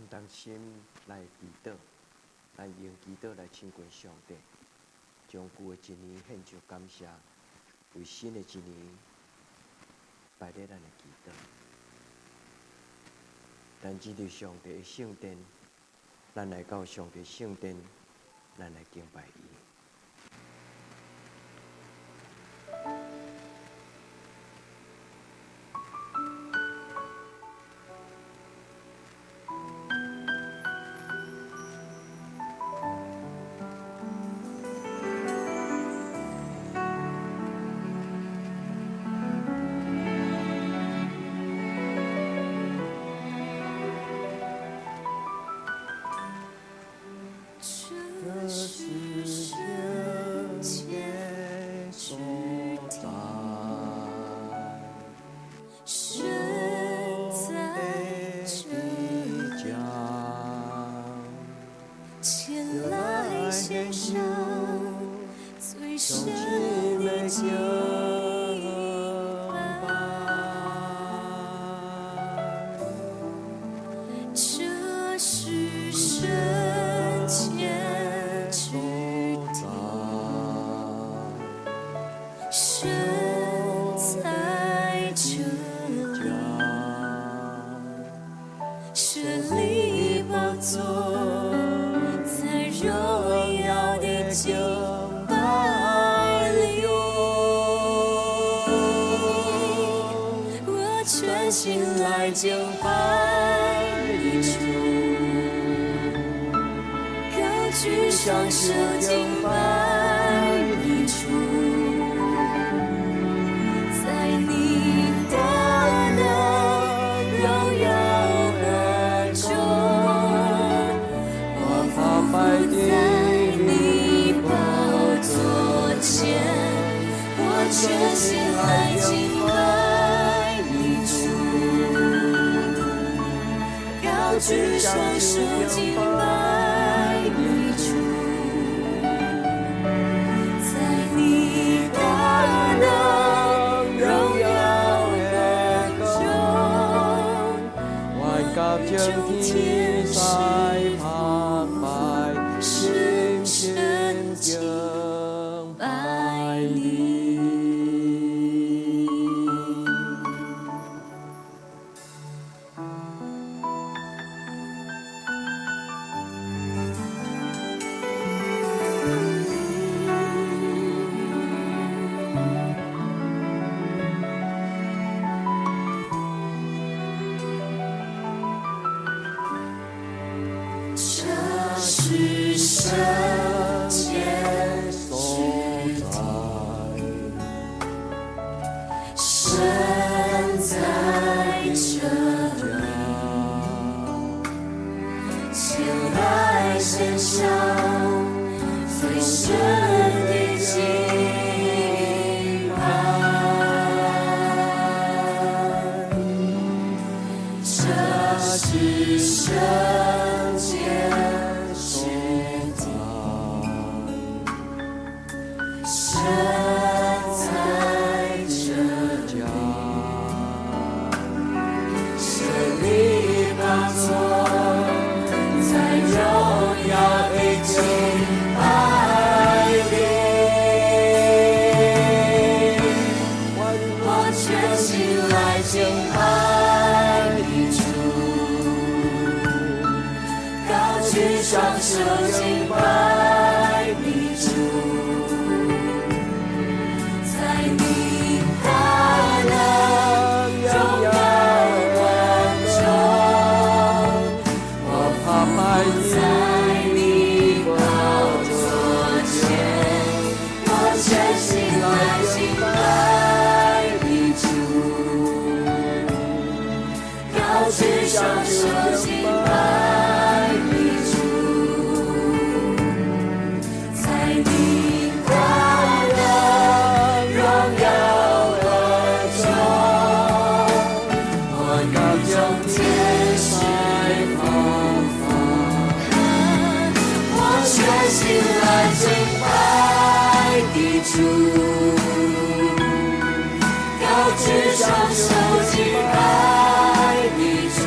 当心来祈祷，咱用祈祷来亲近上帝，将旧的一年献上感谢，为新的一年摆在咱的祈祷。咱指着上帝的圣殿，咱来到上帝圣殿，咱来敬拜伊。敬拜你主，高举双手敬拜你主，在你的荣耀和中，我匍匐在你宝座前，我全心来敬拜你主。高举双手敬拜你主，在你的荣耀中，万甲将天在澎湃，深深敬拜你。是圣洁所在，神在这里，前来献上最深的敬拜，这是圣洁。神在这里，神的宝座在荣耀的敬拜里，我全心来敬拜你主，高举双手敬拜你主。双手敬拜你主，在你的荣耀中，我用天使方法，我全心来敬拜你主，高举双手敬拜你主。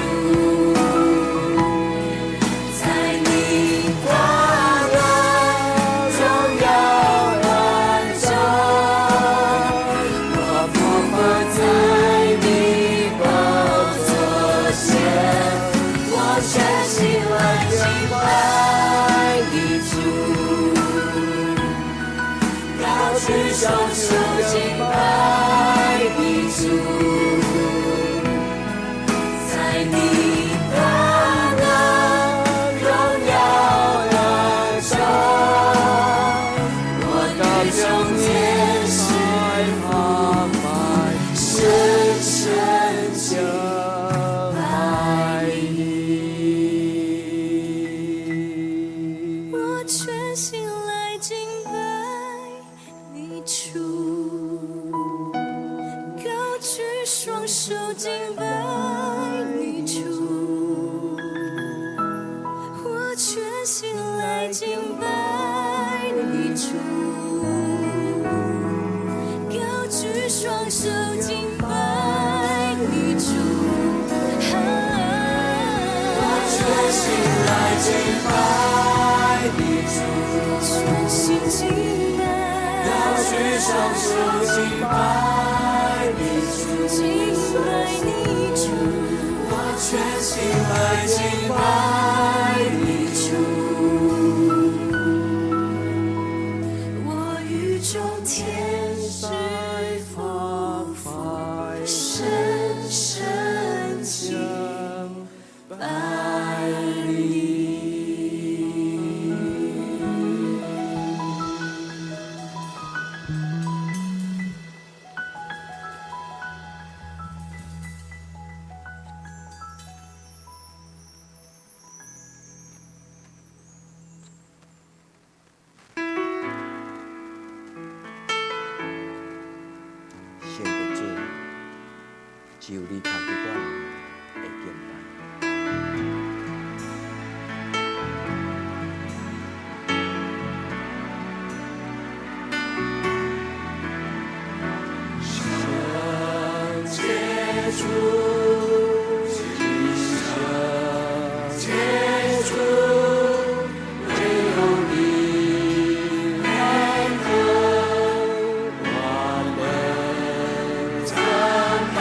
举双手敬拜你主，在你大能荣耀而中，我与众天使放摆，深深敬拜你。我全心来敬拜你主，高举双手敬拜你主，我全心来敬拜你主，高举双手敬拜你主，我全心来敬拜你主，全心敬拜，高举双手敬拜你主，敬拜你主，我全心来敬拜你主，我与众天使放摆，深深敬拜你。献给主，只有你看得到会敬拜。圣洁主，圣洁主，唯有你来可，我们赞美。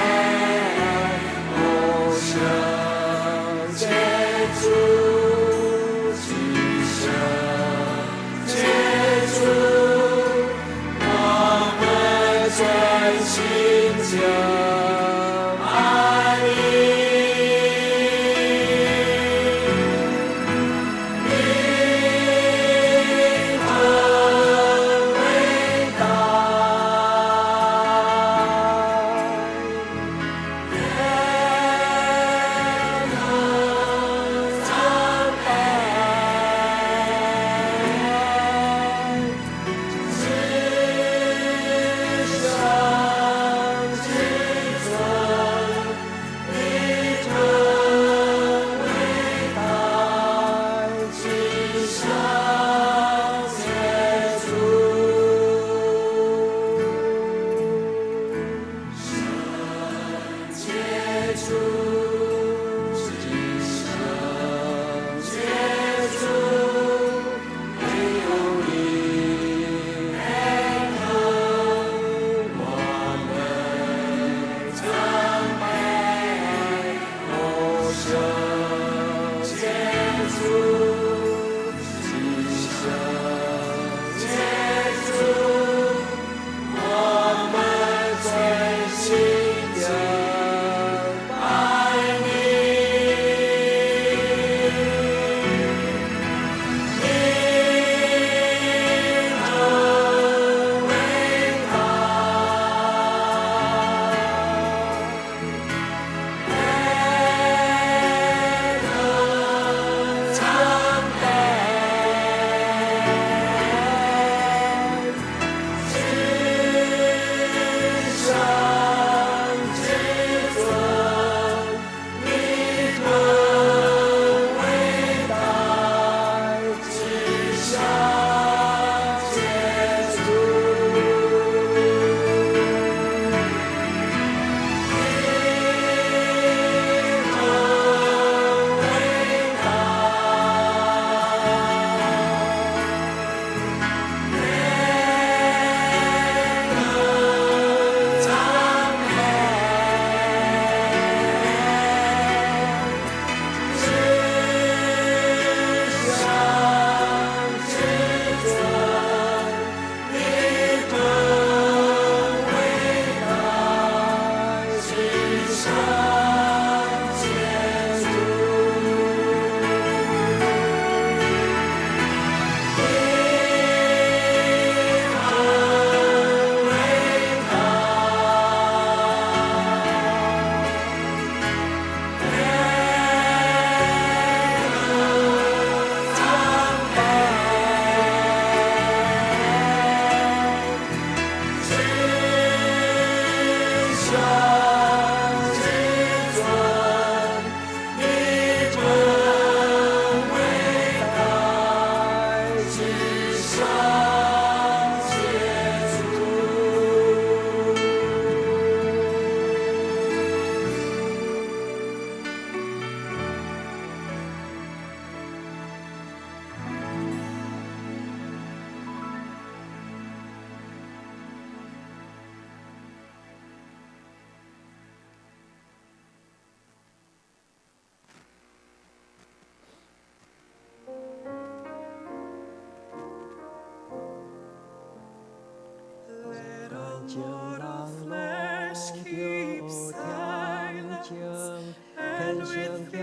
天上兄弟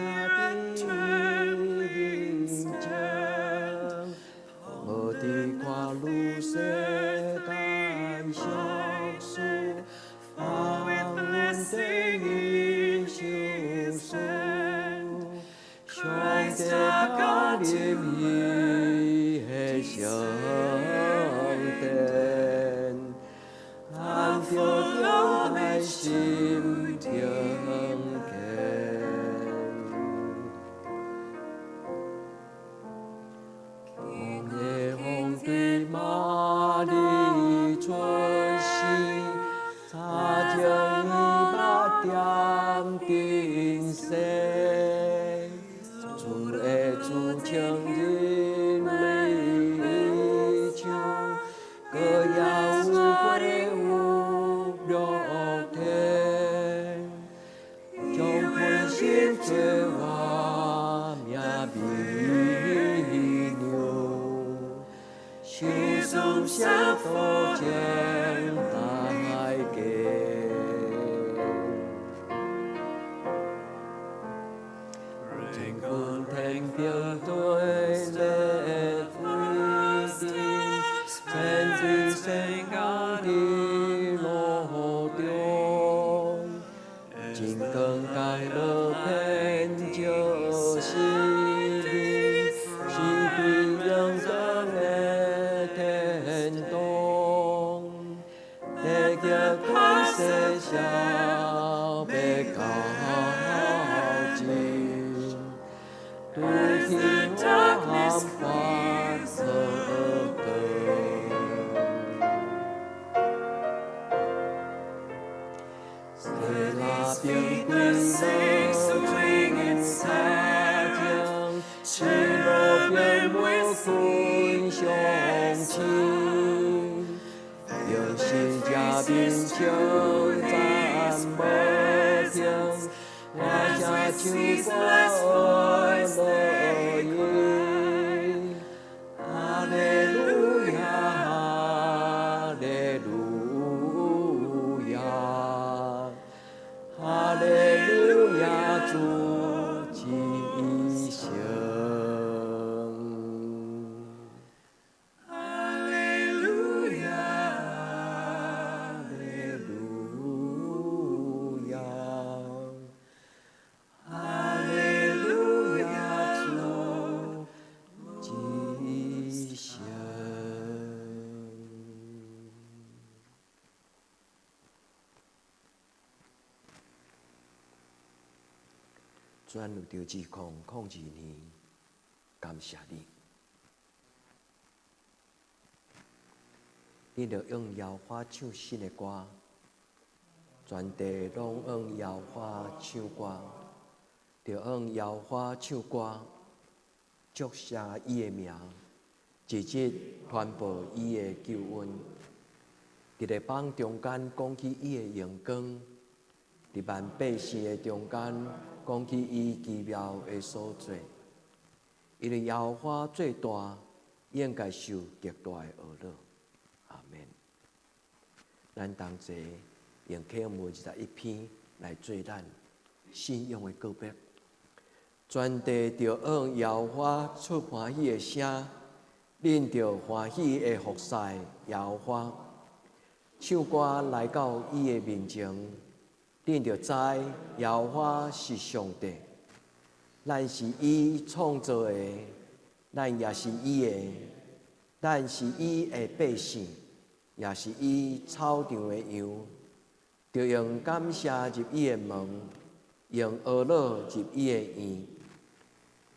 面前，无伫看女世间俗事，放阮地狱受死。上帝加入伊的圣殿，咱着中爱心中见。红的红对玛丽出世，早将伊目点定死。主的主情人离场，各也有归有乐天，将本心做我命美牛，受伤下多将大海给。天平对列飞定，千军圣家的路中，金光盖了偏就是你，是对永生的天堂，地球开世小被高进。对天我喊发色谁拉边归了沙江，赤裸边我滚相亲，用心加冰枪战无停，我下秋瓜。哈利路亚，哈利路亚，哈利路亚，主吉祥。哈利路亚，哈利路亚。转入着2002年，感谢你，你着用摇花唱新的歌，全地拢用摇花唱歌，着用摇花唱歌，祝谢伊的名，一日传播伊的救恩，伫个帮中间讲起伊的荣光，伫万百姓的中间。讲起伊奇妙的所在，伊的摇花最大，应该受极大的恶乐。阿免。咱同齐用启蒙21篇来做咱信仰的告别。全地着用摇花出欢喜的声，恁着欢喜的服侍摇花，唱歌来到伊的面前。恁着知摇花是上帝，咱是伊创造的，咱也是伊的，咱是伊的百姓，也是伊草场的羊。着用感谢入伊的门，用俄乐入伊的院。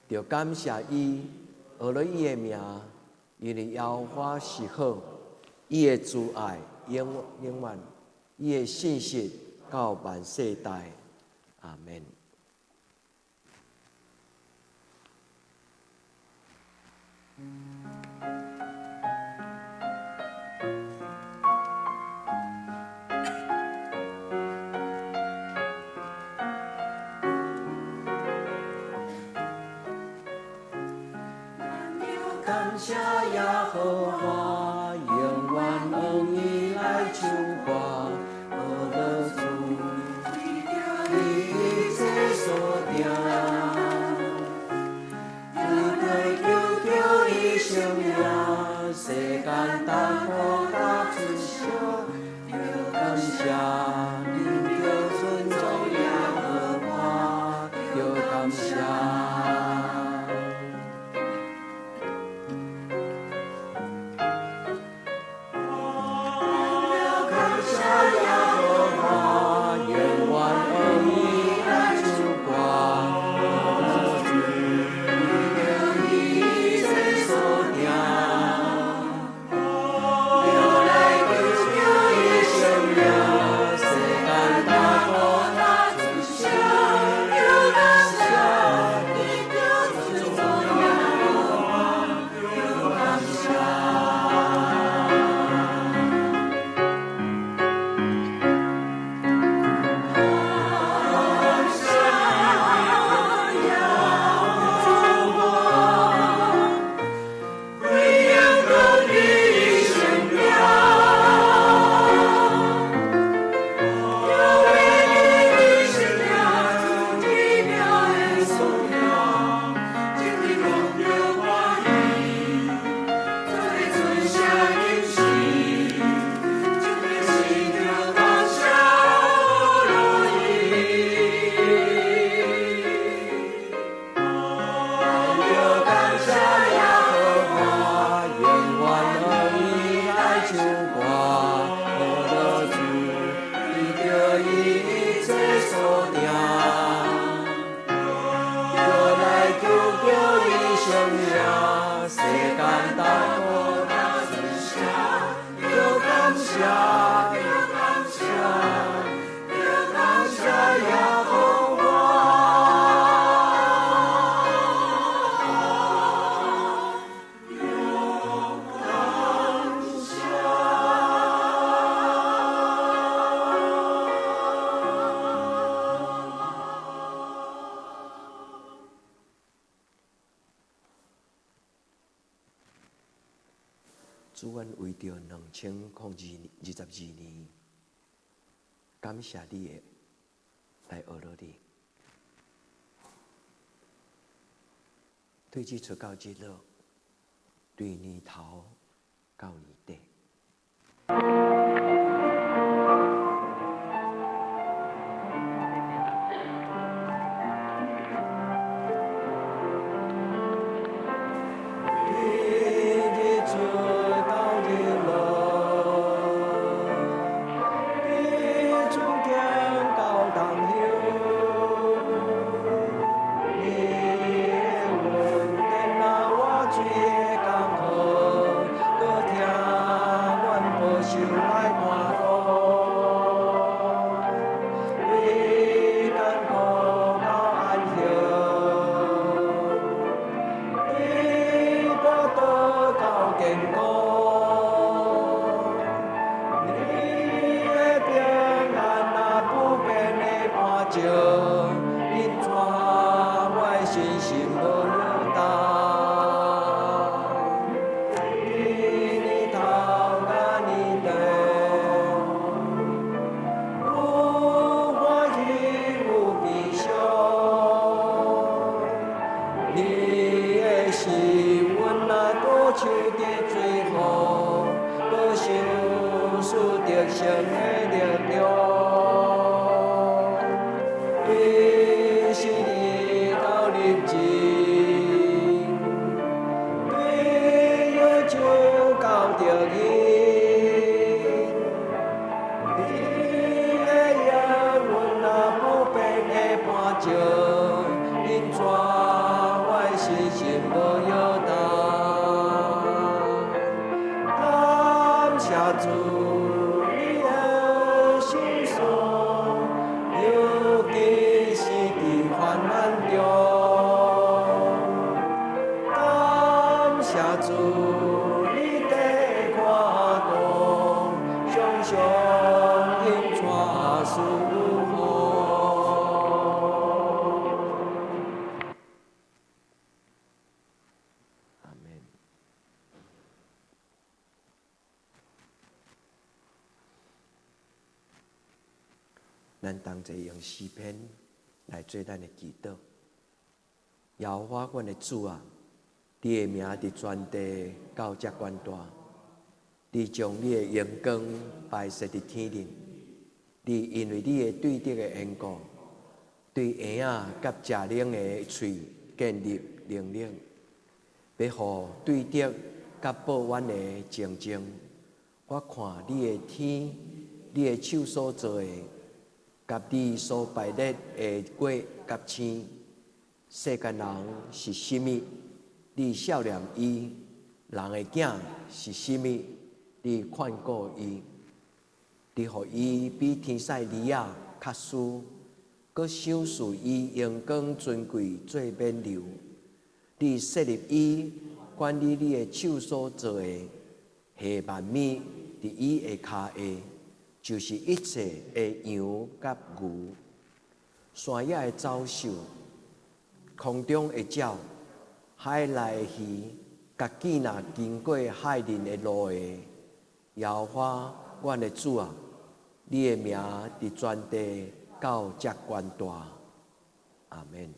着感谢伊，学了伊的名，因为摇花是好，伊的慈爱永远，伊的信实。到万世代，阿免。感谢耶和华，永远用伊来唱歌。你这所定感谢。主，阮为着2022年，感谢你的来学了你，对这出到日落，对年头到年底。咱同齐用诗篇来做咱的祈祷。耶和华阮的主啊，你的名伫全地到遮宽大，你将你的荣光摆设伫天顶，你因为你的对德的缘故，对婴仔甲食奶的喙建立能力，要互对得甲报怨的情境。我看你的天，你的手所做的，甲你所排列的果甲星，世间人是甚物？你少年伊；人的囝是甚物？你看顾伊。你互伊比天使利亚较输，搁赏赐伊阳光尊贵做冕旒。你设立伊，管理你的手所做的，下万米伫伊的骹下，就是一切的羊甲牛，山野的走兽，空中的鸟，海内的鱼，甲见若经过海面的路的，耶和华，阮的主啊，你的名伫全地到遮悬大，阿免。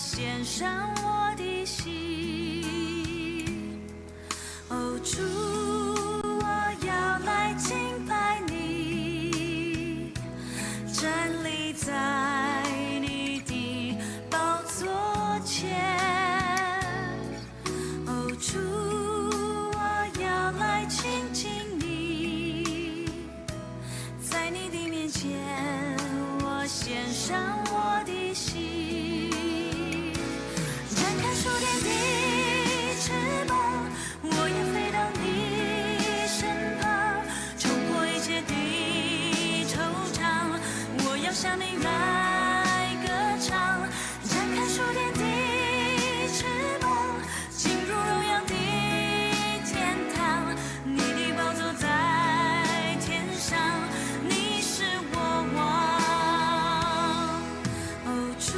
献上我的心，哦主，我要来敬拜你，站立在你的宝座前，哦主，我要来亲近你，在你的面前，我献上我的心。触电的翅膀，我要飞到你身旁，冲破一切的惆怅，我要向你来歌唱。展开触电的翅膀，进入荣耀的天堂，你的宝座在天上，你是我王。哦主，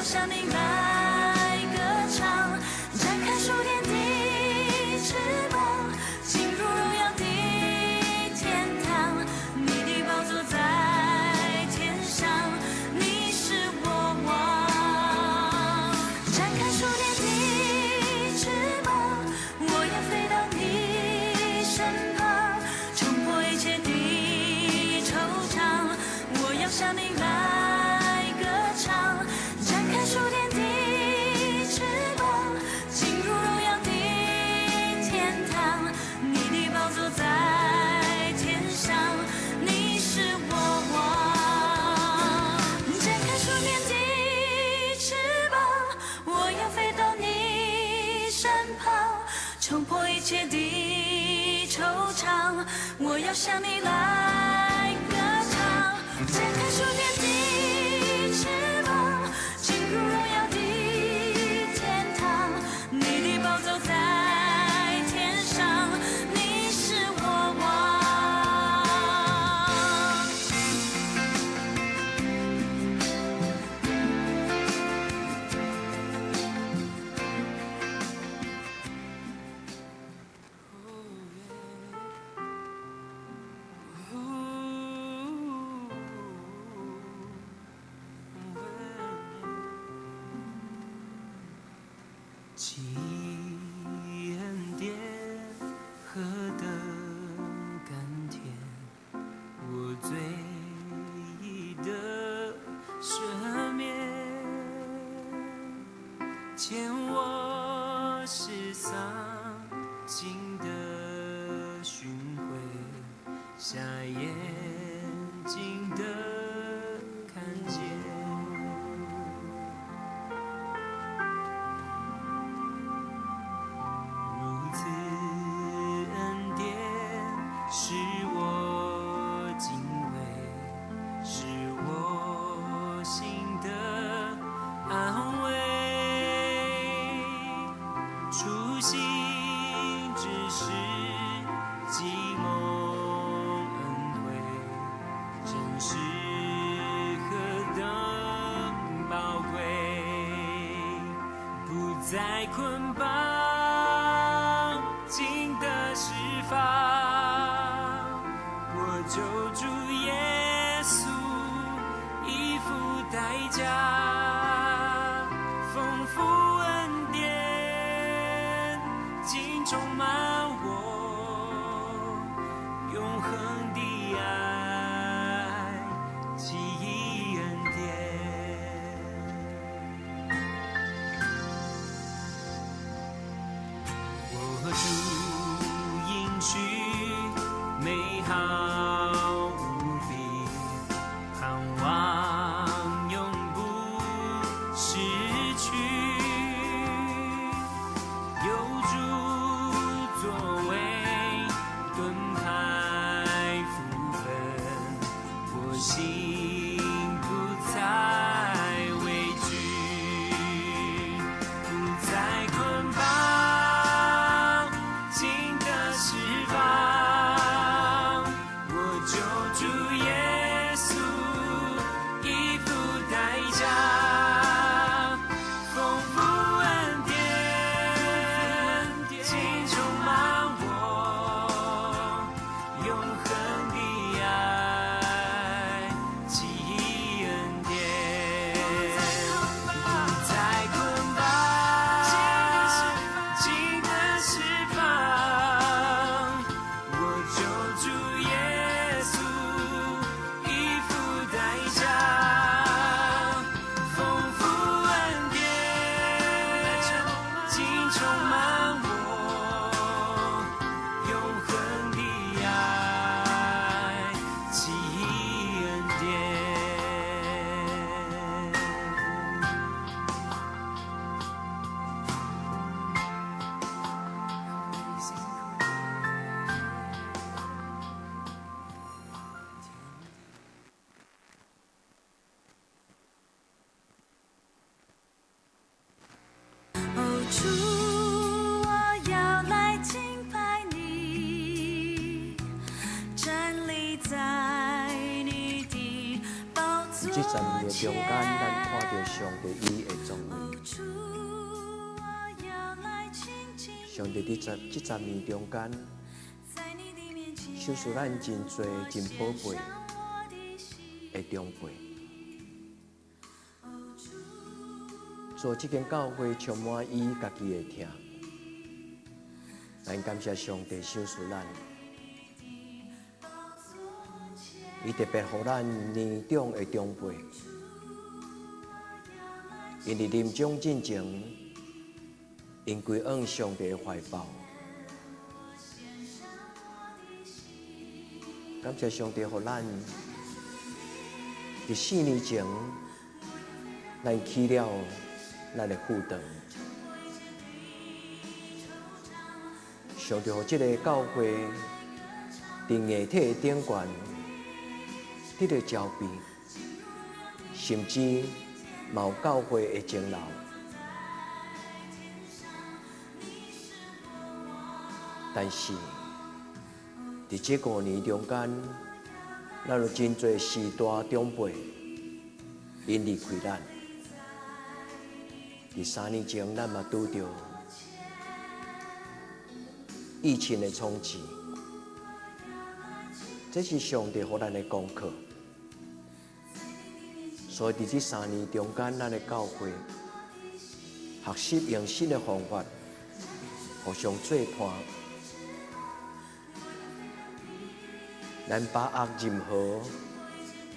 向你来歌唱，展开触电的翅膀，进入荣耀的天堂，你的宝座在天上，你是我王。展开触电的翅膀，我要飞到你身旁，冲破一切的惆怅，我要向你来歌唱。触电的翅膀，进入荣耀的天堂，你的宝座在天上，你是我王。展开触电的翅膀，我要飞到你身旁，冲破一切的惆怅，我要向你来歌唱。展开触电的翅膀，进入荣耀的天堂，你的宝座在天上，你是我王。其恩典何等甘甜，我罪已得赦免。我是丧尽的寻回，瞎眼睛的看见。如此恩典使我敬畏，使我心的安慰。初心只是寂寞恩惠，真是何等宝贵，不再捆绑，尽的释放。我救主耶稣已付代价，丰富恩典尽充满我，永恒的爱奇异恩典。我主应许美好无比，盼望永不失去。有主作为盾牌福分，我心不再畏惧，不再捆绑，尽的释放。我救主耶稣已付代价，丰富恩典尽充满我，永恒的爱奇异恩典，不再捆绑，尽的释放。我救主耶稣已付代价，丰富恩典尽充满我，永恒的爱奇异恩典。哦，主，我要来敬拜你，站立在你的宝座这站的中间，咱看前。到上帝伊的作为。哦，主，我要来亲近上帝伫这站面中间，在你的面前，收拾咱真多真宝贝向我的心。的长辈，哦，主，做这间教会充满伊家己的疼。咱感谢上帝收拾咱，伊特别予咱年长的长辈，因伫临终进前，因归往上帝的怀抱。感谢上帝，予咱伫4年前，咱起了咱的负担。上帝予这个教会伫硬体顶悬得到招庇，甚至嘛有教会的功劳。但是，伫这5年中间，咱有真侪时大长辈因离开咱。伫3年前，咱嘛拄着疫情的冲击，这是上帝予咱的功课。所以伫这3年中间，咱的教会学习用新的方法，互相做伴。咱把握任何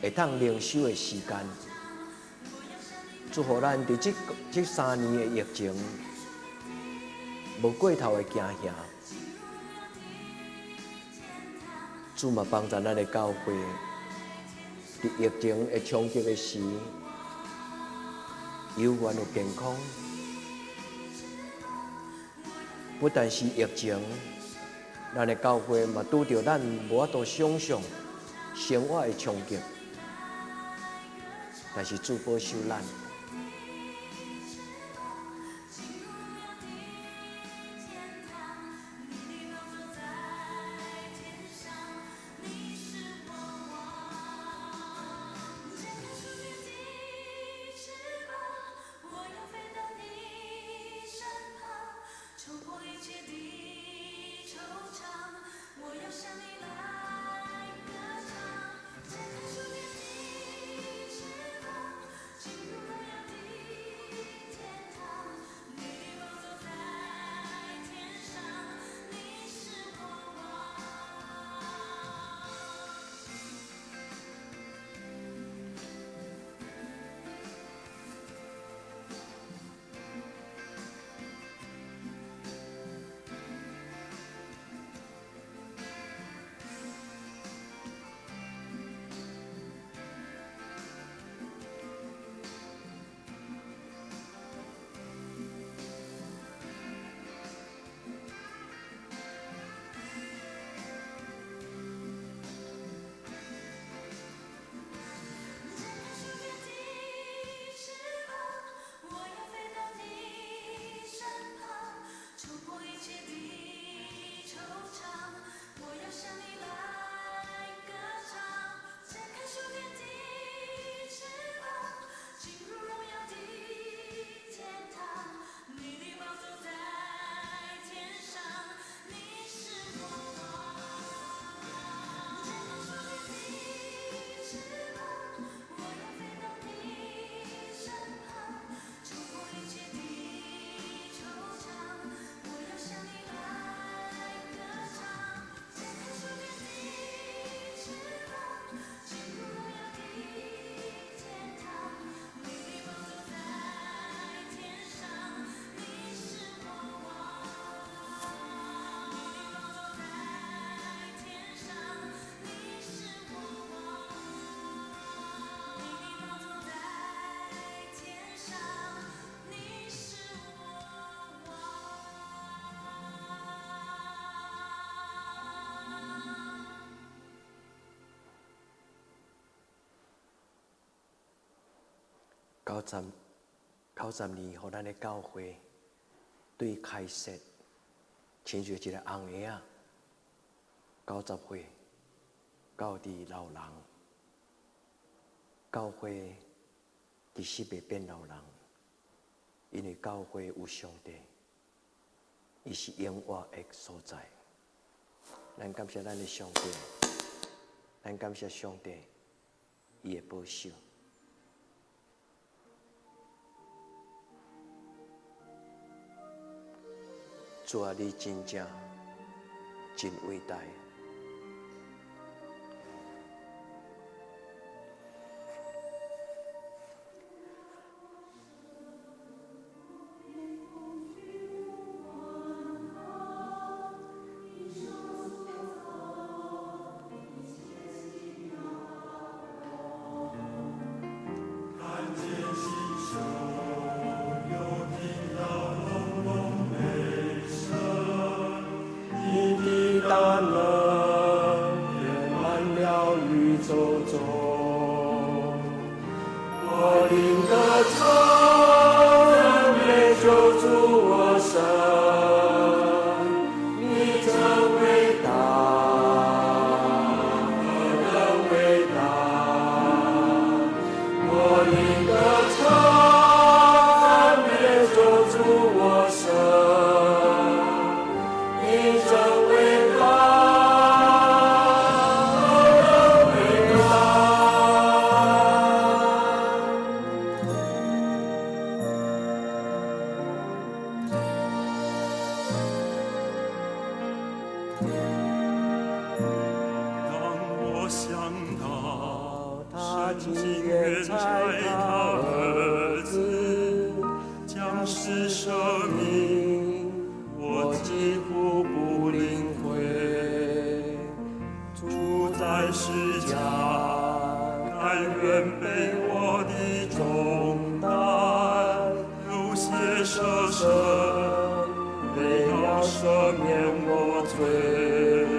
会当灵修的时间，祝福咱伫这3年的疫情，无过头的惊吓。主嘛帮助咱的教会，伫疫情会冲击的时，永远有健康。不但是疫情，咱的教会嘛拄着咱无法度想象生活的冲击，但是主保守咱。90年，互咱的教会对开设，亲像一个红鞋啊，90岁到伫老人，教会其实袂变老人，因为教会有上帝，伊是永活的所在。咱感谢咱的上帝，咱感谢上帝，伊的保守。主啊，你真正真伟大。他今天在他儿子每天不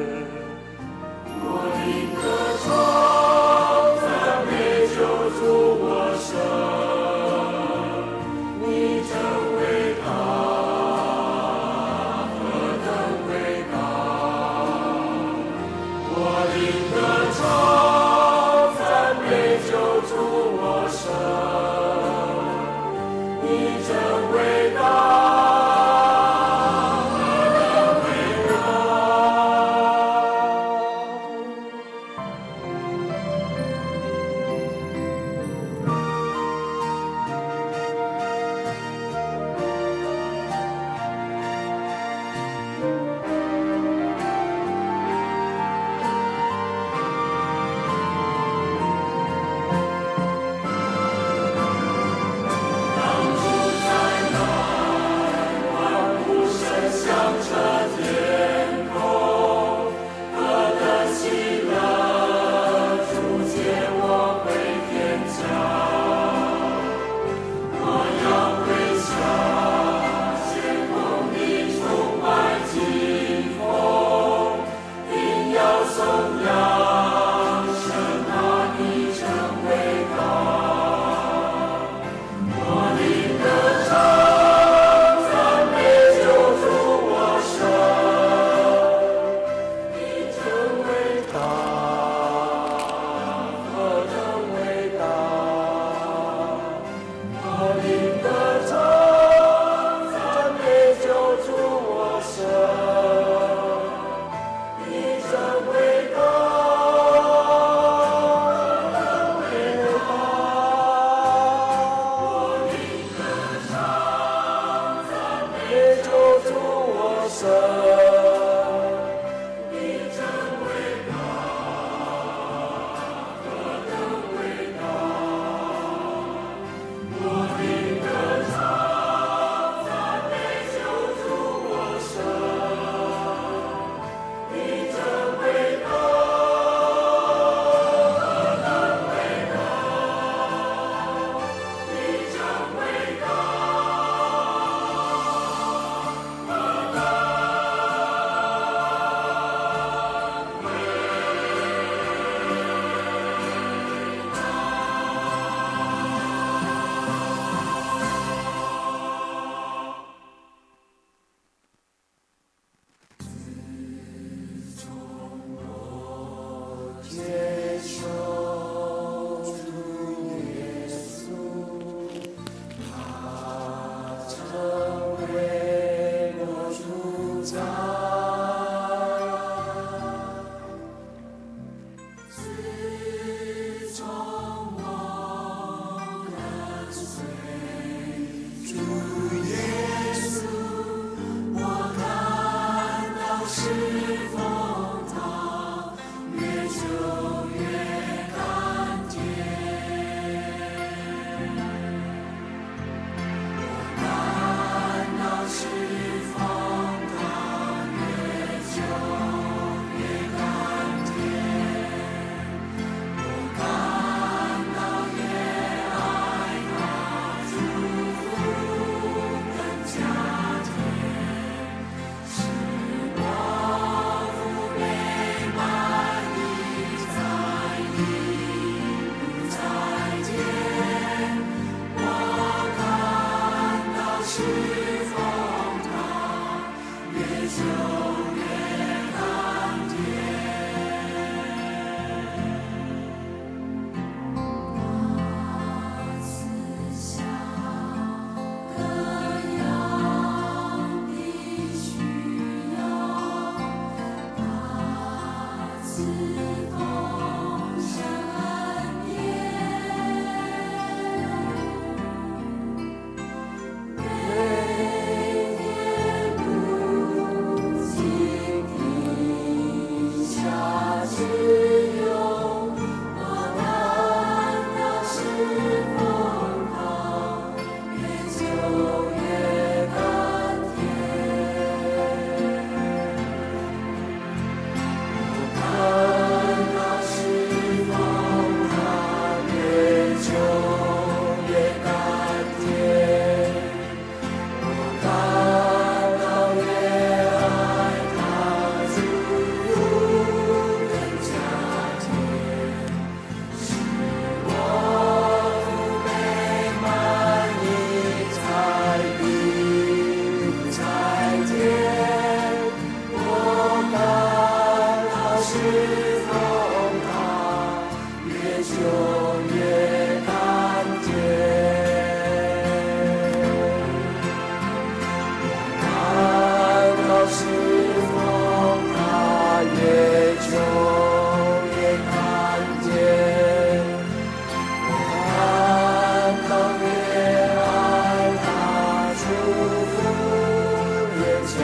家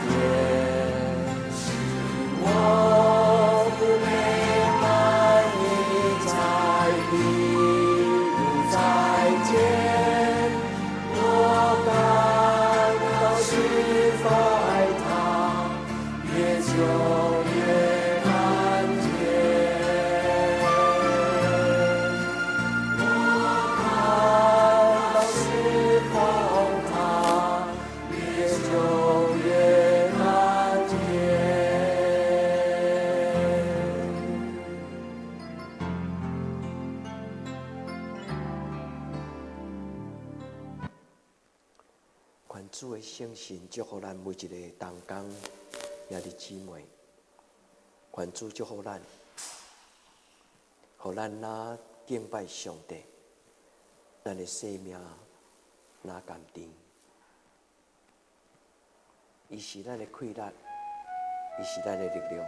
园，是我不美满你在地如再见，我感到是否爱他，越久越看见。我看到是否他，越久越看见。愿主的圣神祝福咱每一个同工也伫姊妹，愿主祝福咱，互咱若敬拜上帝，咱的生命若甘甜。伊是咱的快乐，伊是咱的力量。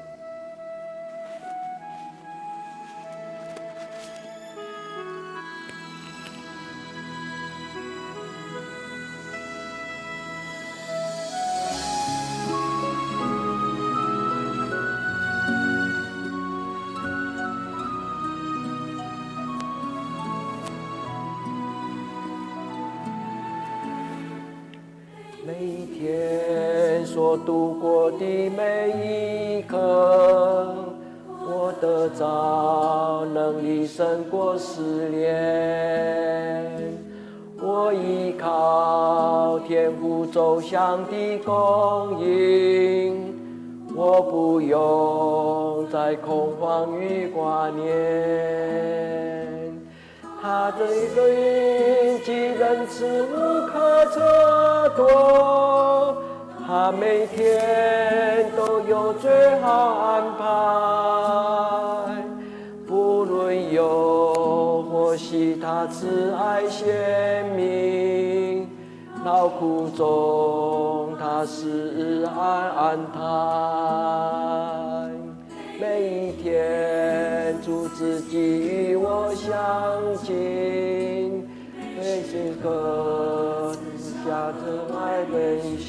每一天所度过的每一刻，我得着能力胜过试炼。我依靠天父走向的供应，我不用再恐慌与挂念。他的恩及仁慈无可测度，他每天都有最好安排。不论有或喜，他慈爱显明，劳苦中他使安泰。每一天，主自己与我相近，每时刻下着爱的心。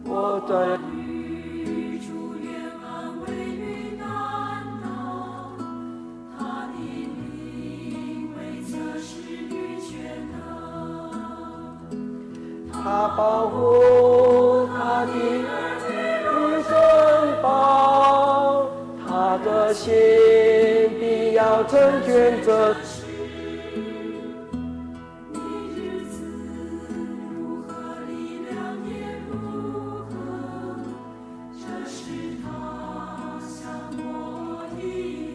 我在与主恋安慰与难道，他的灵为测试与全能，他保护他的儿珍宝，他的心必要成全这事。你日子如何，力量也如何，这是他向我应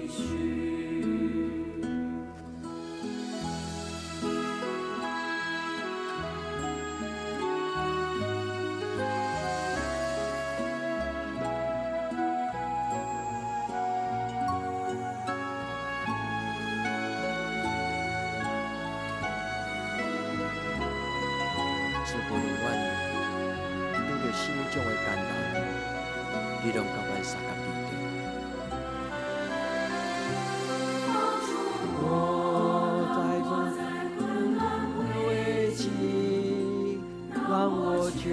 许。是无论阮遇到什么种的艰难，你拢甲阮相甲伫地。我在困难危机，让我全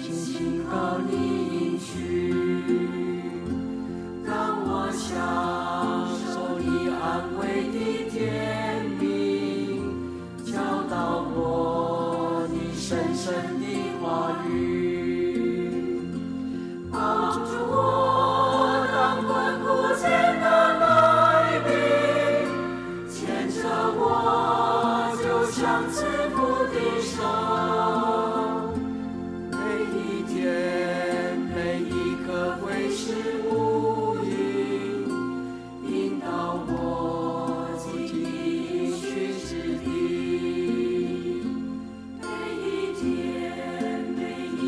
心信靠你应许，让我享受你安慰的甜蜜，教导我你深深的话语，帮助我当困苦艰难来临，牵着我就像慈父的手，每一天每一刻会是无影，引导我进应许之地。每一天每一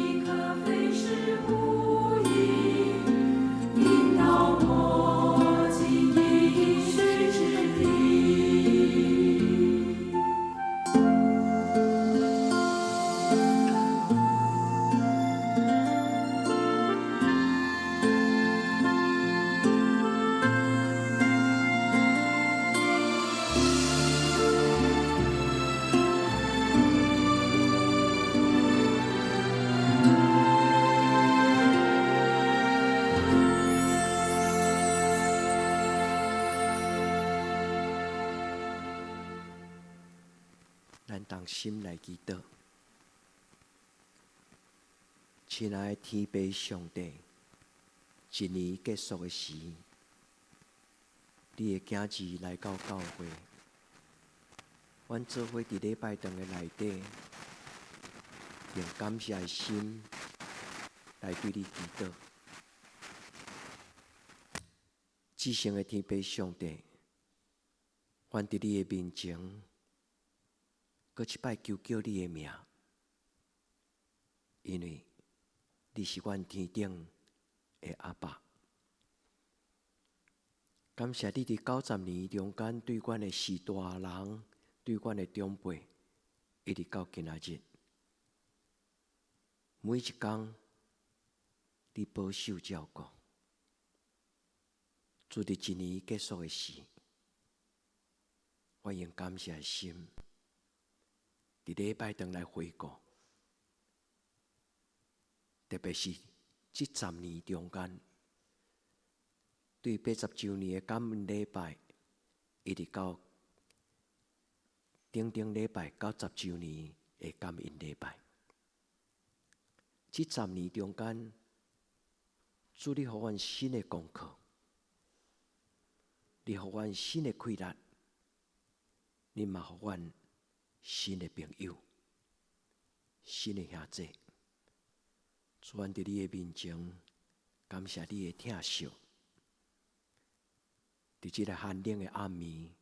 心来祈祷。亲爱的天父上帝，一年结束的时，你的囝子来到教会，阮做伙伫礼拜堂的内底，用感谢的心来对你祈祷。至圣的天父上帝，阮伫你的面前，搁一摆求叫你的名，因为你是阮天顶的阿爸。感谢你伫90年中间对阮的士大人、对阮的长辈，一直到今仔日，每一天你保守照顾。主伫一年结束的时，我用感谢的心，伫礼拜堂来回顾，特别是这10年中间，对80周年的感恩礼拜，一直到顶礼拜90周年的感恩礼拜，这10年中间，主你予阮新的功课。你予阮新的开力，你嘛予阮新的朋友、新的兄弟。主，阮伫你的面前，感谢你的疼惜。伫这个寒冷的暗暝，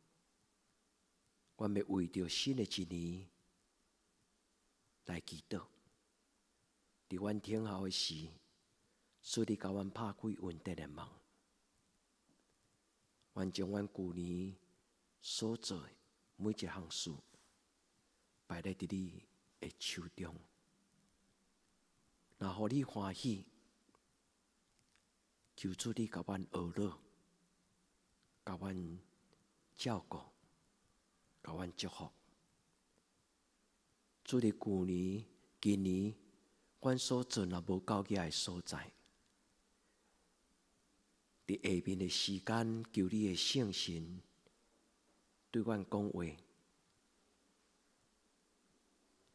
阮要为着新的一年来祈祷。伫阮听候的时，主你甲阮拍开恩典的门。阮将阮旧年所做的每一项事摆在你的手中，若互你欢喜，求主你甲阮学乐，甲阮照顾，甲阮祝福。主伫旧年、今年，阮所做若无够额的所在。伫下面的时间，求你的圣神对阮讲话，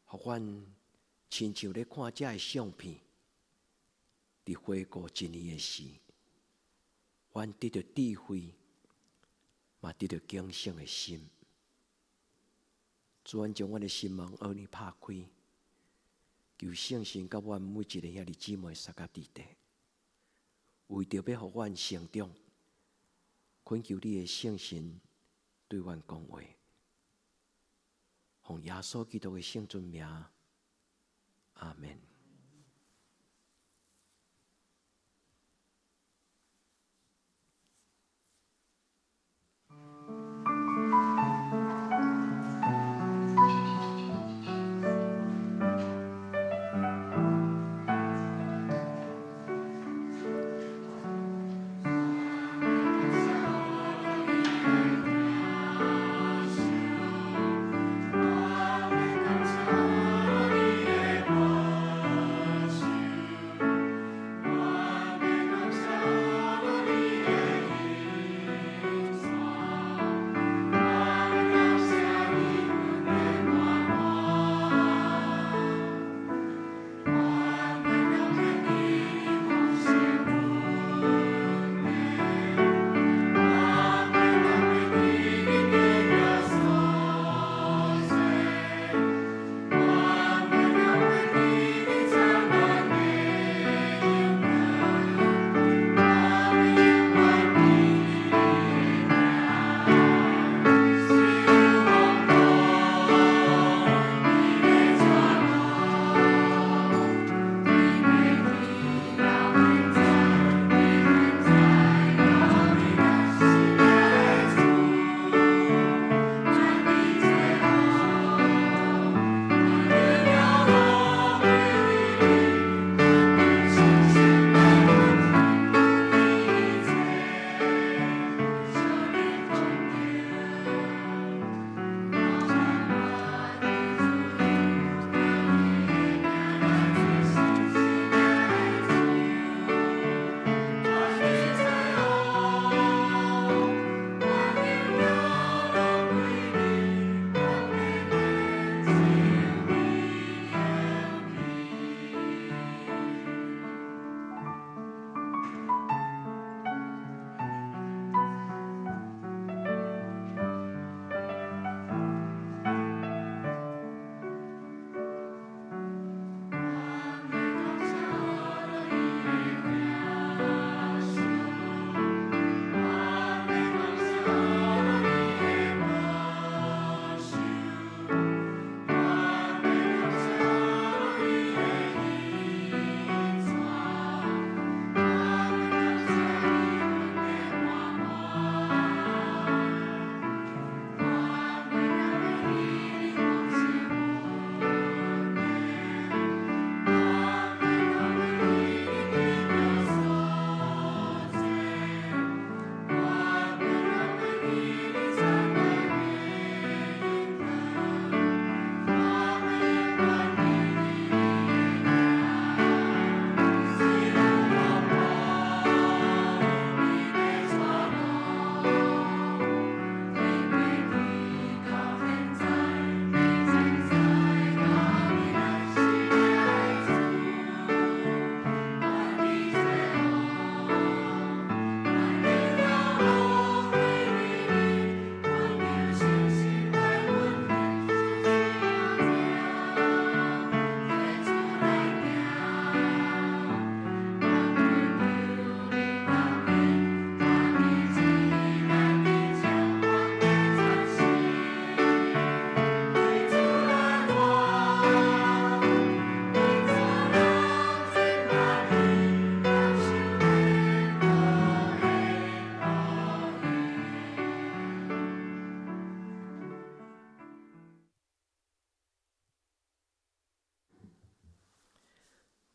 互阮亲像咧看这的相片，伫回顾一年的时，阮得到智慧，嘛得到敬虔的心。主，阮将阮的心门儿女拍开，求圣神甲阮每一个兄弟姊妹撒甲伫地。为着要互阮成长，恳求你的圣神对阮讲话，奉耶稣基督的圣尊名，阿门。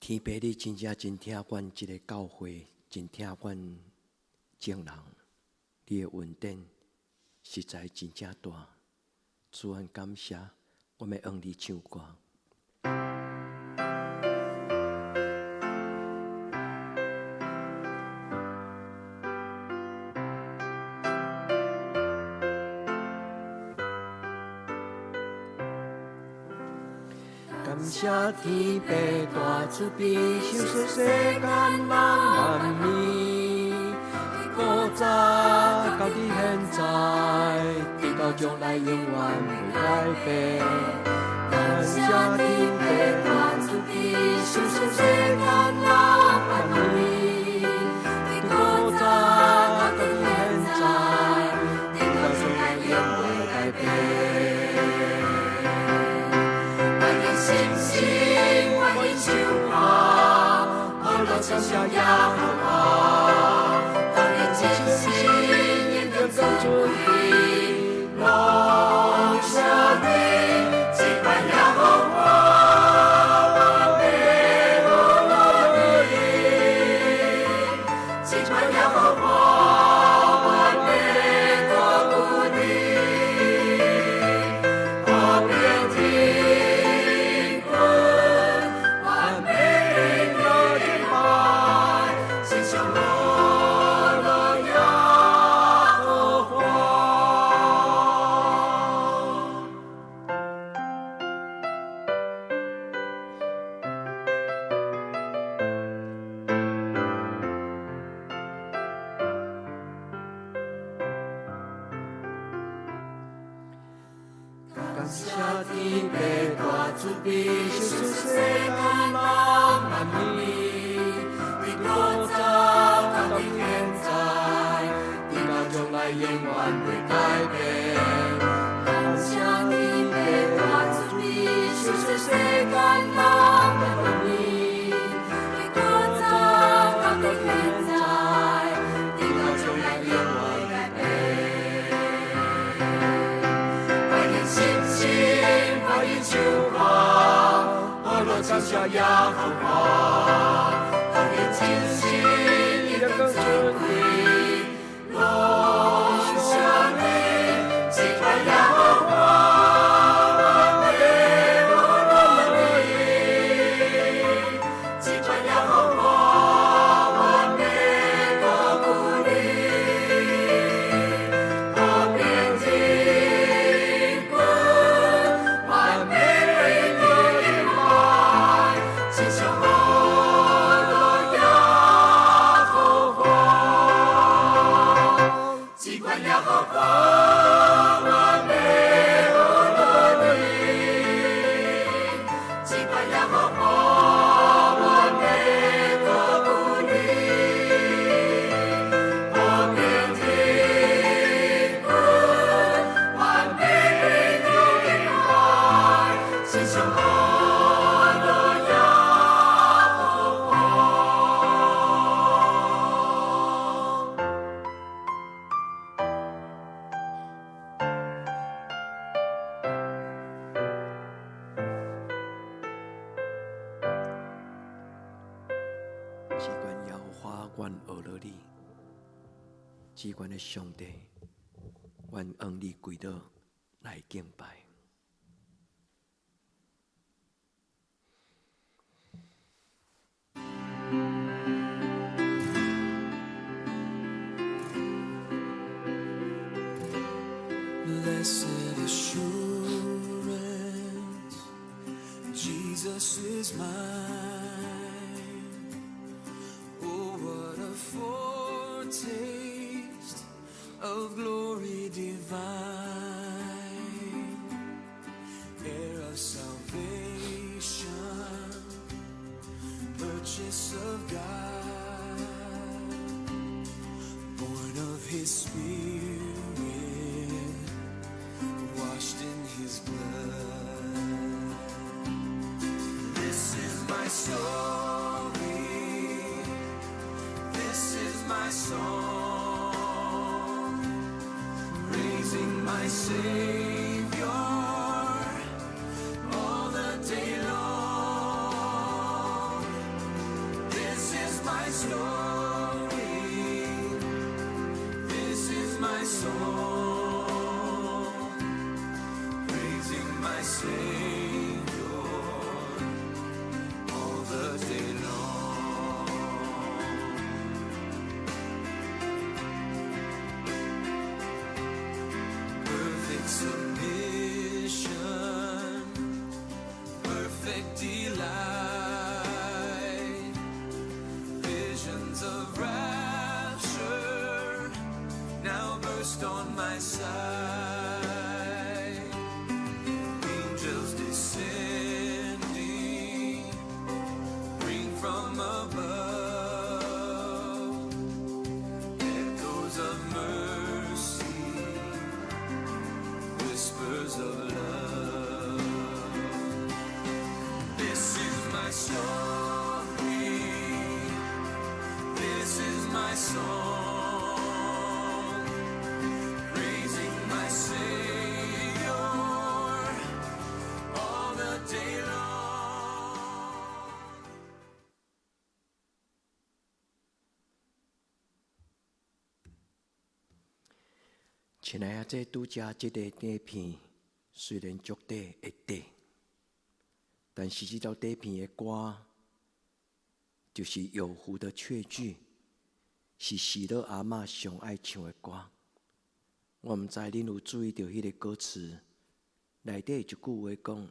天父，你真正真听阮这个教会，真听阮众人，你的恩典实在真正大。主恩感谢，我们用你唱歌。感谢天父大慈悲，收拾世间人万年。古早到伫现在，直到将来永远袂改变。感谢天父大慈悲，收拾世间人万年。古早到伫现在，直到将来永远袂改变。星星，我的手花，我落成小亚和花，当年真心眼中更准的龙小妹，尽管亚和花，我美我落你，尽管亚和花，我美我不离，我变的。感谢天父大慈悲，收拾世间人万年。从古早到现在，直到将来永远袂改变。感谢天父大慈悲，收拾世间人万年。从古早到现在，直到将来永远袂改变。星星，我的手花，我落成小亚和花，当年真心眼中准的龙小妹，尽管亚和花，我美我落你，尽管亚和花，我美我不离，我变的。只愿耶和华愿学了你，只愿的上帝愿用你跪倒来敬拜。Blessed assurance, Jesus is mine. Oh, what a foretaste of glory divine, heir of salvation, purchase of God, born of His Spirit, washed in His blood. This is my story, this is my song, praising my Savior all the day long. story. This is my song, praising my Savior all the day long. Perfect submission, perfect delight, visions of rapture now burst on my sight. Angels descending, bring from above echoes of mercy, whispers of love. This is my story, this is my song, praising my Savior all the day long. 亲爱的，这拄则这个底片虽然足底会底，但是这条底片的歌，就是有福的确据，是喜乐阿嬷上爱唱的歌。我毋知恁有注意到迄个歌词，内底有一句话讲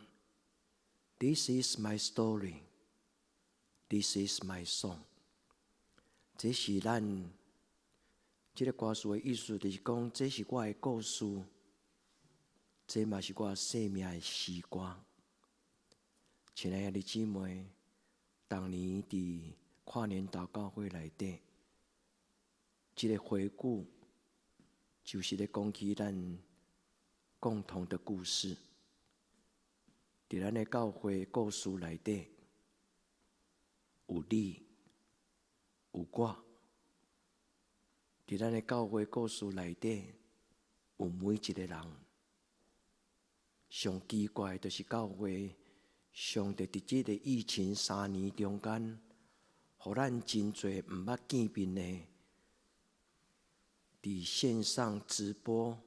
：“This is my story, this is my song。”这是咱这个歌词的意思，就是讲，这是我的故事，这嘛是我生命的诗歌。亲爱的姊妹，当年伫跨年祷告会内底，这个回顾就是咧讲起咱共同的故事。伫咱的教会故事内底，有你，有我。伫咱的教会故事内底，有每一个人。上奇怪的就是教会，上帝伫即个疫情3年中间，互咱真侪毋捌见面的，伫线上直播、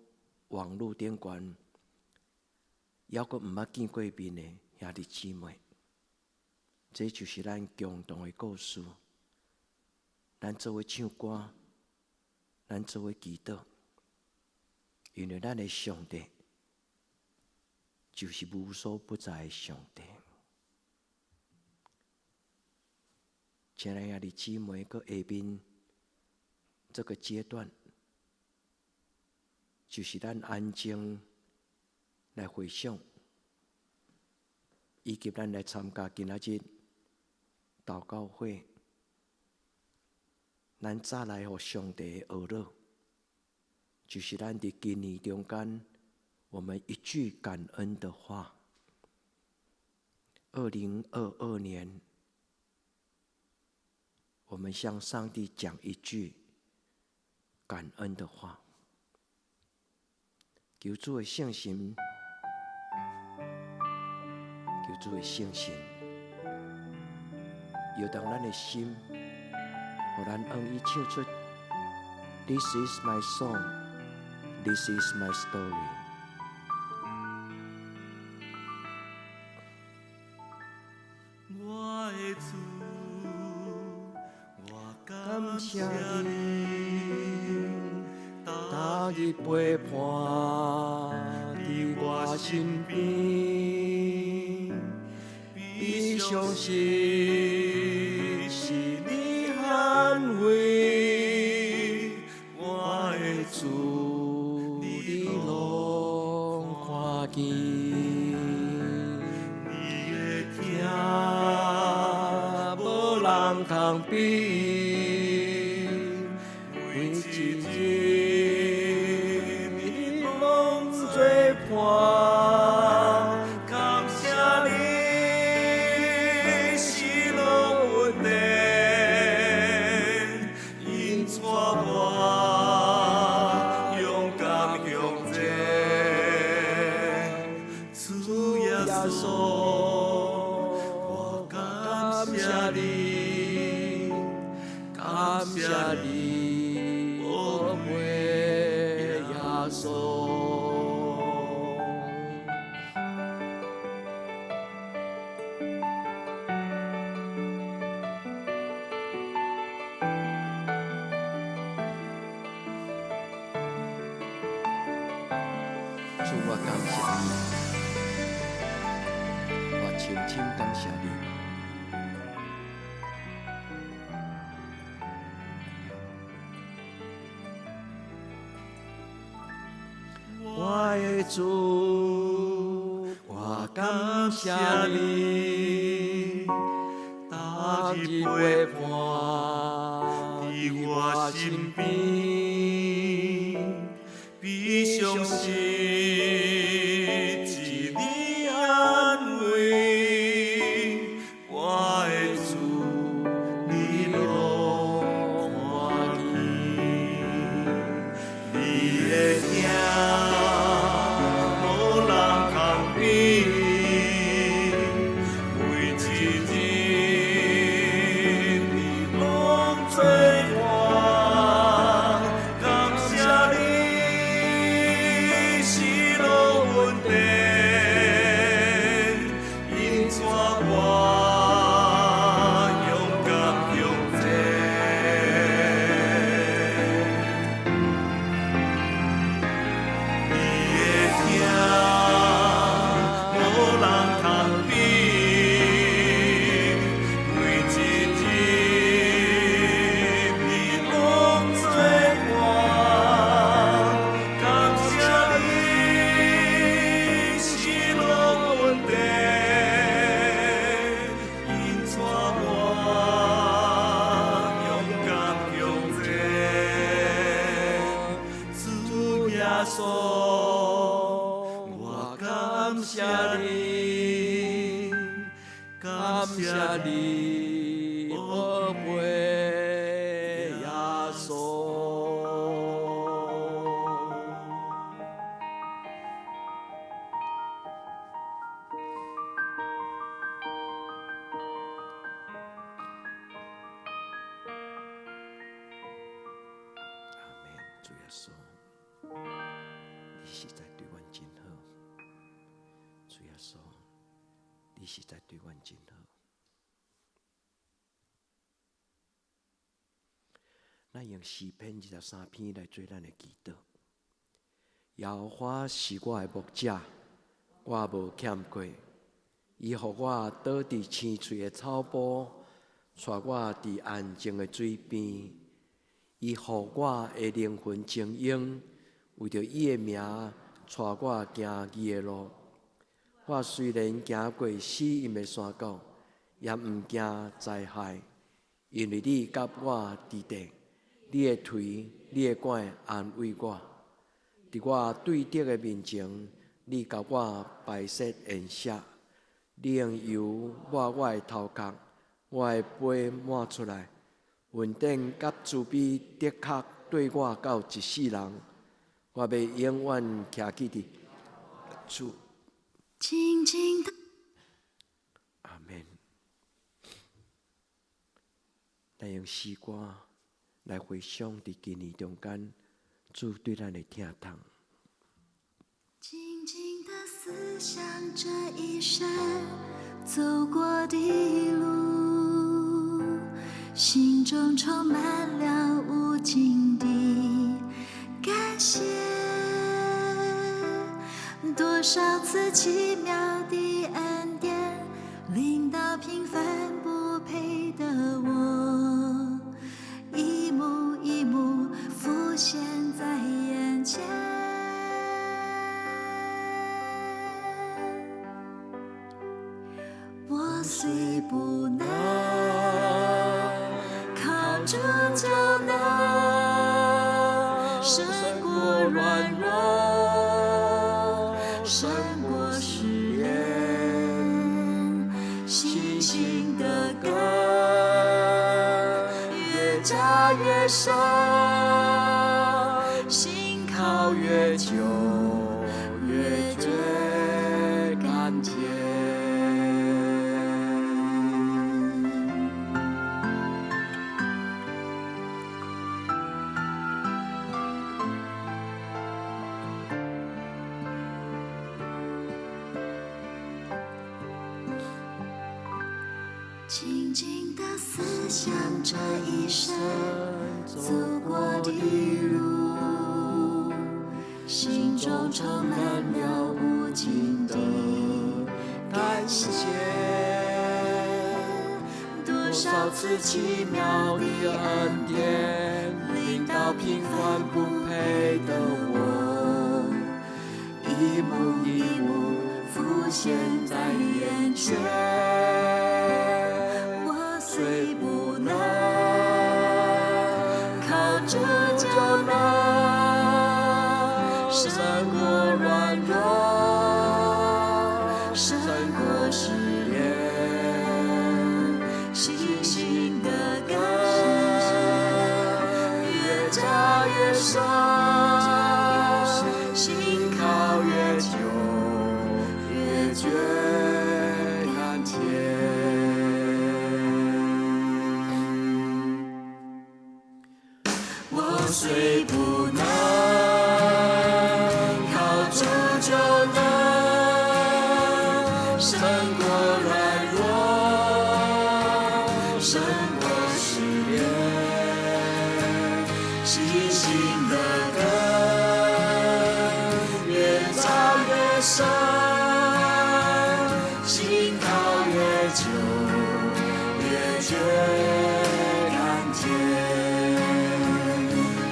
网络顶悬，犹阁毋捌见过面的兄弟姊妹。这就是咱共同的故事。咱做伙唱歌。咱做伙祈祷，因为咱的上帝就是无所不在的上帝。亲爱的姊妹，搁下面这个阶段，就是咱安静来回想，以及咱来参加今仔日祷告会。咱早来互上帝的学乐，就是咱伫今年中间，我们一句感恩的话。2022年，我们向上帝讲一句感恩的话，求主的圣神，求主的圣神，摇动咱的心。互咱用伊唱出 This is my song, this is my story。 我的主，我感谢你，踏日陪伴伫我身边，比相信是你安慰，我的主，你拢看见，你的听无人通比，每一日你拢做伴，感谢你是拢稳定，引带我勇敢向前，主耶稣，我感谢你。感谢你，宝贝耶稣。主，我感谢你，我深深感谢你。我的主，我感谢你，踏日陪伴伫我身边，比伤心一你安慰。我的主，你拢看见，你的影。我感谢你，感谢你，宝贝耶稣。阿门，主耶稣。你实在对阮真好，主耶稣，你实在对阮真好。咱用诗篇23篇来做咱的祈祷。耶和华是我的牧者，我无欠亏。伊予我倒伫青翠的草坡，带我伫安静的水边。伊予我的灵魂精英。为着伊的名，带我行伊的路。我虽然行过死荫的山沟，也毋惊灾害，因为你甲我伫地，你的腿、你的管安慰我。伫我对敌的面前，你甲我摆设筵席，你用油抹我的头壳，我的杯满出来。恩典甲慈悲的确对我到一世人。我要永远徛起伫主。静静的。阿门。咱用诗歌来回想伫今年中间主对咱的疼痛。静静的思想这一生走过的路，心中充满了无尽的感谢。多少次奇妙的恩典，临到平凡不配的我，一幕一幕浮现在眼前。我虽不能靠主就能胜过软弱，胜过试炼，信心的根越扎越深，心靠越久越觉甘甜。静静地思想这一生走过的路，心中充满了无尽的感谢。多少次奇妙的恩典，领到平凡不配的我，一幕一幕浮现在眼前。我虽不能靠着就能胜过软弱，胜过试炼，信心的根越扎越深，心靠越久越觉甘甜。我虽不能靠主就能胜过软弱，胜过试炼，信心的根越扎越深，心靠越久越觉甘甜。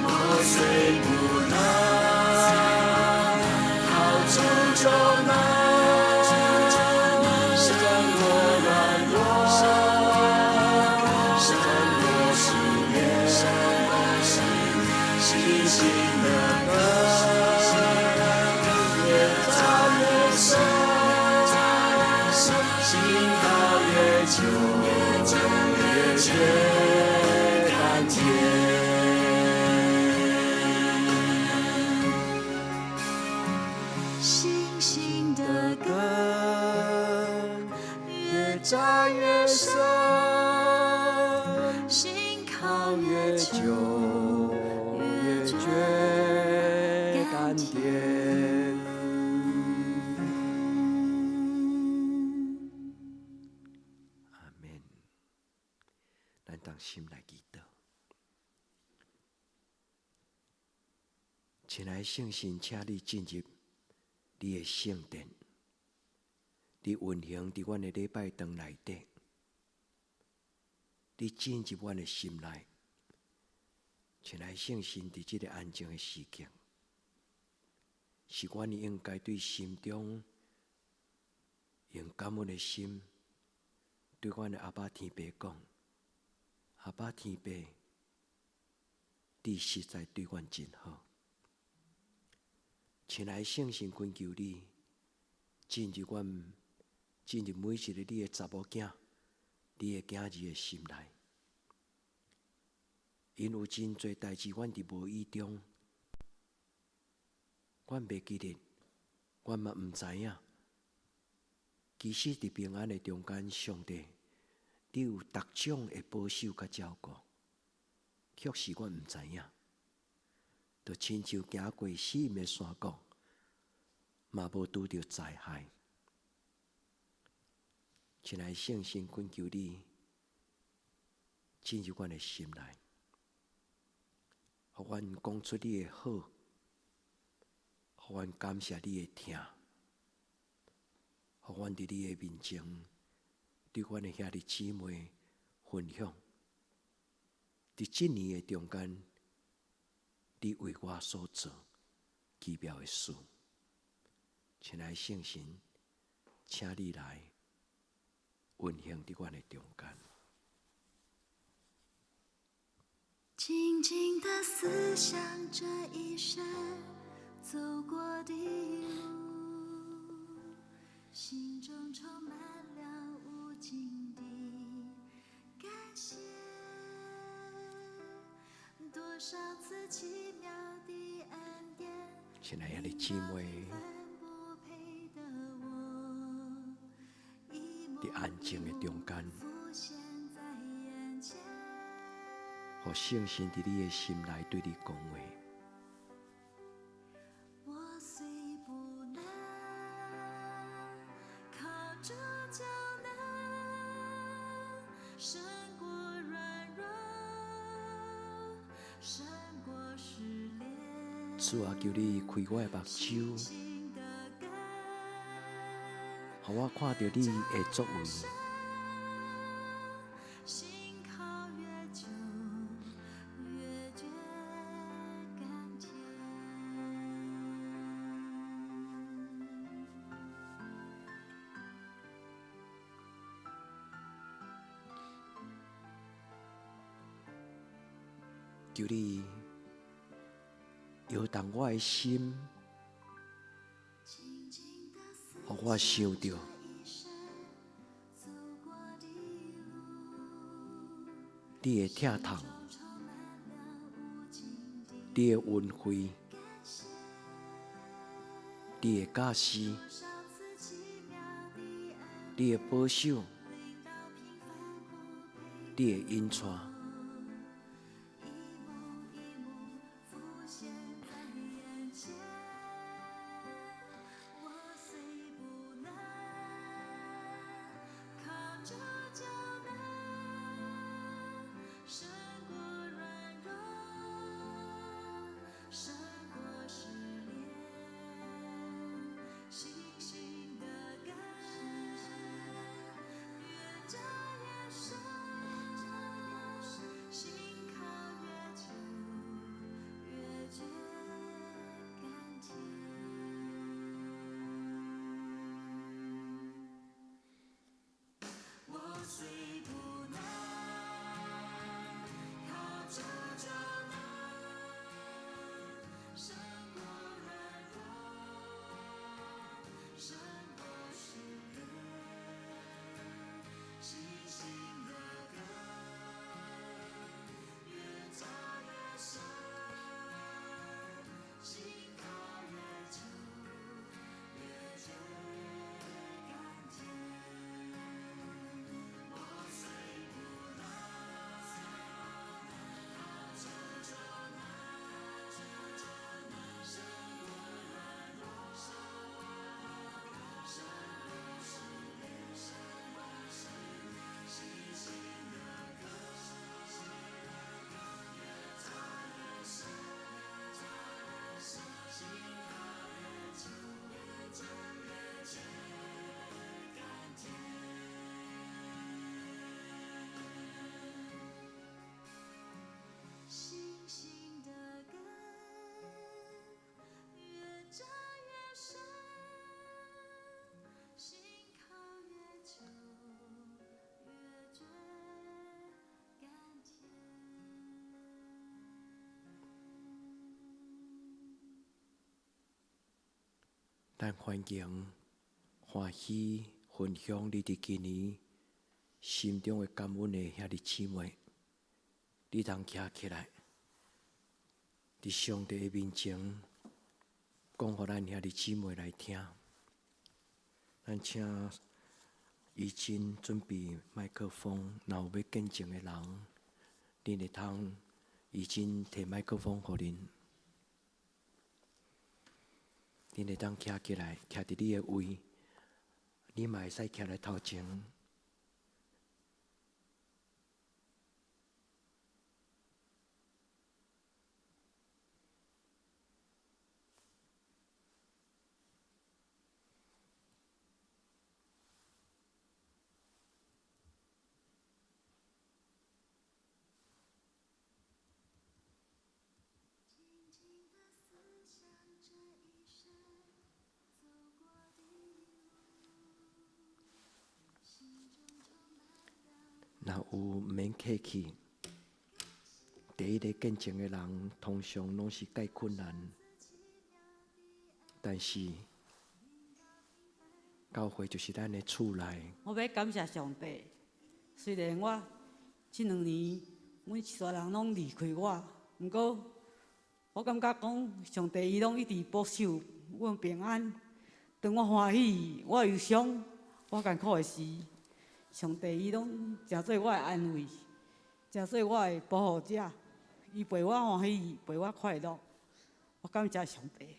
我虽不能靠主就能胜过软弱，胜过试炼，信心的根越扎越深，心靠越久越觉甘甜。星星的根越扎越深，心靠越久越觉甘甜。阿免。咱当心来祈祷。亲爱的圣神，请你进入你的圣殿，你运行伫阮的礼拜堂内底，你进入阮的心内。亲爱的圣神，伫这个安静的时刻，是阮应该对心中用感恩的心，对阮的阿爸天父讲：阿爸天父，你实在对阮真好。亲爱的圣神，恳求你进入每一个你的查某囝、你的囝儿的心内，因有真侪代志，阮伫无意中，阮袂记得，阮嘛毋知影。其实伫平安的中间，上帝，你有各种的保守甲照顾，却是阮毋知影。就亲像行过死荫的山谷，嘛无拄着灾害。亲爱的圣神，恳求你进入阮的心内，互阮讲出你的好，互阮感谢你的疼，互阮伫你的面前，对阮的兄弟姊妹分享，伫这年的中间，你为我所做奇妙的事。亲爱的圣神，请你来运行伫阮的中间。静静地思想这一生走过的路，心中充满了无尽的感谢。多少次奇妙的恩典，亲爱的姊妹，伫安静的中间，互圣神伫你的心内对你讲话。我虽不能靠主就能胜过软弱，胜过失恋。主啊，求你开我的目睭，心的根，让我看到你的作为。心靠越久，越觉甘甜。求你摇动我的心，静静地思让我想到这一生走过的路，你的疼痛，充满了无尽的你的恩惠，感谢。你的假施，多少次奇妙的恩你的保守，领到平凡不配你的引带。一幕一幕浮现在眼前，我虽不能靠着就能胜过软弱，胜过失恋，星星的根越扎越深。心靠越久，越觉甘甜。我虽不能靠着就能胜过软弱，胜过失恋，星星的根。越扎越深，心靠越久，越觉甘甜。我虽不能靠着就能胜过软弱，胜过失恋，星星的歌。心靠越久，越觉甘甜。星星的根越扎越深，心靠越久，越觉甘甜。咱欢迎、欢喜、分享你伫今年心中的感恩的兄弟姊妹，你通站起来，伫上帝的面前，讲互咱兄弟姊妹来听。咱请已经准备麦克风，若有要见证的人，恁会通已经摕麦克风互恁。恁会当徛起来，徛伫你的位，你嘛会使徛来头前。静静地思想这一生走过的路，心中充满了若有毋免客气，第一个见证的人，通常拢是介困难，但是教会就是咱的厝内。我要感谢上帝，虽然我这2年每一撮人拢离开我，不过我感觉讲上帝伊拢一直保守阮平安。当我欢喜、我忧伤、我艰苦的时，上帝伊拢诚做我的安慰，诚做我的保护者。伊陪我欢喜，陪我快乐。我感谢上帝。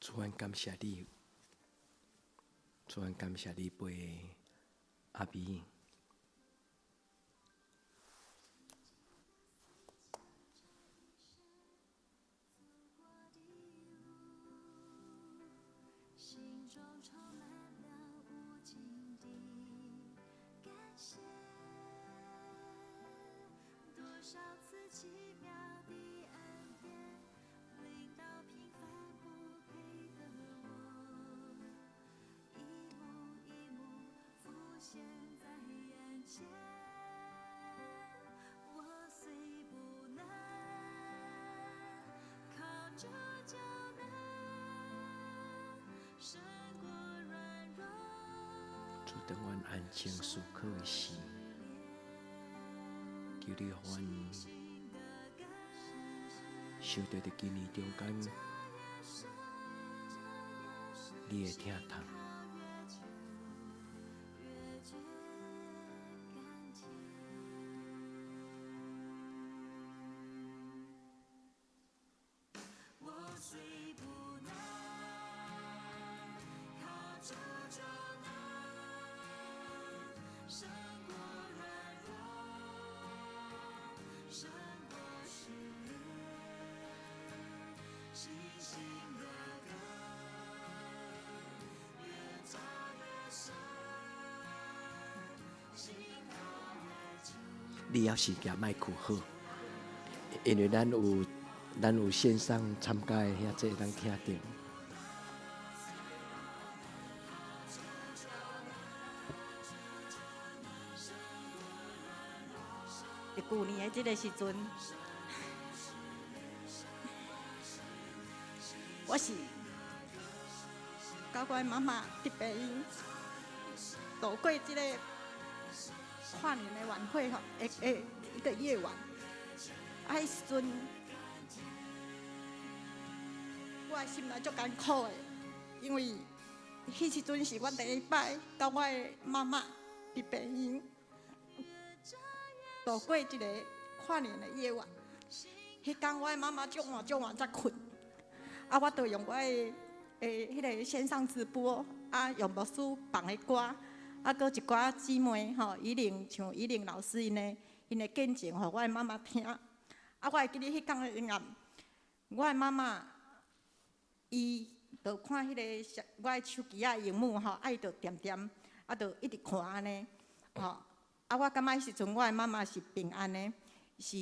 主安感谢你，主安感谢你陪阿比。心中充满了无尽的感谢，多少次奇妙的恩典，临到平凡不配的我，一幕一幕浮现在眼前。我虽不能靠着就能胜过软弱，主等阮安静思考的时，求你予阮受到伫今年中间你的疼痛。越觉甘甜。我虽不能靠着就能胜过软弱，胜过试炼，信心的根越扎越深，心口越久。你要是行莫哭好，因为咱有线上参加的遐这会当听到。伫旧年的即个时阵，我是甲我的妈妈伫病院度过即个跨年的晚会吼，一个夜晚。啊，迄时阵我的心内足艰苦的，因为迄时阵是我第一摆甲我的妈妈伫病院度过一个跨年的夜晚。迄天我的妈妈足晚才困，啊，我就用我的迄个线上直播，啊，用牧师放的歌，啊，搁一寡姊妹吼，像依玲老师因的见证，互我的妈妈听。啊，我会记得迄天的阴暗，我的妈妈伊就看迄个我的手机啊荧幕吼，啊，伊就点点，啊，就一直看安尼，吼。啊，我感觉迄时阵我的妈妈是平安的，是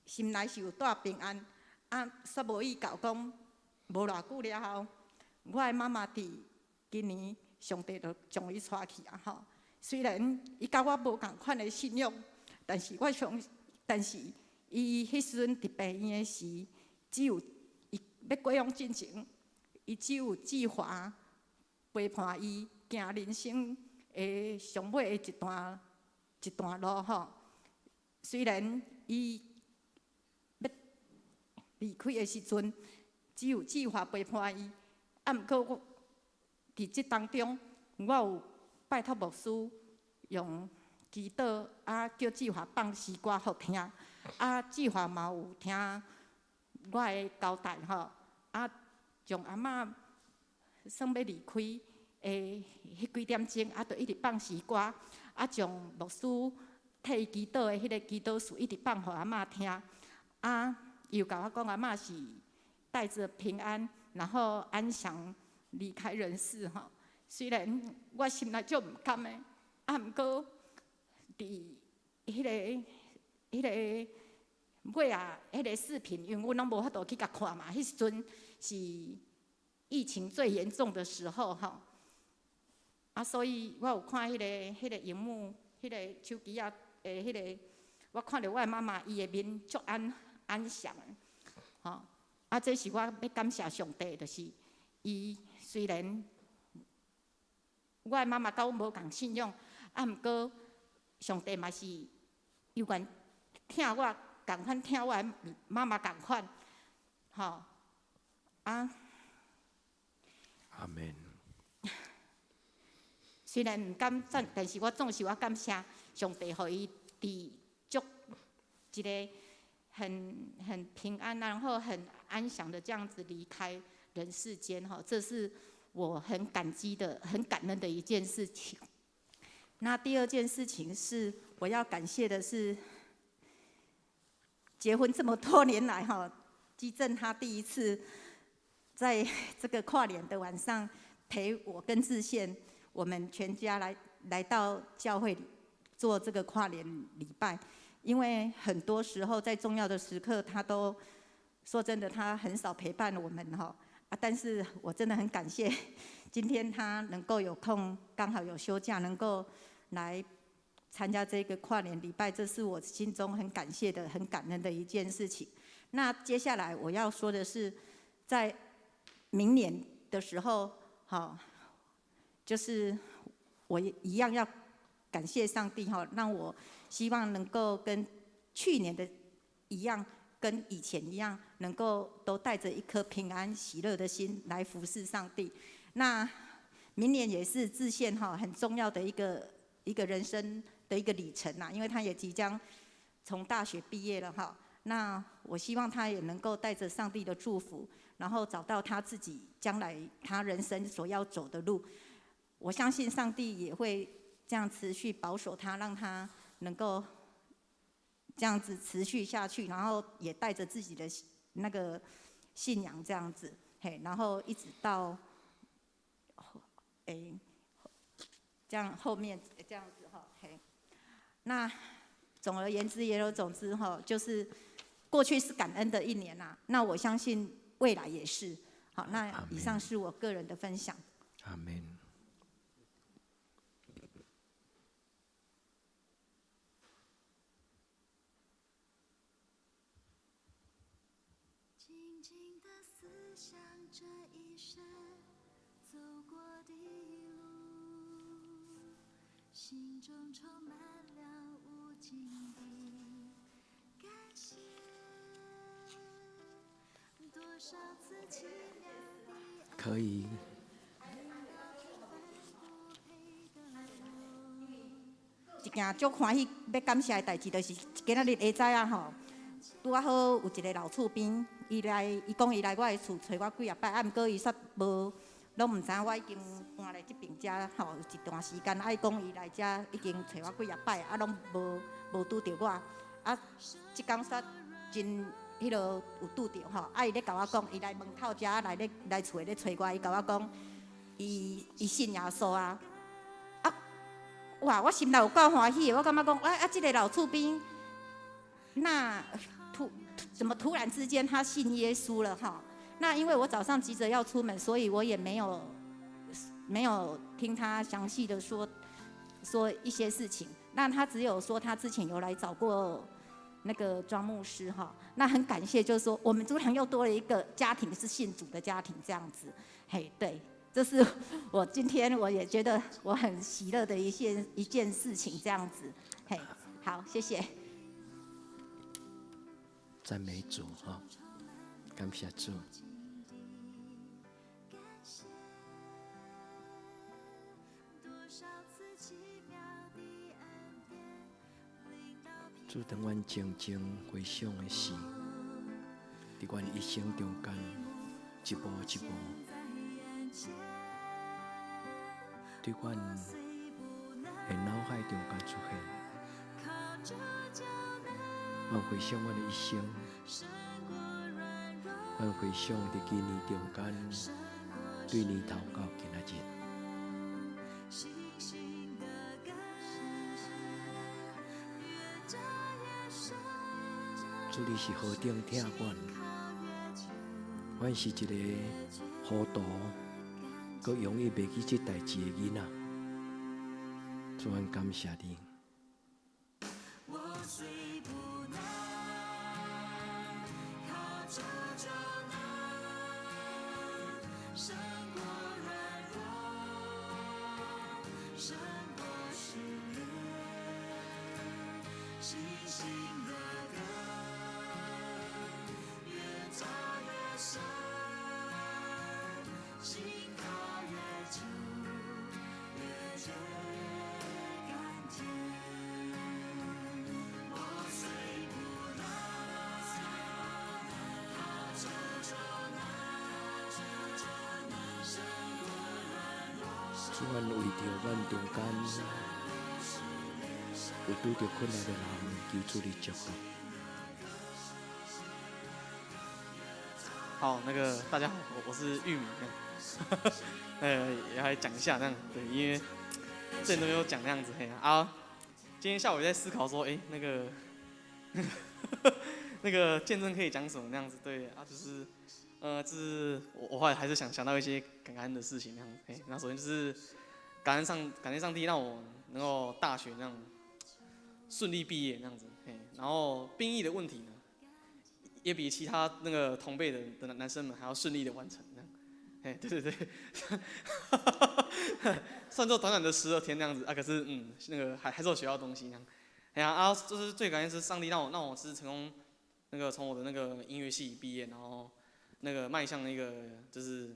心内是有带平安。啊，煞无伊甲我讲，无偌久了后，我的妈妈伫今年上帝就将伊带去啊吼。虽然伊甲我无共款的信仰，但是伊迄时阵伫病院的时，只有伊要过往进前，伊只有计划陪伴伊行人生的上尾的一段路吼。虽然伊要离开的时阵，只有计划陪伴伊，啊，毋过我伫即当中，我有拜托牧师用祈祷啊，叫计划放诗歌互听，啊，计划嘛有听我的交代吼，啊，从阿嬷算要离开迄几点钟，啊，就一直放诗歌，啊，从牧师替伊祈祷的迄个祈祷词一直放互阿嬷听，啊，伊又甲我讲阿嬷是带着平安，然后安详离开人世吼。虽然我心内足毋甘的，啊，毋过伫迄个尾啊，迄个视频，因为阮拢无法度去甲看嘛。迄时阵是疫情最严重的时候吼，啊，所以我有看迄个荧幕，迄个手机啊，迄个我看到我的妈妈伊的面足安详的，吼。啊，这是我要感谢上帝，就是伊虽然我的妈妈甲我无共信仰，啊，毋过上帝嘛是有愿听我共款听我的妈妈共款，吼，啊。阿门。虽然毋敢赞，但是我总是我感谢上帝，互伊伫足一个很平安，然后很安详的这样子离开人世间哈，这是我很感激的、很感恩的一件事情。那第二件事情是我要感谢的是，结婚这么多年来哈，基正他第一次在这个跨年的晚上陪我跟志宪，我们全家来到教会里做这个跨年礼拜。因为很多时候在重要的时刻，他都说真的，他很少陪伴我们哈啊。但是我真的很感谢，今天他能够有空，刚好有休假，能够来参加这个跨年礼拜，这是我心中很感谢的、很感恩的一件事情。那接下来我要说的是，在明年的时候，好，就是我一样要感谢上帝哈，让我希望能够跟去年的一样，跟以前一样，能够都带着一颗平安喜乐的心来服侍上帝。那明年也是志宪哈很重要的一个人生的一个里程呐，因为他也即将从大学毕业了哈。那我希望他也能够带着上帝的祝福，然后找到他自己将来他人生所要走的路。我相信上帝也会这样持续保守他，让他能够这样子持续下去，然后也带着自己的那个信仰这样子，嘿，然后一直到，这样后面这样子哈，嘿，那总而言之言而总之哈，就是过去是感恩的一年呐，那我相信未来也是。好，那以上是我个人的分享。阿门。静静地思想这一生走过的路，心中充满了无尽的感谢。多少次奇妙的可以。一件足欢喜要感谢的代志，就是今仔日下早啊吼，拄啊好有一个老厝边，伊讲伊来我的厝找我几啊摆，啊毋过伊煞无，拢毋知影我已经搬来这边遮吼有一段时间，啊伊讲伊来遮已经找我几啊摆，啊拢无拄着我，啊即工煞真迄落有拄着吼，啊伊咧甲我讲，伊来门口遮来厝咧找我，伊甲我讲，伊信耶稣啊。哇！我心内有够欢喜的，我感觉讲，这个老厝边，那怎么突然之间他信耶稣了哈？那因为我早上急着要出门，所以我也没有听他详细的说一些事情。那他只有说他之前有来找过那个庄牧师哈。那很感谢，就是说我们族堂又多了一个家庭是信主的家庭这样子，嘿，对。这是我今天我也觉得我很喜乐的一件事情，这样子，嘿，好，谢谢。赞美主哈，感谢主。主当阮静静回想的事，伫阮一生中间一步一步。对阮的脑海中间出现，阮回想阮的一生，阮回想伫今年中间，对年头到今仔日，主你是何等疼阮，阮是一个糊涂。阁容易袂记这代志的囡仔，主阮感谢你。我虽不能靠着就能胜过软弱，胜过试炼，信心的根越扎越深。心靠越久，越觉甘甜。我虽不能靠着就能主愿为着阮中间有拄着困难的人，求主你祝福。好，大家好，我是玉米，也来讲一下那样，对，因为之前都没有讲那样子，今天下午也在思考说，那个见证可以讲什么那样子，对就是我后来还是想到一些感恩的事情那样子，那首先就是感恩上帝让我能够大学那样顺利毕业那样子，然后兵役的问题呢，也比其他那个同辈的男生们还要顺利的完成那样，对，算作短短的12天那样子啊，可是那个还是有学到东西那样，就是最感恩是上帝让我是成功从我的那个音乐系毕业，然后迈向那个就是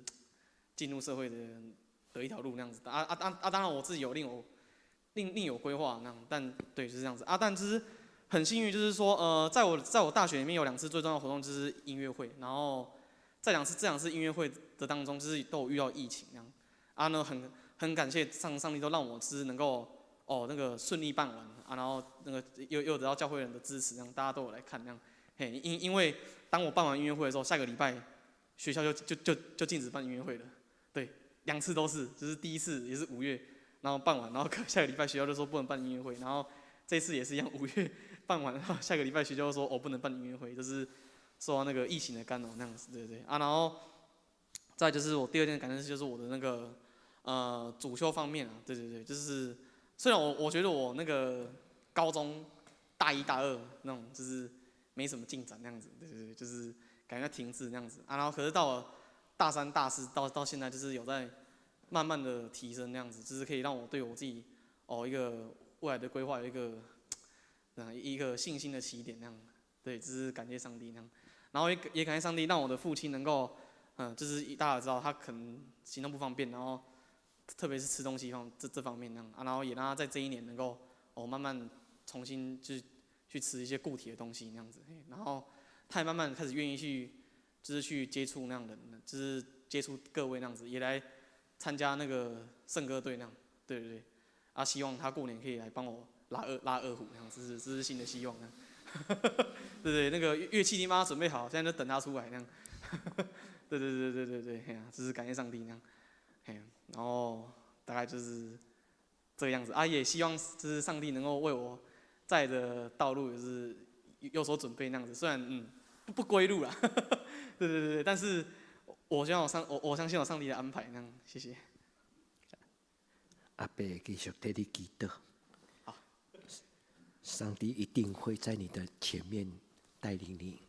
进入社会的一条路那样子，当然我自己有另有规划那样，但对就是这样子但就是很幸运，就是说在我大学里面有2次最重要的活动就是音乐会，然后这两次音乐会的当中就是都有遇到疫情那样很感谢上帝都让我是能够顺利办完然后又得到教会人的支持，这样大家都有来看那样，因为当我办完音乐会的时候，下个礼拜学校就禁止办音乐会了，对，2次都是，就是第一次也是5月，然后办完，然后下个礼拜学校就说不能办音乐会，然后这次也是一样，5月办完，然后下个礼拜学校就说不能办音乐会，就是受到那个疫情的干扰那样子，对然后再就是我第2件感恩事就是我的那个主修方面对，就是虽然我觉得我那个高中大1、大2那种就是没什么进展那样子，对，就是感觉停滞那样子然后可是到了大3、大4到现在就是有在慢慢的提升那样子，就是可以让我对我自己一个未来的规划有一个信心的起点那样，对，就是感谢上帝那样，然后也感谢上帝让我的父亲能够就是大家也知道他可能行动不方便，然后特别是吃东西这方面那样然后也让他在这1年能够慢慢重新去吃一些固体的东西那样子，然后他也慢慢开始愿意去接触那样的人，就是接触各位那样子，也来参加那个圣歌队那样，对，希望他过年可以来帮我拉二胡那样，这是新的希望那样，对，那个乐器你帮他准备好，现在就等他出来那样，对，这是感谢上帝那样，然后大概就是这个样子也希望就是上帝能够为我在的道路也是有所准备那样子，虽然不归路啦，对，但是我相信有上帝的安排那样，谢谢。阿伯继续替你祈祷，好，上帝一定会在你的前面带领你。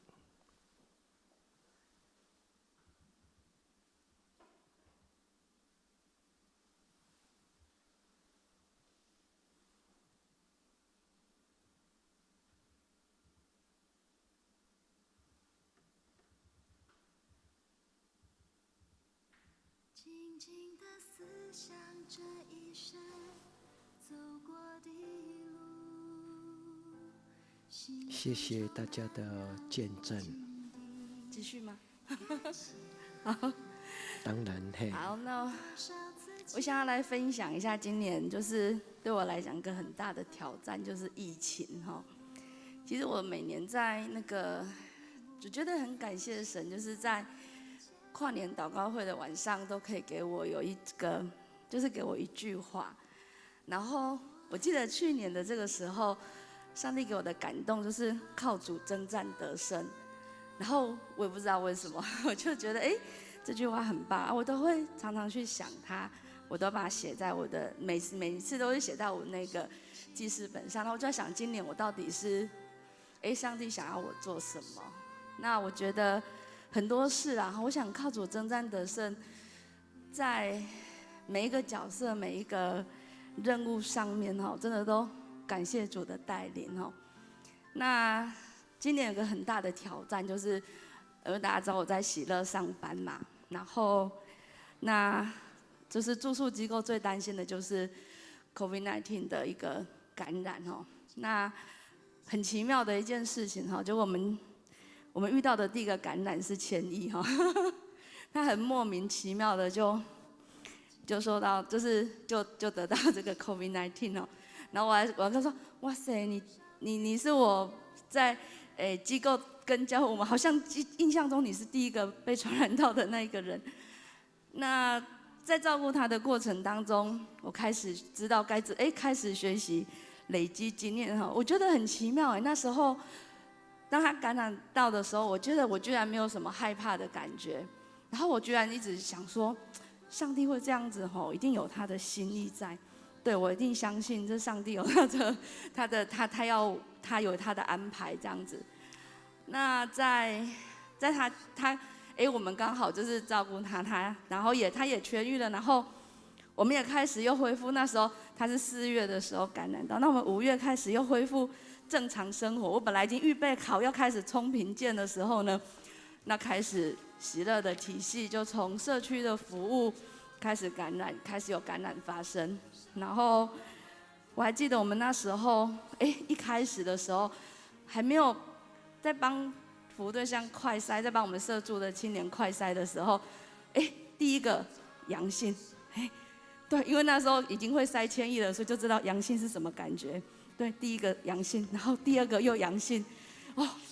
静静地思想这一生走过的路。谢谢大家的见证。继续吗？当然好，那我想要来分享一下今年就是对我来讲一个很大的挑战，就是疫情哈。其实我每年在我觉得很感谢神，就是在跨年祷告会的晚上都可以给我就是给我一句话。然后我记得去年的这个时候，上帝给我的感动就是靠主征战得胜。然后我也不知道为什么，我就觉得这句话很棒我都会常常去想它，我都把它写在我的每一次都会写在我那个记事本上。然后我就在想，今年我到底是上帝想要我做什么？那我觉得很多事我想靠主征战得胜，在每一个角色、每一个任务上面真的都感谢主的带领那今年有个很大的挑战，就是大家知道我在喜乐上班嘛，然后那就是住宿机构最担心的就是 COVID-19 的一个感染那很奇妙的一件事情就我们遇到的第一个感染是千亿他很莫名其妙的就就受到就得到这个 COVID-19 哦，然后我还跟他说，哇塞，你是我在机构跟教会，我们好像印象中你是第一个被传染到的那一个人。那在照顾他的过程当中，我开始知道开始学习累积经验哈，我觉得很奇妙哎。那时候当他感染到的时候，我觉得我居然没有什么害怕的感觉，然后我居然一直想说，上帝会这样子吼，一定有他的心意在。对，我一定相信这上帝有他有他的安排这样子。那在我们刚好就是照顾他，然后他也痊愈了，然后我们也开始又恢复。那时候他是4月的时候感染到，那我们5月开始又恢复正常生活。我本来已经预备好要开始冲评鉴的时候呢，那开始喜乐的体系就从社区的服务开始有感染发生。然后我还记得我们那时候，一开始的时候还没有在帮服务对象快筛，在帮我们社助的青年快筛的时候，第一个阳性，对，因为那时候已经会筛千亿了，所以就知道阳性是什么感觉。对，第一个阳性，然后第二个又阳性，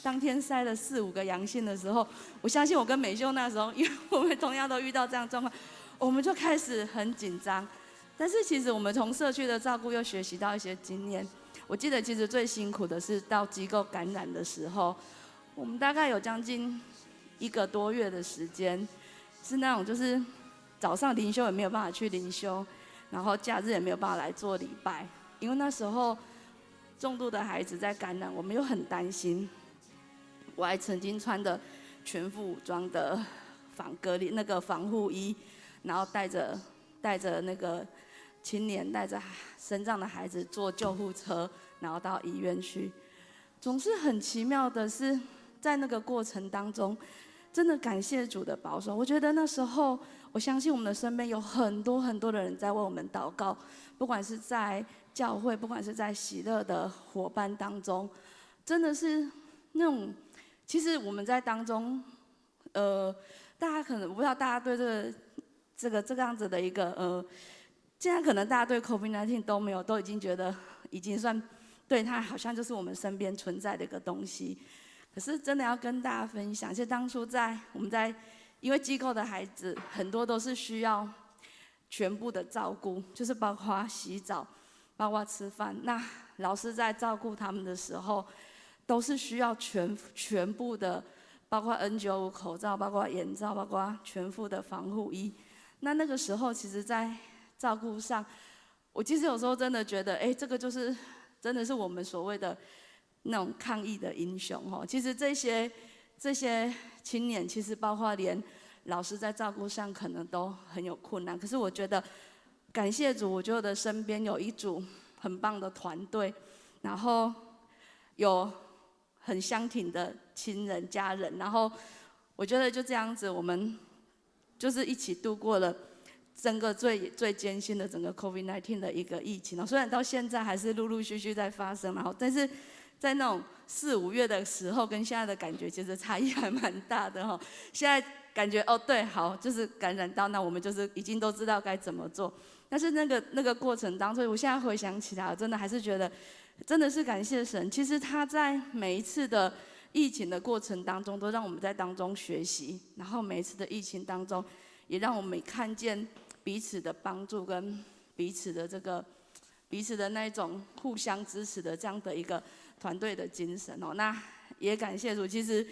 当天筛了4、5个阳性的时候，我相信我跟美秀那时候，因为我们同样都遇到这样的状况，我们就开始很紧张。但是其实我们从社区的照顾又学习到一些经验。我记得其实最辛苦的是到机构感染的时候，我们大概有将近1个多月的时间，是那种就是早上灵修也没有办法去灵修，然后假日也没有办法来做礼拜，因为那时候重度的孩子在感染，我们又很担心。我还曾经穿的全副武装的防护衣，然后带着那个青年带着身障的孩子坐救护车，然后到医院去。总是很奇妙的是，在那个过程当中，真的感谢主的保守。我觉得那时候，我相信我们的身边有很多很多的人在为我们祷告，不管是在教会，不管是在喜乐的伙伴当中，真的是那种，其实我们在当中，大家可能我不知道大家对这个样子的一个现在可能大家对 COVID-19 都没有，都已经觉得已经算对它好像就是我们身边存在的一个东西。可是真的要跟大家分享，其实当初因为机构的孩子很多都是需要全部的照顾，就是包括洗澡，包括吃饭。那老师在照顾他们的时候，都是需要全部的，包括 N95 口罩，包括眼罩，包括全副的防护衣。那个时候，其实在照顾上，我其实有时候真的觉得，这个就是真的是我们所谓的那种抗疫的英雄哦。其实这些青年，其实包括连老师在照顾上可能都很有困难。可是我觉得，感谢主，我觉得我的身边有一组很棒的团队，然后有很相挺的亲人家人，然后我觉得就这样子，我们就是一起度过了整个最艰辛的整个 COVID-19 的一个疫情。虽然到现在还是陆陆续续在发生，然后但是在那种4、5月的时候，跟现在的感觉其实差异还蛮大的哈。现在感觉对，好，就是感染到，那我们就是已经都知道该怎么做。但是那个过程当中，我现在回想起来，真的还是觉得，真的是感谢神。其实他在每一次的疫情的过程当中，都让我们在当中学习，然后每一次的疫情当中，也让我们看见彼此的帮助跟彼此的那一种互相支持的这样的一个团队的精神哦。那也感谢主，其实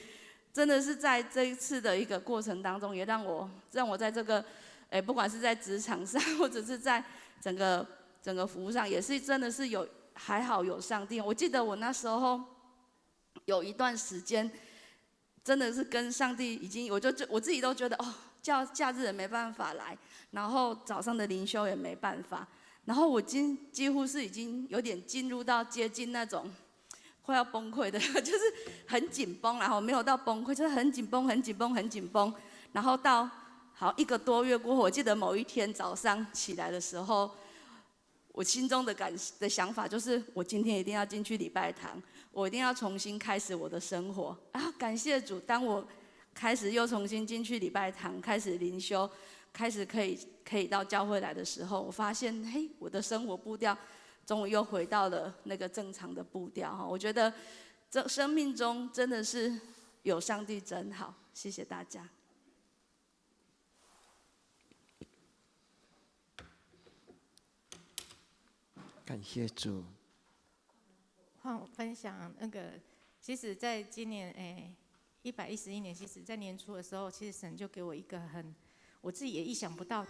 真的是在这一次的一个过程当中，也让我在这个不管是在职场上，或者是在整个服务上，也是真的是还好有上帝。我记得我那时候有一段时间，真的是跟上帝已经，我自己都觉得假日也没办法来，然后早上的灵修也没办法，然后我几乎是已经有点进入到接近那种快要崩溃的，就是很紧绷，然后没有到崩溃，就是很紧绷，然后到好1个多月过后，我记得某一天早上起来的时候，我心中的想法就是，我今天一定要进去礼拜堂，我一定要重新开始我的生活。感谢主，当我开始又重新进去礼拜堂，开始灵修，开始可以到教会来的时候，我发现，嘿，我的生活步调终于又回到了那个正常的步调哈。我觉得这生命中真的是有上帝真好，谢谢大家。感谢主。换我分享那个，其实在今年111年，其实在年初的时候，其实神就给我一个我自己也意想不到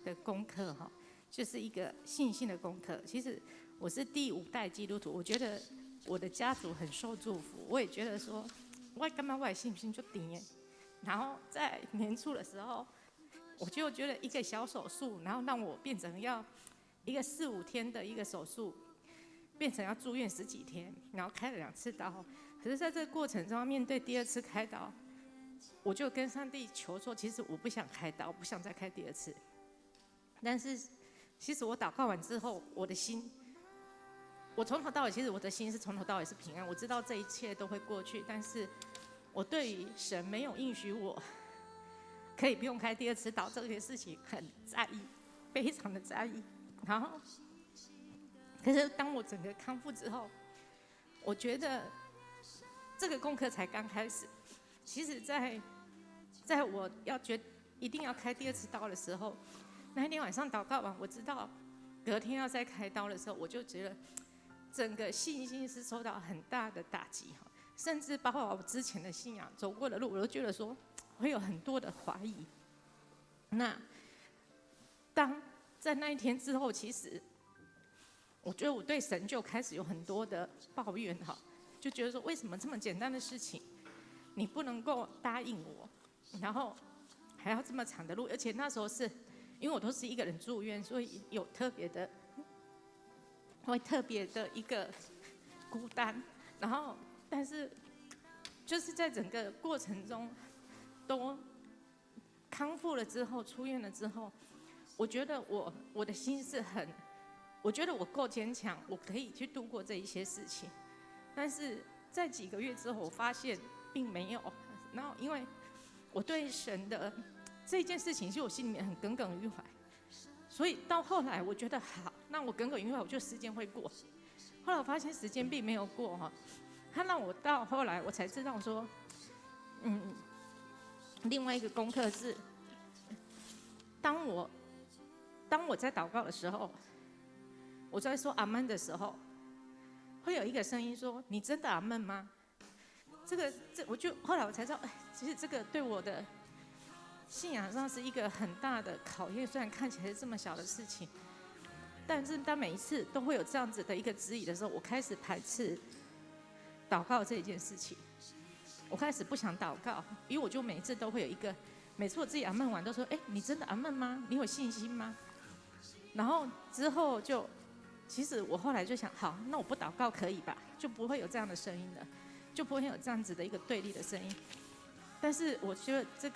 的功课哈，就是一个信心的功课。其实我是第5代基督徒，我觉得我的家族很受祝福，我也觉得说，我干嘛我的信心就低耶。然后在年初的时候，我就觉得一个小手术，然后让我变成要一个4、5天的一个手术，变成要住院10几天，然后开了2次刀。可是在这个过程中，面对第2次开刀，我就跟上帝求说，其实我不想开刀，不想再开第2次。但是，其实我祷告完之后，我的心，我从头到尾，其实我的心是从头到尾是平安。我知道这一切都会过去，但是我对于神没有应许我可以不用开第2次刀这件事情很在意，非常的在意。然后，可是当我整个康复之后，我觉得这个功课才刚开始。其实在我一定要开第2次刀的时候，那一天晚上祷告完，我知道隔天要再开刀的时候，我就觉得整个信心是受到很大的打击，甚至包括我之前的信仰走过的路，我都觉得说会有很多的怀疑。那在那一天之后，其实我觉得我对神就开始有很多的抱怨哈，就觉得说为什么这么简单的事情你不能够答应我，然后还要这么长的路，而且那时候是因为我都是一个人住院，所以有会特别的一个孤单。然后但是就是在整个过程中都康复了之后，出院了之后，我觉得我的心是我觉得我够坚强，我可以去度过这一些事情。但是在几个月之后，我发现并没有。然后因为我对神的这件事情，是我心里面很耿耿于怀，所以到后来我觉得好，那我耿耿于怀，我就时间会过。后来我发现时间并没有过哈，他让我到后来我才知道说，另外一个功课是，当我在祷告的时候，我在说阿们的时候，会有一个声音说：“你真的阿们吗？”后来我才知道，其实这个对我的信仰上是一个很大的考验。虽然看起来是这么小的事情，但是当每一次都会有这样子的一个质疑的时候，我开始排斥祷告这一件事情。我开始不想祷告，因为我就每一次都会有一个，每次我自己阿们完都说：“你真的阿们吗？你有信心吗？”然后之后其实我后来就想，好，那我不祷告可以吧？就不会有这样的声音了，就不会有这样子的一个对立的声音。但是我觉得这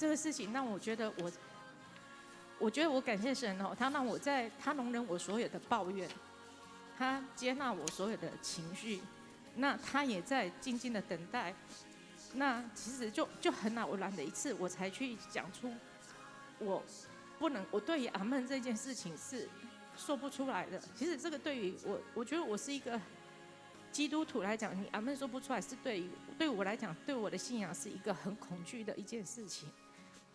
个事情让我觉得我觉得我感谢神哦，他容忍我所有的抱怨，他接纳我所有的情绪，那他也在静静的等待。那其实就很偶然的一次，我才去讲出我对于阿们这件事情是说不出来的。其实这个对于我觉得我是一个基督徒来讲，你阿们说不出来，是对我来讲，对我的信仰是一个很恐惧的一件事情。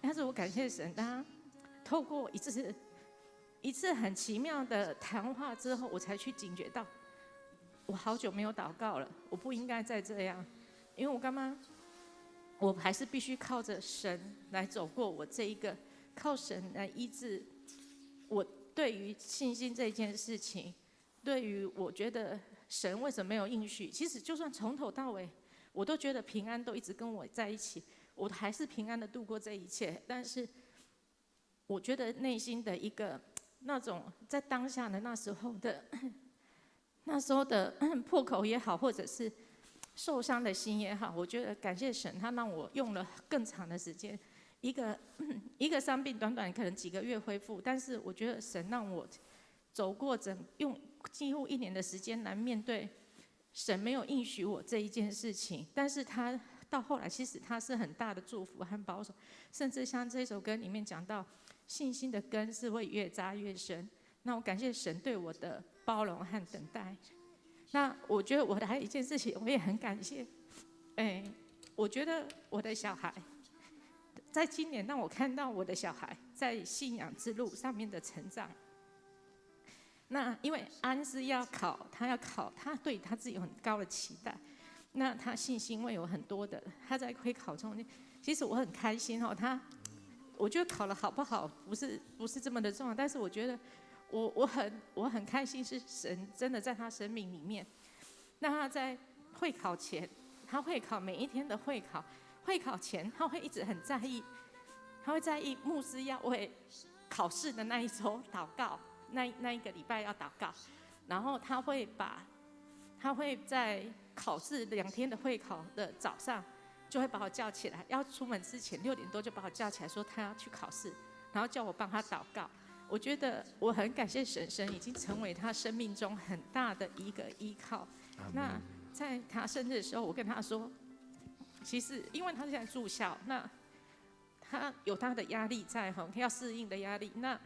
但是我感谢神，他透过一次很奇妙的谈话之后，我才去警觉到，我好久没有祷告了，我不应该再这样，因为我还是必须靠着神来走过我这一个，靠神来医治我对于信心这件事情，对于我觉得神为什么没有应许？其实就算从头到尾，我都觉得平安都一直跟我在一起，我还是平安的度过这一切。但是我觉得内心的一个那种在当下的那时候的破口也好，或者是受伤的心也好，我觉得感谢神，他让我用了更长的时间，一个伤病短短可能几个月恢复，但是我觉得神让我走过用几乎1年的时间来面对神没有应许我这一件事情，但是他到后来其实它是很大的祝福和保守，甚至像这首歌里面讲到，信心的根是会越扎越深。那我感谢神对我的包容和等待。那我觉得我的还有一件事情，我也很感谢，我觉得我的小孩，在今年让我看到我的小孩在信仰之路上面的成长。那因为安是要考，他对他自己有很高的期待，那他信心会有很多的，他在会考中，其实我很开心哦，我觉得考得好不好不是这么的重要，但是我觉得我很开心，是神真的在他生命里面。那他在会考前，他会考每一天的会考前他会一直很在意，他会在意牧师要为考试的那一周祷告，那一个礼拜要祷告，然后他会在考试2天的会考的早上，就会把我叫起来，要出门之前6点多就把我叫起来，说他要去考试，然后叫我帮他祷告。我觉得我很感谢神已经成为他生命中很大的一个依靠。那在他生日的时候，我跟他说，其实因为他现在住校，那他有他的压力在，要适应的压力。那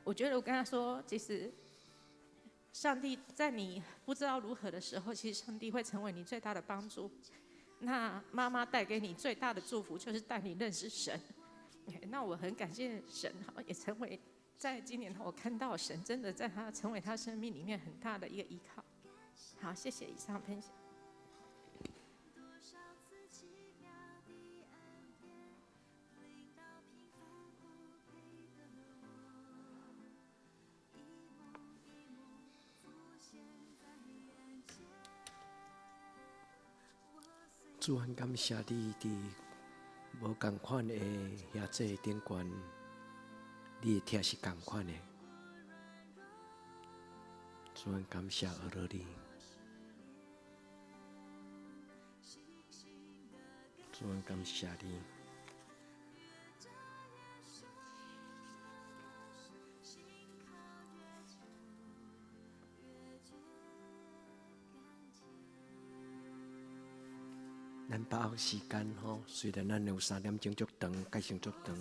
我觉得我跟他说，其实上帝在你不知道如何的时候，其实上帝会成为你最大的帮助。那妈妈带给你最大的祝福，就是带你认识神。那我很感谢神，也成为在今年我看到神真的在他成为他生命里面很大的一个依靠。好，谢谢以上分享。主很感谢你伫无同款的遐这顶悬，你的听是同款的。主很感谢俄罗你，主很感谢你。咱把握时间吼，虽然咱有3点钟足长，改成足长，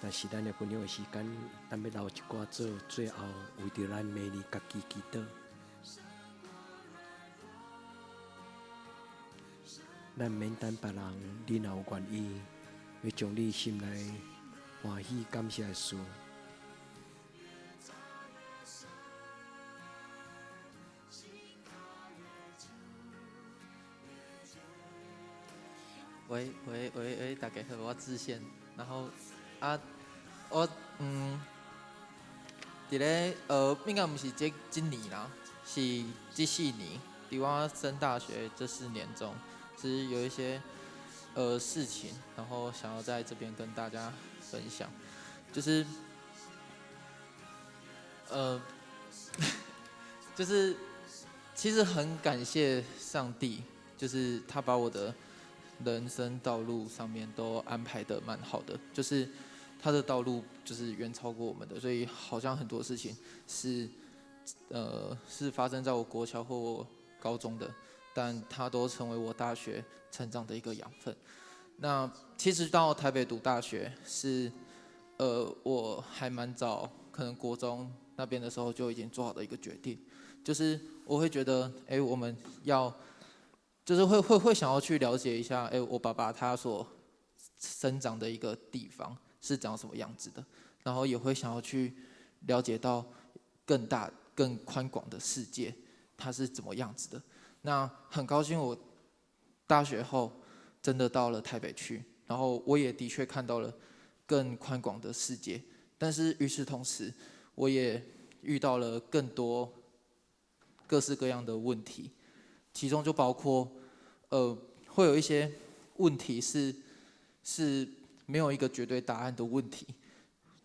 但是咱的分享的时间，咱要留一寡做最后为着咱每日家己祈祷。咱免等别人，你若有愿意，要将你心内欢喜感谢的事。喂，大家好，我志宪。然后我伫咧应该不是今年啦，是这4年，伫我升大学这4年中，是有一些事情，然后想要在这边跟大家分享，就是就是其实很感谢上帝，就是他把我的人生道路上面都安排得蛮好的，就是他的道路就是远超过我们的，所以好像很多事情是发生在我国小或我高中的，但它都成为我大学成长的一个养分。那其实到台北读大学是我还蛮早，可能国中那边的时候就已经做好的一个决定，就是我会觉得，我们要。就是会想要去了解一下，我爸爸他所生长的一个地方是长什么样子的，然后也会想要去了解到更大、更宽广的世界它是怎么样子的。那很高兴我大学后真的到了台北去，然后我也的确看到了更宽广的世界，但是与此同时，我也遇到了更多各式各样的问题。其中就包括，会有一些问题是没有一个绝对答案的问题，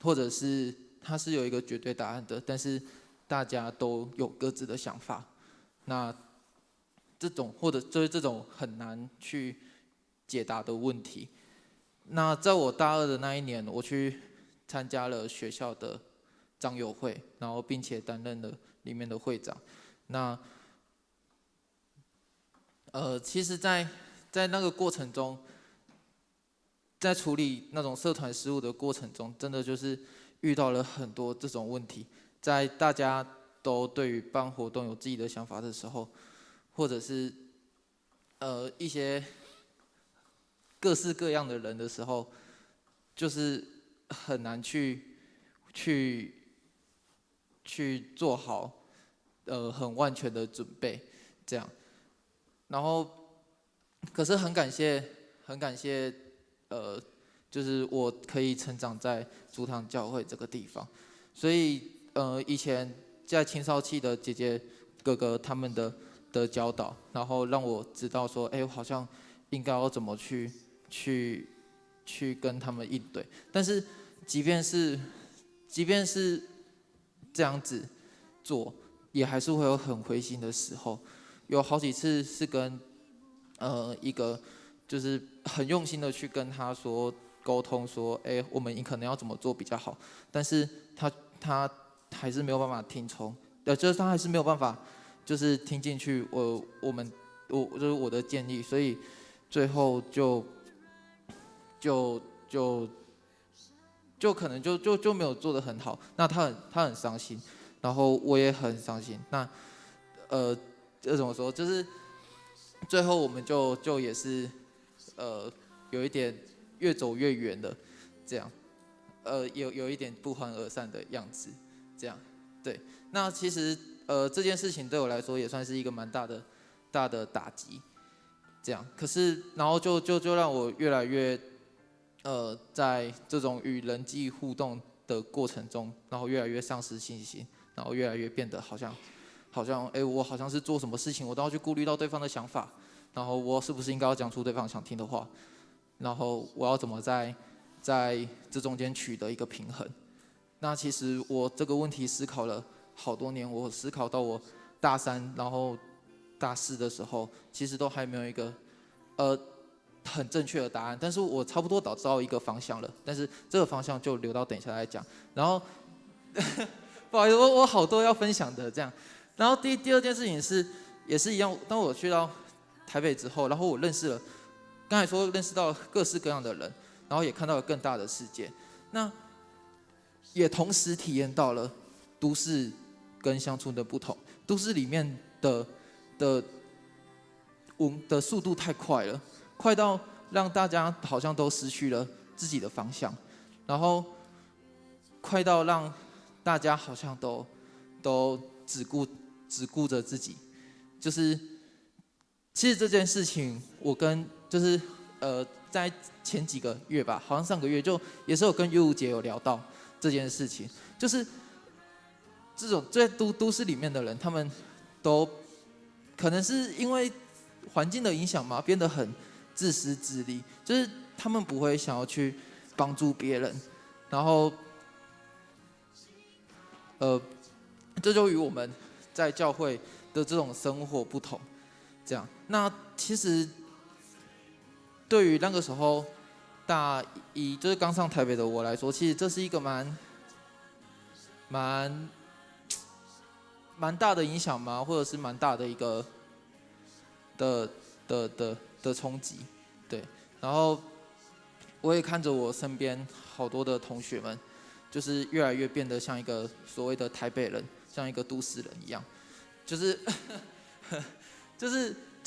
或者是它是有一个绝对答案的，但是大家都有各自的想法。那这种或者就是这种很难去解答的问题。那在我大2的那一年，我去参加了学校的长友会，然后并且担任了里面的会长。那其实在在那个过程中，在处理那种社团事务的过程中，真的就是遇到了很多这种问题。在大家都对于办活动有自己的想法的时候，或者是一些各式各样的人的时候，就是很难去做好很万全的准备这样。然后可是很感谢就是我可以成长在竹堂教会这个地方，所以以前在青少期的姐姐哥哥他们的教导，然后让我知道说，我好像应该要怎么去跟他们应对。但是即便是这样子做，也还是会有很灰心的时候。有好几次是跟一个就是很用心的去跟他说沟通说，我们可能要怎么做比较好，但是他还是没有办法听从，就是他还是没有办法就是听进去就是我的建议，所以最后就可能就没有做得很好。那他很伤心，然后我也很伤心。那这怎么说？就是最后我们就也是有一点越走越远的这样，有一点不欢而散的样子这样。对，那其实这件事情对我来说也算是一个蛮大的打击这样。可是然后就让我越来越在这种与人际互动的过程中，然后越来越丧失信心，然后越来越变得好像我好像是做什么事情我都要去顾虑到对方的想法，然后我是不是应该要讲出对方想听的话，然后我要怎么在这中间取得一个平衡。那其实我这个问题思考了好多年，我思考到我大3然后大4的时候，其实都还没有一个很正确的答案，但是我差不多找到一个方向了，但是这个方向就留到等一下来讲。然后不好意思，我好多要分享的这样。然后第二件事情也是一样，当我去到台北之后，然后我认识到了各式各样的人，然后也看到了更大的世界，那也同时体验到了都市跟乡村的不同。都市里面的速度太快了，快到让大家好像都失去了自己的方向，然后快到让大家好像都只顾着自己。就是其实这件事情，我跟就是在前几个月吧，好像上个月也是有跟优姐有聊到这件事情，就是这种在都市里面的人，他们都可能是因为环境的影响嘛，变得很自私自利，就是他们不会想要去帮助别人，然后这就与我们在教会的这种生活不同。这样，那其实对于那个时候大一就是刚上台北的我来说，其实这是一个蛮大的影响嘛，或者是蛮大的一个的冲击，对。然后我也看着我身边好多的同学们，就是越来越变得像一个所谓的台北人，像一个都市人一样，就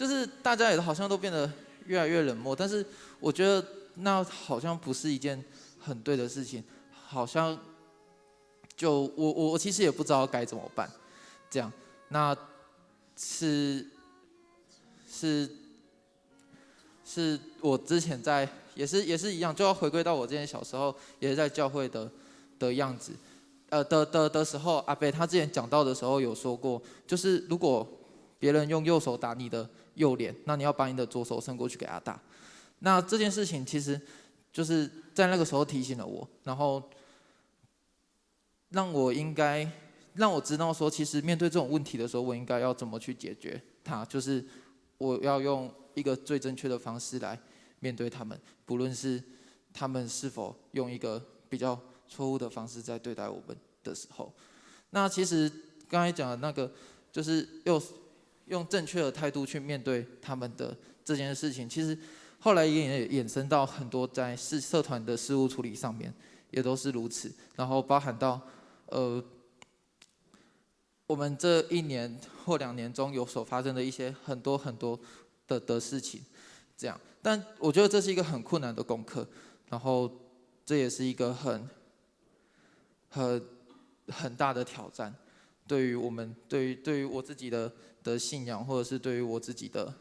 是大家也好像都变得越来越冷漠，但是我觉得那好像不是一件很对的事情，好像就我其实也不知道该怎么办，这样。那是我之前在也是一样，就要回归到我之前小时候也是在教会的样子，的时候，阿伯他之前讲到的时候有说过，就是如果别人用右手打你的右脸，那你要把你的左手伸过去给他打。那这件事情其实就是在那个时候提醒了我，然后让我知道说，其实面对这种问题的时候，我应该要怎么去解决它，就是我要用一个最正确的方式来面对他们，不论是他们是否用一个比较错误的方式在对待我们的时候。那其实刚才讲的那个就是用正确的态度去面对他们的这件事情。其实后来也衍生到很多在社团的事务处理上面，也都是如此。然后包含到我们这1年或2年中有所发生的一些很多的事情，这样。但我觉得这是一个很困难的功课，然后这也是一个很大的挑战，对于我自己的信仰，或者是对于我自己的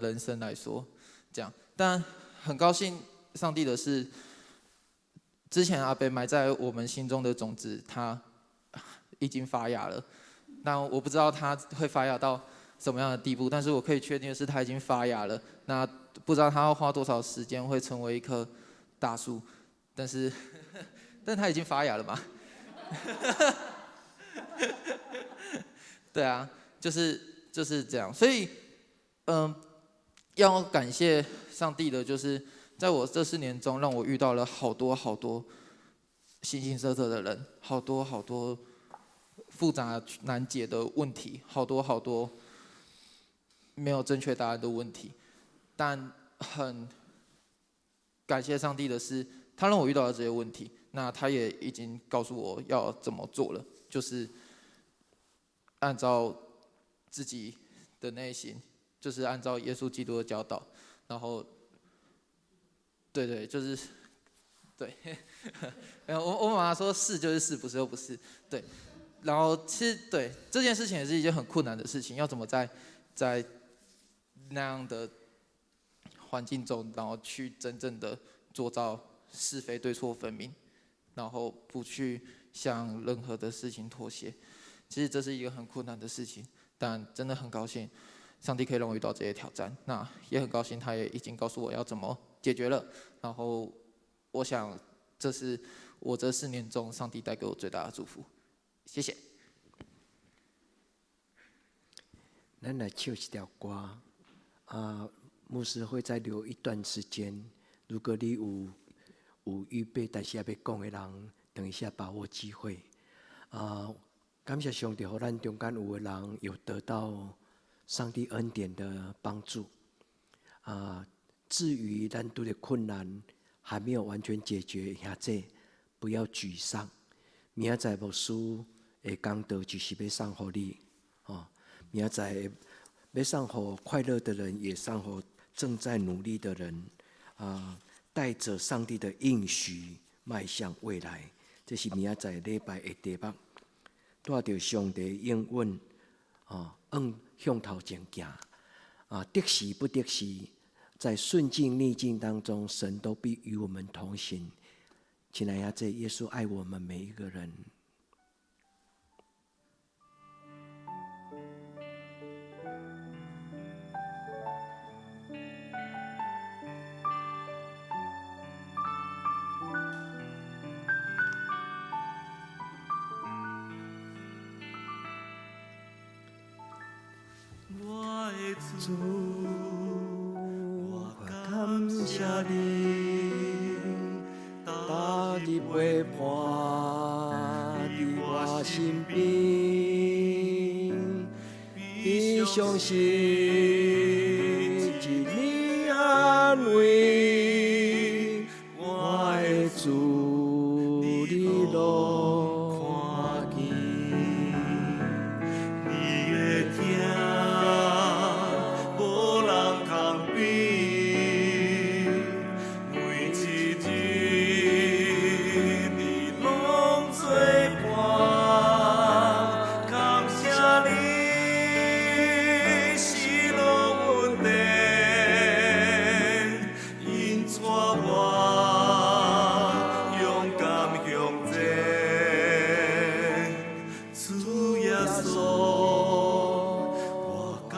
人生来说，这样。但很高兴上帝的是，之前阿伯埋在我们心中的种子，它已经发芽了。那我不知道它会发芽到什么样的地步，但是我可以确定的是，它已经发芽了。那不知道它要花多少时间会成为一棵大树，但它已经发芽了嘛？对啊，就是这样。所以，要感谢上帝的，就是在我这4年中，让我遇到了好多形形色色的人，好多复杂难解的问题，好多没有正确答案的问题。但很感谢上帝的是，他让我遇到了这些问题，那他也已经告诉我要怎么做了，就是按照自己的内心，就是按照耶稣基督的教导，然后，对，就是对，我妈妈说是就是是，不是就不是，对。然后其实对这件事情也是一件很困难的事情，要怎么在那样的环境中，然后去真正的做到是非对错分明，然后不去向任何的事情妥协。其实这是一个很困难的事情，但真的很高兴，上帝可以让我遇到这些挑战。那也很高兴，他也已经告诉我要怎么解决了。然后我想，这是我这4年中上帝带给我最大的祝福。谢谢。咱来唱一条歌，牧师会再留一段时间。如果你有预备，但是也要讲的人，等一下把握机会。感谢上帝，让咱中间有的人有得到上帝恩典的帮助。至于咱遇的困难还没有完全解决，不要沮丧。明仔载牧师的讲道就是要送给你，明仔载要送给快乐的人，也送给正在努力的人，带着上帝的应许迈向未来。这是明仔载礼拜的题目，带着上帝应允，向头前行，得时不得时，在顺境逆境当中，神都必与我们同行。亲爱的耶稣爱我们每一个人。我的主，我感谢你，踏入陪伴伫我身边，必相信一你安慰，我的主你拢看见。你的听，无人通比，每一日你拢作伴，感谢你喜乐稳定，引带我勇敢向前。主耶稣，我感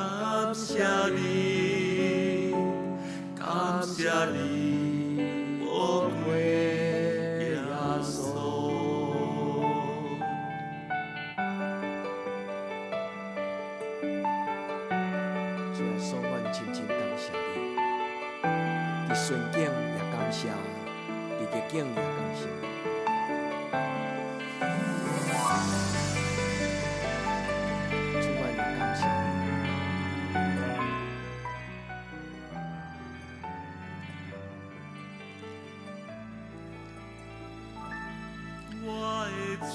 谢你，感谢你，宝贵耶稣。主耶稣，阮深深感谢你，伫顺境也感谢，伫逆境也感谢。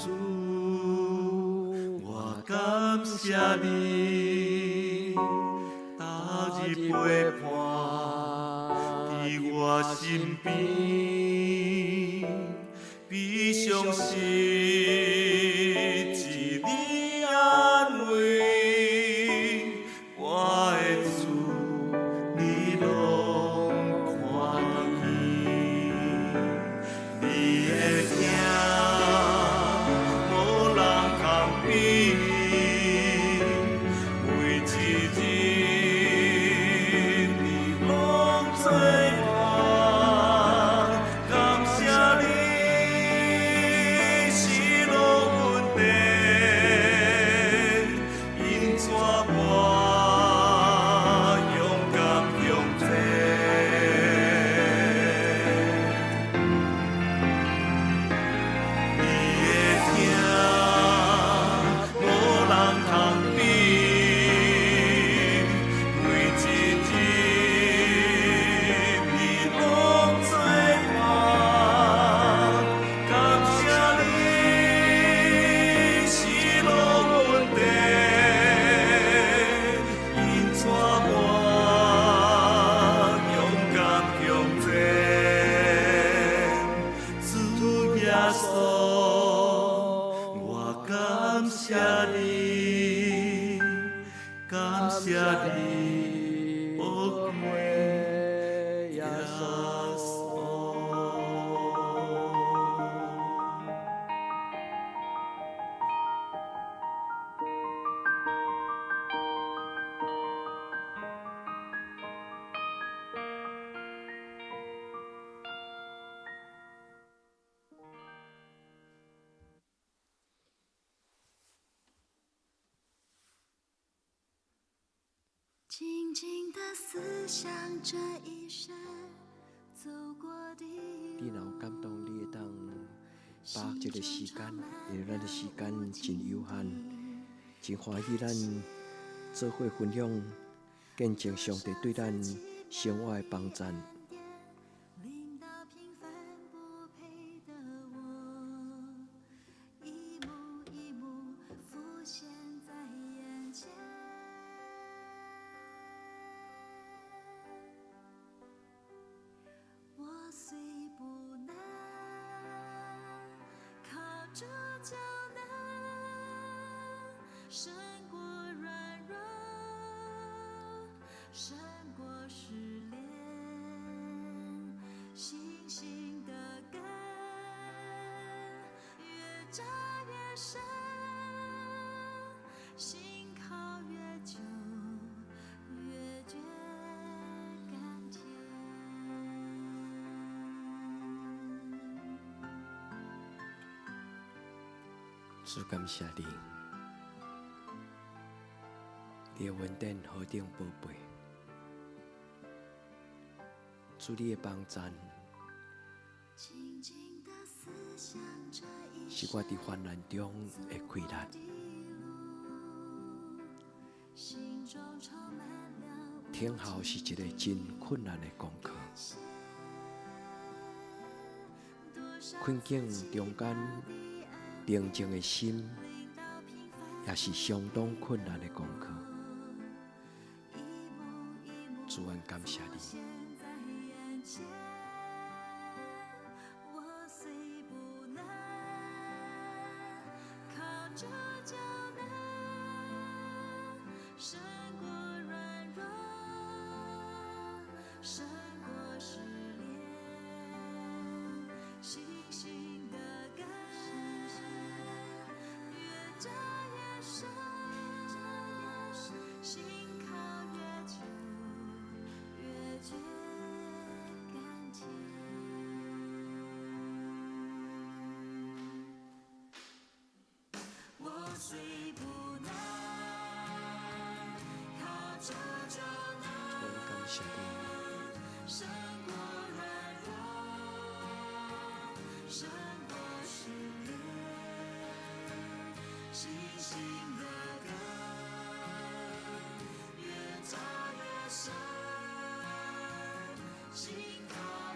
主，我感谢你，踏日陪伴伫我身边，比相信是你安慰我的主，你拢看见，你的听。静静地思想这一生走过的你若有感动，你会当把这个时间，因为咱的时间真有限，真欢喜咱做伙分享，见证上帝对咱生活的帮助。领导平凡不配的我，一幕一幕浮现在眼前。我虽不难，靠着就能胜过软弱，胜过失恋，星星的根越扎越深，心靠越久越觉甘甜。主感谢你，你的恩典何等宝贝。主你的帮助，是我伫患难中的开力。听候是一个真困难的功课，困境中间平静的心，也是相当困难的功课。主恩感谢你。我虽不能，靠着就能胜过软弱，胜过失恋，星星的根越扎越深，心靠越久越觉甘甜。我虽不能，靠着就能主恩感谢你。胜过软弱，胜过失恋，星星的根越扎越深，心靠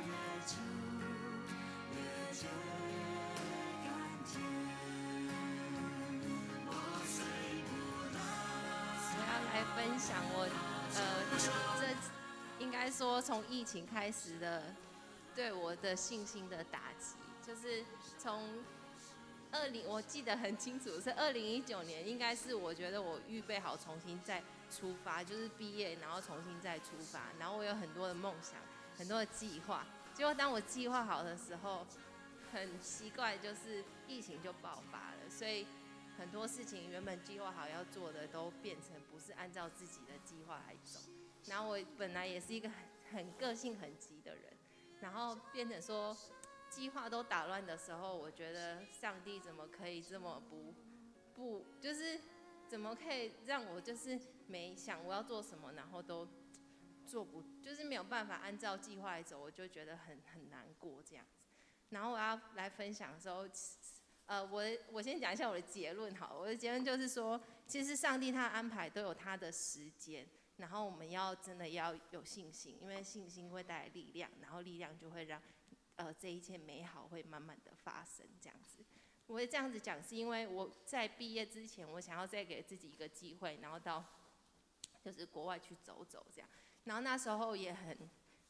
越久越觉甘甜。享这应该说从疫情开始的对我的信心的打击，就是从我记得很清楚，是2019年，应该是我觉得我预备好重新再出发，就是毕业然后重新再出发，然后我有很多的梦想，很多的计划。结果当我计划好的时候，很奇怪，就是疫情就爆发了，所以很多事情原本计划好要做的，都变成不是按照自己的计划来走。然后我本来也是一个很个性很急的人，然后变成说计划都打乱的时候，我觉得上帝怎么可以这么就是怎么可以让我就是没想我要做什么，然后都就是没有办法按照计划来走，我就觉得很难过这样子。然后我要来分享的时候，我先讲一下我的结论好，我的结论就是说，其实上帝他的安排都有他的时间，然后我们真的要有信心，因为信心会带来力量，然后力量就会让这一切美好会慢慢的发生这样子。我会这样子讲，是因为我在毕业之前，我想要再给自己一个机会，然后到就是国外去走走这样。然后那时候也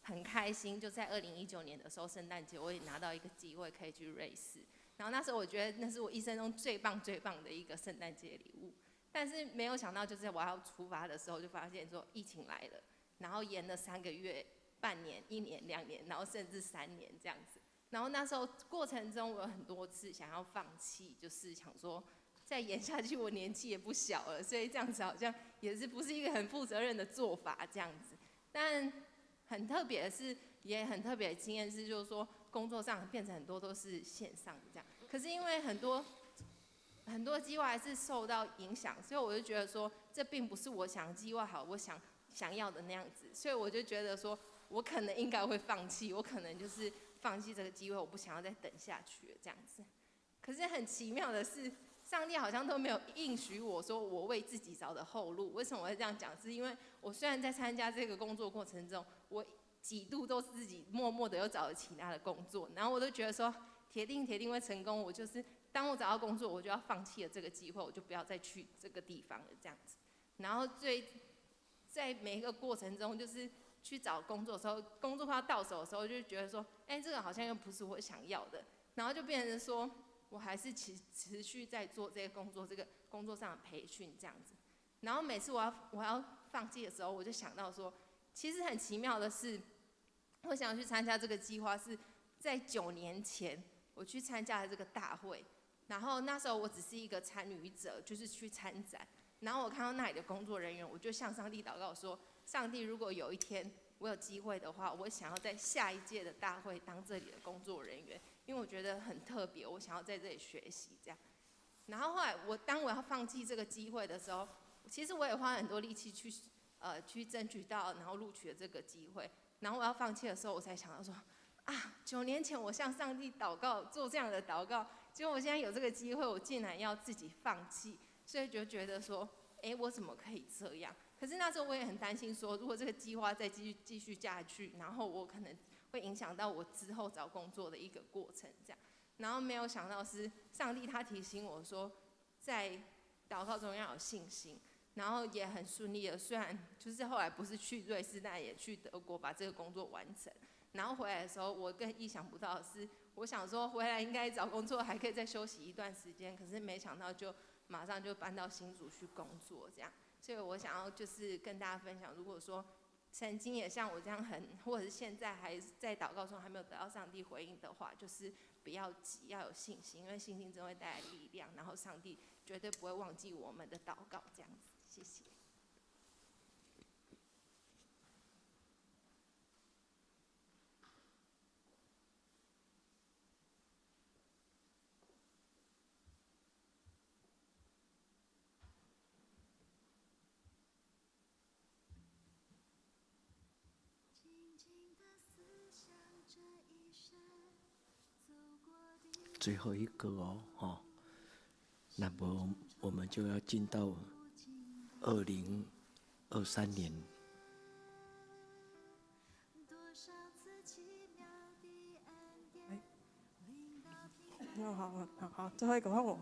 很开心，就在2019年的时候，圣诞节我也拿到一个机会可以去瑞士。然后那时候我觉得那是我一生中最棒的一个圣诞节礼物。但是没有想到，就是我要出发的时候，就发现说疫情来了，然后延了3个月、半年、1年、2年，然后甚至3年这样子。然后那时候过程中，我有很多次想要放弃，就是想说再延下去，我年纪也不小了，所以这样子好像也是不是一个很负责任的做法这样子。但很特别的是，也很特别的经验是，就是说工作上变成很多都是线上的这样。可是因为很多计划还是受到影响，所以我就觉得说，这并不是我想计划好我想要的那样子，所以我就觉得说，我可能应该会放弃，我可能就是放弃这个机会，我不想要再等下去了这样子。可是很奇妙的是，上帝好像都没有应许我说我为自己找的后路。为什么我会这样讲？是因为我虽然在参加这个工作过程中，我几度都是自己默默的又找了其他的工作，然后我都觉得说铁定会成功。我就是当我找到工作，我就要放弃了这个机会，我就不要再去这个地方了这样子。然后在每一个过程中，就是去找工作的时候，工作快要到手的时候，就觉得说，这个好像又不是我想要的，然后就变成说，我还是持续在做这个工作，这个工作上的培训这样子。然后每次我要放弃的时候，我就想到说，其实很奇妙的是，我想要去参加这个计划是在9年前我去参加了这个大会，然后那时候我只是一个参与者，就是去参展。然后我看到那里的工作人员，我就向上帝祷告说，上帝，如果有一天我有机会的话，我想要在下一届的大会当这里的工作人员，因为我觉得很特别，我想要在这里学习这样。然后后来当我要放弃这个机会的时候，其实我也花了很多力气去争取到，然后录取了这个机会。然后我要放弃的时候，我才想到说，9年前我向上帝祷告，做这样的祷告，结果我现在有这个机会，我竟然要自己放弃，所以就觉得说，我怎么可以这样？可是那时候我也很担心说，如果这个计划再继续下去，然后我可能会影响到我之后找工作的一个过程这样。然后没有想到是上帝他提醒我说，在祷告中要有信心，然后也很顺利的，虽然就是后来不是去瑞士，但也去德国把这个工作完成。然后回来的时候，我更意想不到的是，我想说回来应该找工作还可以再休息一段时间，可是没想到就马上就搬到新竹去工作这样。所以我想要就是跟大家分享，如果说曾经也像我这样或者是现在还在祷告中还没有得到上帝回应的话，就是不要急，要有信心，因为信心真会带来力量，然后上帝绝对不会忘记我们的祷告这样子。谢谢。最后一个那么我们就要进到2023年。好，最后一个换我。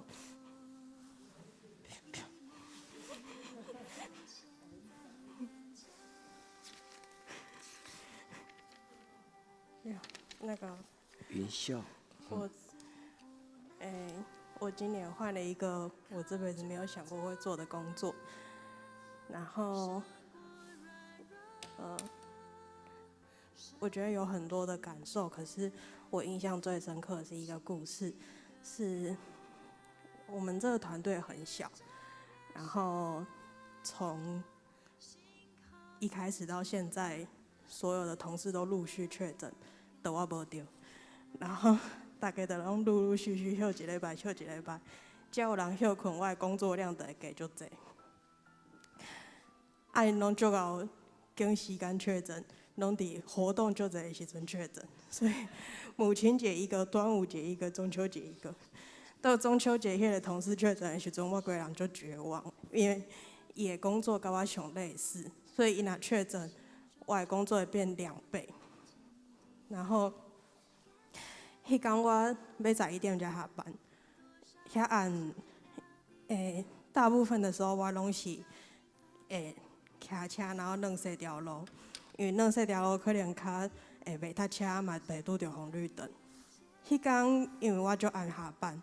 那个云秀，我，我今年换了一个我这辈子没有想过会做的工作，然后，我觉得有很多的感受，可是我印象最深刻的是一个故事，是我们这个团队很小，然后从一开始到现在，所有的同事都陆续确诊，都我无着，然后大家都拢陆陆续续休一礼拜，休一礼拜，才有人休困，我的工作量就会加足济。啊，因拢足够经时间确诊，拢伫活动足济的时阵确诊，所以母亲节一个，端午节一个，中秋节一个。到中秋节迄个同事确诊的时阵，我规个人就绝望，因为伊的工作甲我上类似，所以伊若确诊，我的工作会变2倍。然后，迄天我要11点才下班，遐暗，大部分的时候我拢是骑车，然后软细条路，因为软细条路可能较袂塞车，嘛袂拄着红绿灯。迄天因为我就暗下班，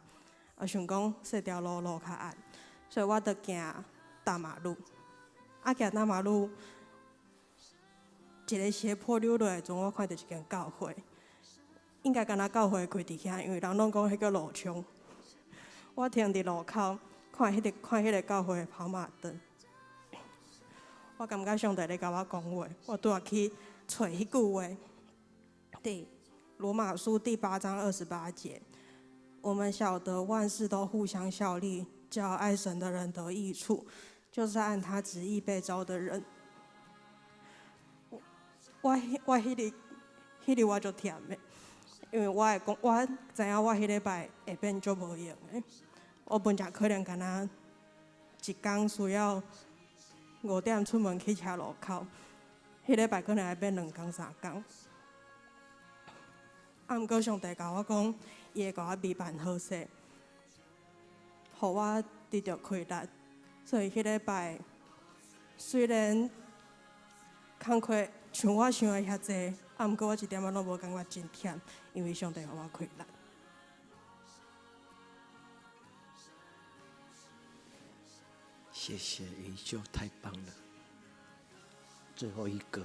我想讲细条路较暗，所以我就行大马路。啊，行大马路，一个斜坡溜落来，阵我看到一间教会，应该敢若教会开伫遐，因为人拢讲迄个路冲。我停伫路口，看迄个教会的跑马灯。我感觉上帝咧甲我讲话，我拄仔去找迄句话，伫罗马书第8章28节，我们晓得万事都互相效力，叫爱神的人得益处，就是按他旨意被招的人。我迄日我就忝的，因为我知影我迄礼拜会变足无用的，我本来可能敢若一工需要5点出门去车路口，迄礼拜可能会变2工3工。啊，毋过上帝甲我讲，伊会甲我备办好势，互我得到开力。所以迄礼拜虽然工课像我想的遐济，啊，毋过我一点仔拢无感觉真忝，因为上帝互我开力。谢谢云秀，太棒了！最后一个，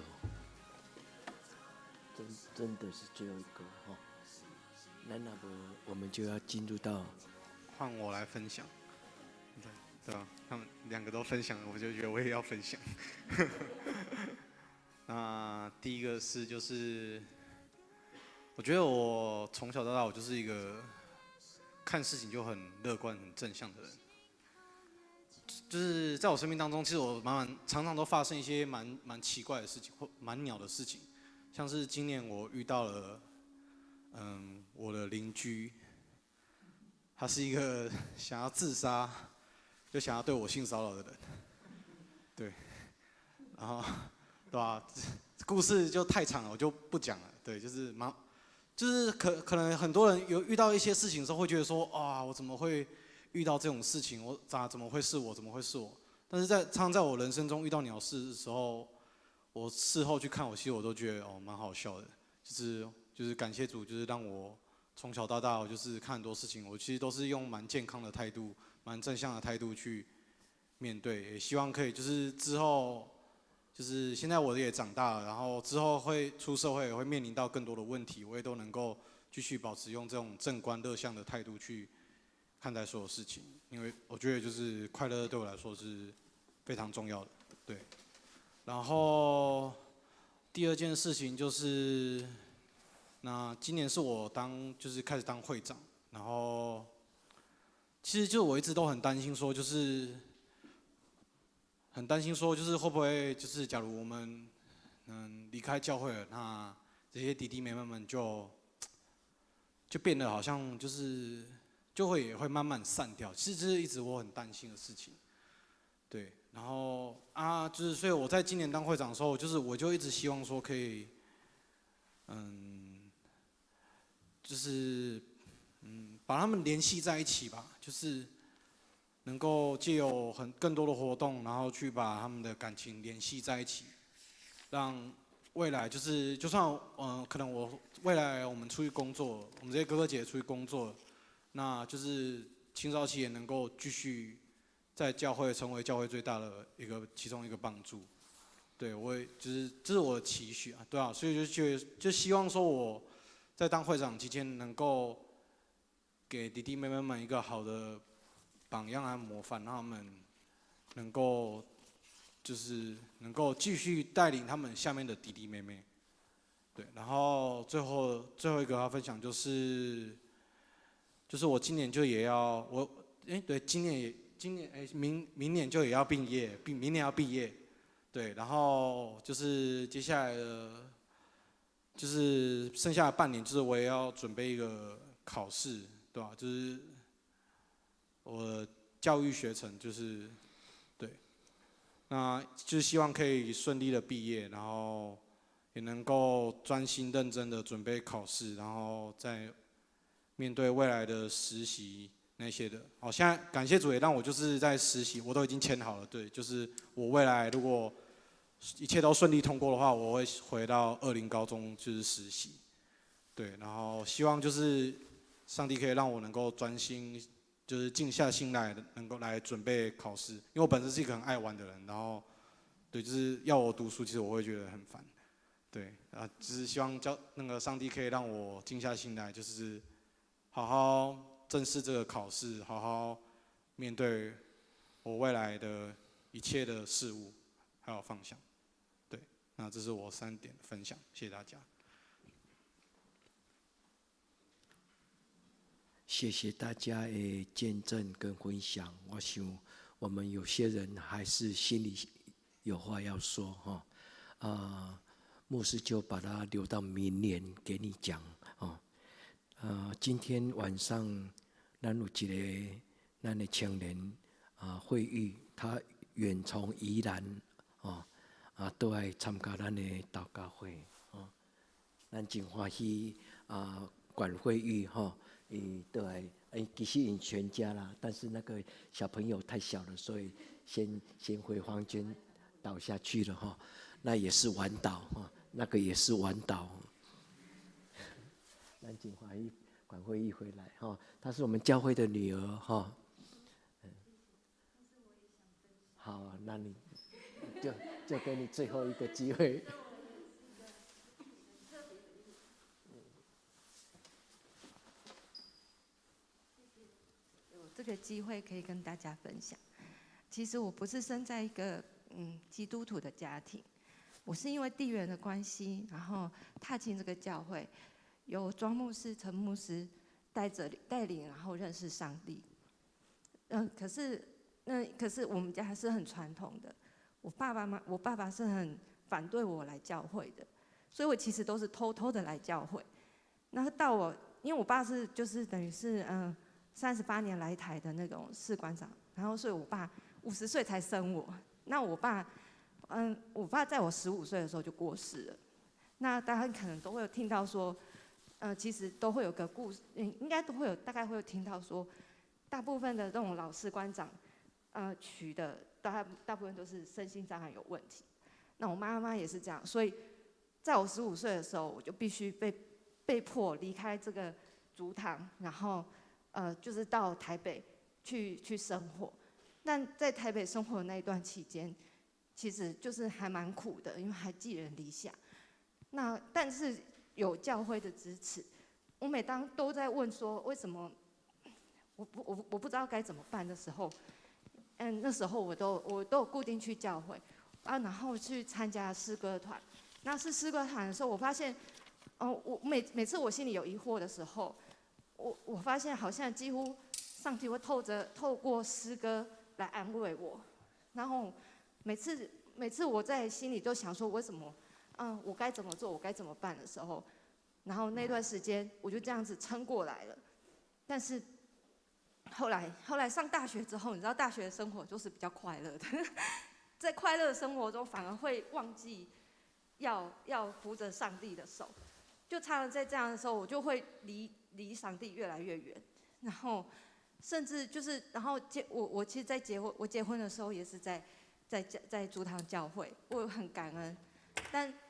真的是最后一个哈。那么我们就要进入到换我来分享，对吧？他们2个都分享了，我就觉得我也要分享。那第一个是就是，我觉得我从小到大我就是一个看事情就很乐观、很正向的人。就是在我生命当中，其实我常常都发生一些蛮奇怪的事情，或蛮鸟的事情，像是今年我遇到了，我的邻居，他是一个想要自杀，就想要对我性骚扰的人，对，然后，对吧？故事就太长了，我就不讲了。对，就是可能很多人有遇到一些事情的时候，会觉得说，啊，我怎么会遇到这种事情？怎么会是我？怎么会是我？但是常常在我人生中遇到鸟事的时候，我事后去看，其实我都觉得蛮好笑的。就是感谢主，就是让我从小到大，我就是看很多事情，我其实都是用蛮健康的态度、蛮正向的态度去面对。也希望可以就是之后，就是现在我也长大了，然后之后会出社会，也会面临到更多的问题，我也都能够继续保持用这种正观乐向的态度去看待所有事情。因为我觉得就是快乐对我来说是非常重要的，对。然后第二件事情就是，那今年是我就是开始当会长，然后其实就我一直都很担心说，就是会不会就是假如我们离开教会了，那这些弟弟妹妹们就变得好像也会慢慢散掉。其实这是一直我很担心的事情，对。然后就是所以我在今年当会长的时候，我就一直希望说可以，把他们联系在一起吧，就是能够借由更多的活动，然后去把他们的感情联系在一起，让未来就是就算可能未来我们出去工作，我们这些哥哥姐姐出去工作，那就是青少期也能够继续在教会成为教会最大的其中一个帮助。对，我也就是这是我的期许啊，对啊，所以就希望说我在当会长期间能够给弟弟妹妹们一个好的榜样和模范，让他们能够继续带领他们下面的弟弟妹妹。对，然后最后一个要分享就是我今年就也要对，明年就也要毕业，明年要毕业。对，然后就是接下来的，就是剩下的半年，就是我也要准备一个考试，对吧？就是我的教育学程，就是对，那就是希望可以顺利的毕业，然后也能够专心认真的准备考试，然后再面对未来的实习那些的。好，现在感谢主也让我就是在实习，我都已经签好了，对，就是我未来如果一切都顺利通过的话，我会回到20高中就是实习，对，然后希望就是上帝可以让我能够专心，就是静下心来，能够来准备考试，因为我本身是一个很爱玩的人，然后对，就是要我读书，其实我会觉得很烦，对，啊，就是希望上帝可以让我静下心来，就是好好正视这个考试，好好面对我未来的一切的事物，还有方向。对，那这是我3点的分享，谢谢大家。谢谢大家的见证跟分享。我想我们有些人还是心里有话要说哈，牧师就把它留到明年给你讲哦。今天晚上咱有一个咱的青年惠玉，他远从宜兰都来参加咱的祷告会咱真欢喜管惠玉都来其实因全家啦，但是那个小朋友太小了，所以先回房间倒下去了那也是晚祷那个也是晚祷。咱真欢喜管惠玉回来她是我们教会的女儿好，那你就给你最后一个机会。有这个机会可以跟大家分享。其实我不是生在一个基督徒的家庭，我是因为地缘的关系，然后踏进这个教会，由庄牧师、陈牧师带领，然后认识上帝。可是我们家还是很传统的，我爸爸是很反对我来教会的，所以我其实都是偷偷的来教会。那到因为我爸就是等于是38年来台的那种士官长，然后所以我爸50岁才生我。那我爸在我15岁的时候就过世了。那大家可能都会有听到说，其实都会有个故事，应该大概会有听到说，大部分的这种老士官长，娶的大部分都是身心障碍有问题。那我妈妈也是这样，所以在我15岁的时候，我就必须被迫离开这个族堂，然后就是到台北去生活。但在台北生活的那一段期间，其实就是还蛮苦的，因为还寄人篱下。但是有教会的支持，我每当都在问说为什么我不知道该怎么办的时候，那时候我都有固定去教会然后去参加诗歌团。那是诗歌团的时候，我发现我每次我心里有疑惑的时候，我发现好像几乎上帝会透过诗歌来安慰我。然后每次我在心里都想说为什么我该怎么做，我该怎么办的时候，然后那段时间我就这样子撑过来了。但是后来上大学之后，你知道大学的生活就是比较快乐的，在快乐的生活中反而会忘记要扶着上帝的手，就常常在这样的时候，我就会离上帝越来越远，然后甚至就是我其实我结婚的时候也是在主堂教会，我很感恩。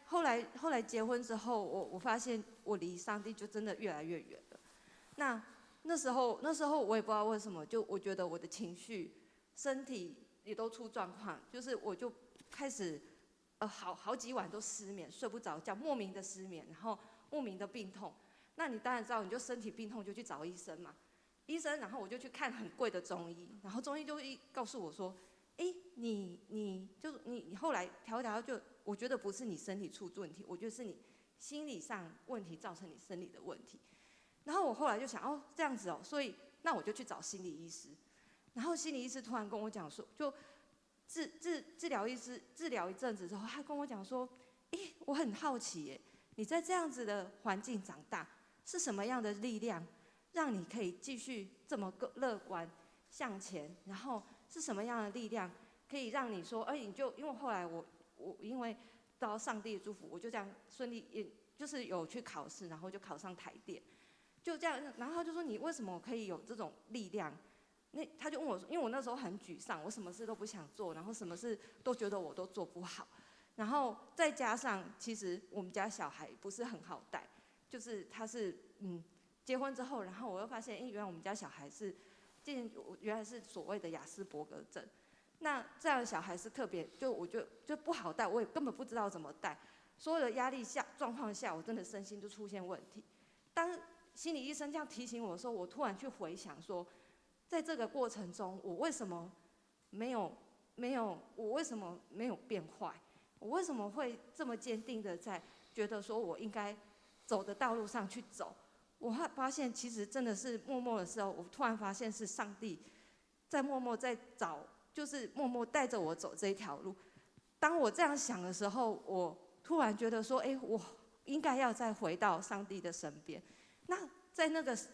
后来结婚之后，我发现我离上帝就真的越来越远了。那时候我也不知道为什么，就我觉得我的情绪、身体也都出状况，就是我就开始好几晚都失眠，睡不着觉，莫名的失眠，然后莫名的病痛。那你当然知道，你就身体病痛就去找医生嘛。医生，然后我就去看很贵的中医，然后中医就告诉我说，你后来调就，我觉得不是你身体出问题，我觉得是你心理上问题造成你生理的问题。然后我后来就想，这样子所以那我就去找心理医师。然后心理医师突然跟我讲说，就治疗医师治疗一阵子之后，他跟我讲说，我很好奇耶，你在这样子的环境长大，是什么样的力量让你可以继续这么乐观向前？然后是什么样的力量可以让你说，你就因为后来我因为到上帝的祝福，我就这样顺利，也就是有去考试，然后就考上台电。就这样，然后他就说你为什么可以有这种力量？他就问我说，因为我那时候很沮丧，我什么事都不想做，然后什么事都觉得我都做不好，然后再加上其实我们家小孩不是很好带，就是他是结婚之后，然后我又发现，原来我们家小孩是原来是所谓的亚斯伯格症，那这样的小孩是特别，我觉得就不好带，我也根本不知道怎么带，所有的压力状况下，我真的身心就出现问题。当心理医生这样提醒我的时候，我突然去回想说，在这个过程中，我为什么没有变坏？我为什么会这么坚定的在觉得说我应该走的道路上去走？我发现其实真的是默默的时候，我突然发现是上帝在默默在找，就是默默带着我走这一条路。当我这样想的时候，我突然觉得说，我应该要再回到上帝的身边。那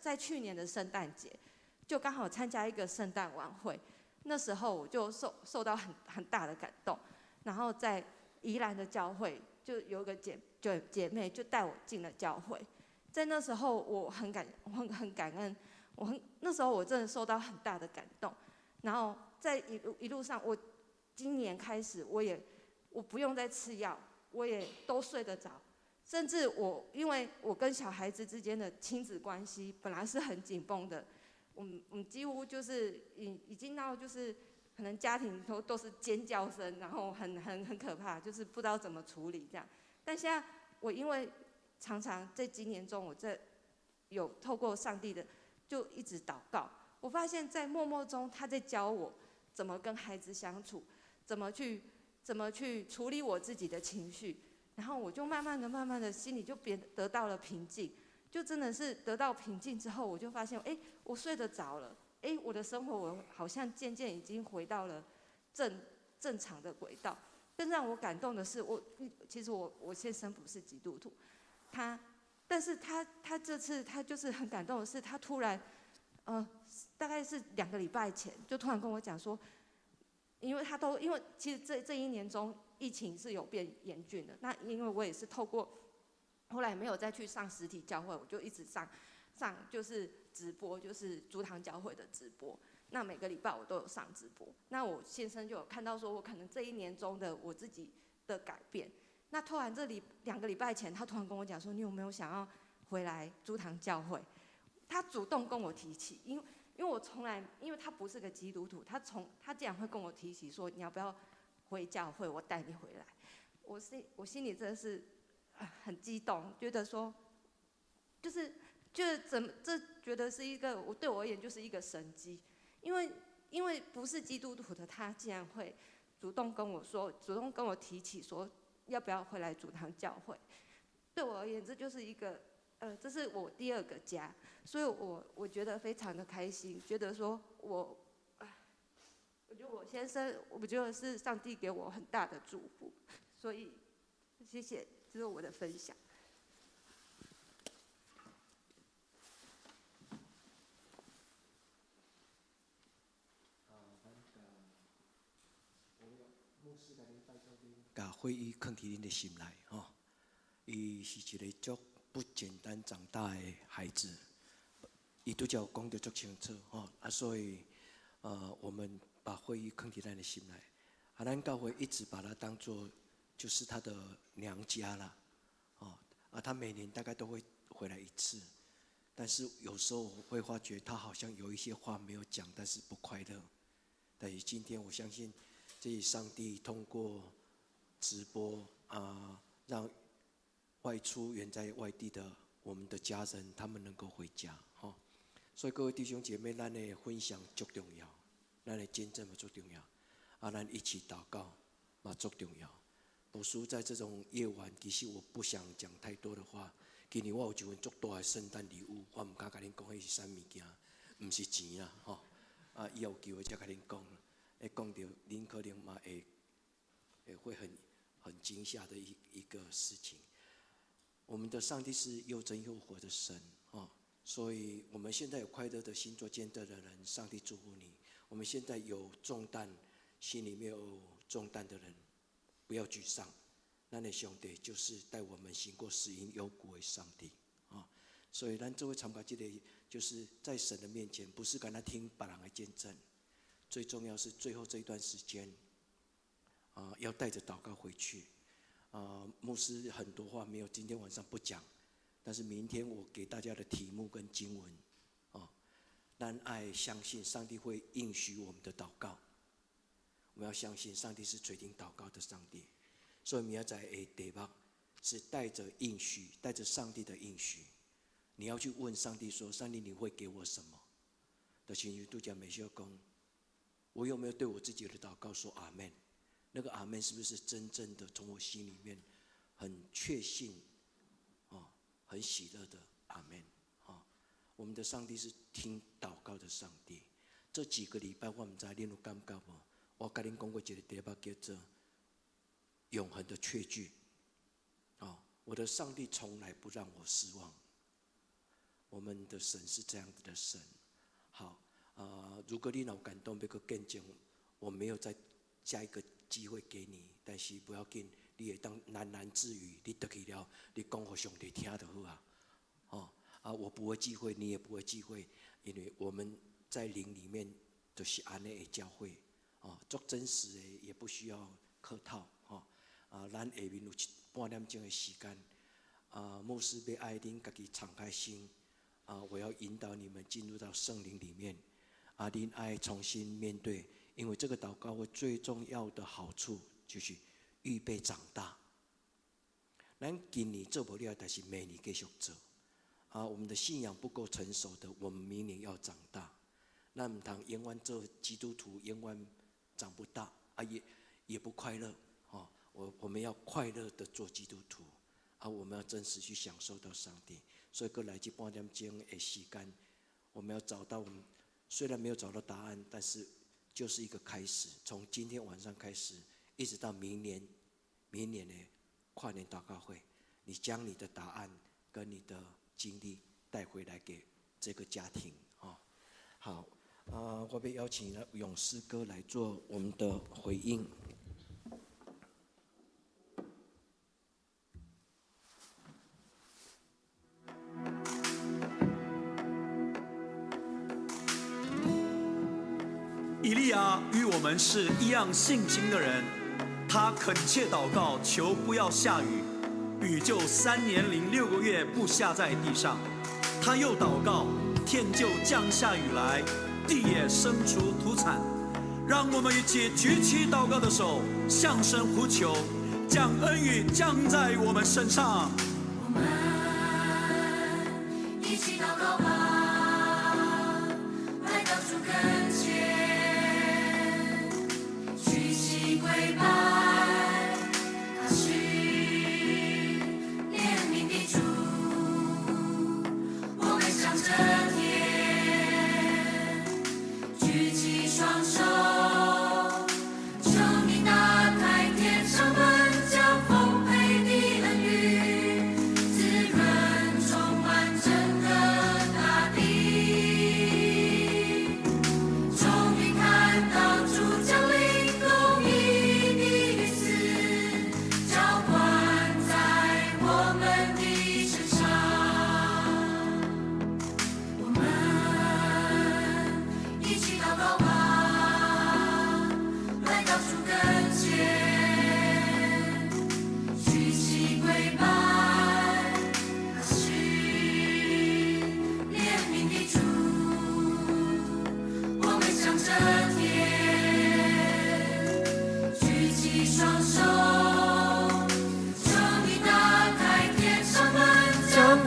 在去年的圣诞节，就刚好参加一个圣诞晚会，那时候我就受到很大的感动，然后在宜兰的教会就有一个姐妹就带我进了教会，在那时候我很感恩，那时候我真的受到很大的感动，然后在一路上，我今年开始我不用再吃药，我也都睡得着。甚至因为我跟小孩子之间的亲子关系本来是很紧绷的，我们几乎就是已经到就是可能家庭都是尖叫声，然后很可怕，就是不知道怎么处理这样。但现在我因为常常在今年中，我有透过上帝的就一直祷告，我发现在默默中他在教我怎么跟孩子相处，怎么去处理我自己的情绪。然后我就慢慢的心里就得到了平静，就真的是得到平静之后，我就发现，我睡得着了，我的生活我好像渐渐已经回到了正常的轨道。更让我感动的是，其实我先生不是基督徒，但是他这次他就是很感动的是，他突然，大概是2个礼拜前就突然跟我讲说，因为其实这一年中疫情是有变严峻的，那因为我也是透过后来没有再去上实体教会，我就一直上就是直播，就是竹堂教会的直播。那每个礼拜我都有上直播。那我先生就有看到说，我可能这一年中的我自己的改变。那突然2个礼拜前，他突然跟我讲说，你有没有想要回来竹堂教会？他主动跟我提起，因为我从来，因为他不是个基督徒，他竟然会跟我提起说，你要不要回教会，我带你回来。我心里真的是很激动，觉得说，就是这觉得是一个对我而言就是一个神迹，因为不是基督徒的他竟然会主动跟我提起说要不要回来主堂教会，对我而言这就是一个这是我第2个家，所以我觉得非常的开心，觉得说我觉得我先生，我觉得是上帝给我很大的祝福，所以谢谢，这是我的分享。把会议放伫恁的心内吼，伊是一个足不简单长大的孩子，伊拄则讲得足清楚吼，所以我们把会议放伫咱的心内，咱教会一直把它当作就是他的娘家啦，他每年大概都会回来一次，但是有时候我会发觉他好像有一些话没有讲，但是不快乐。但是今天我相信，这上帝通过直播让外出远在外地的我们的家人，他们能够回家，所以各位弟兄姐妹，咱的分享足重要，咱的见证嘛足重要，咱一起祷告嘛足重要。老师在这种夜晚，其实我不想讲太多的话。今年我有一份足大的圣诞礼物，我唔敢甲恁讲，迄是啥物件，唔是钱啦，以后有机会再甲恁讲。讲到恁可能嘛会很惊吓的一个事情。我们的上帝是又真又活的神，所以我们现在有快乐的心做见证的人，上帝祝福你。我们现在有重担，心里面有重担的人，不要沮丧。咱的上帝就是带我们行过死荫幽谷的上帝，所以咱这位参加这个，就是在神的面前，不是跟他听别人的见证，最重要是最后这一段时间，要带着祷告回去。牧师很多话没有，今天晚上不讲，但是明天我给大家的题目跟经文，咱爱相信上帝会应许我们的祷告，我们要相信上帝是垂听祷告的上帝。所以明仔载的题目是带着应许，带着上帝的应许，你要去问上帝说：上帝，你会给我什么？的情绪度假美秀公，我有没有对我自己的祷告说阿门？那个阿门是不是真正的从我心里面很确信，很喜乐的阿门？我们的上帝是听祷告的上帝。这几个礼拜我唔知恁有感觉无？我跟恁讲过一个题目叫做永恒的确据，我的上帝从来不让我失望。我们的神是这样子的神。好，如果你有感动，要去见证，我没有再加一个机会给你，但是不要紧，你会当喃喃自语，你得去了，你讲给上帝听就好啊。我不会忌讳，你也不会忌讳，因为我们在灵里面就是安内的教会，做真实的，也不需要客套。咱下面有半点钟的时间，牧师要爱恁家己敞开心，我要引导你们进入到圣灵里面，恁爱重新面对，因为这个祷告会最重要的好处就是预备长大。咱今年做不了，但是明年继续做。我们的信仰不够成熟的，我们明年要长大。咱唔通永远做基督徒，永远长不大，也不快乐。我们要快乐的做基督徒，我们要真实去享受到上帝。所以过来这半点钟的时间，我们要找到我们虽然没有找到答案，但是就是一个开始。从今天晚上开始，一直到明年的跨年祷告会，你将你的答案跟你的经历带回来给这个家庭。好，我被邀请了咏诗歌来做我们的回应。以利亚与我们是一样性情的人，他恳切祷告，求不要下雨，雨就3年06个月不下在地上。他又祷告，天就降下雨来，地也生出土产。让我们一起举起祷告的手，向神呼求，将恩雨降在我们身上。我们一起祷告吧，来到主跟前，举起跪拜，他是怜悯的主，我们向着天，举起双手。丰沛的恩雨，滋润充满整个大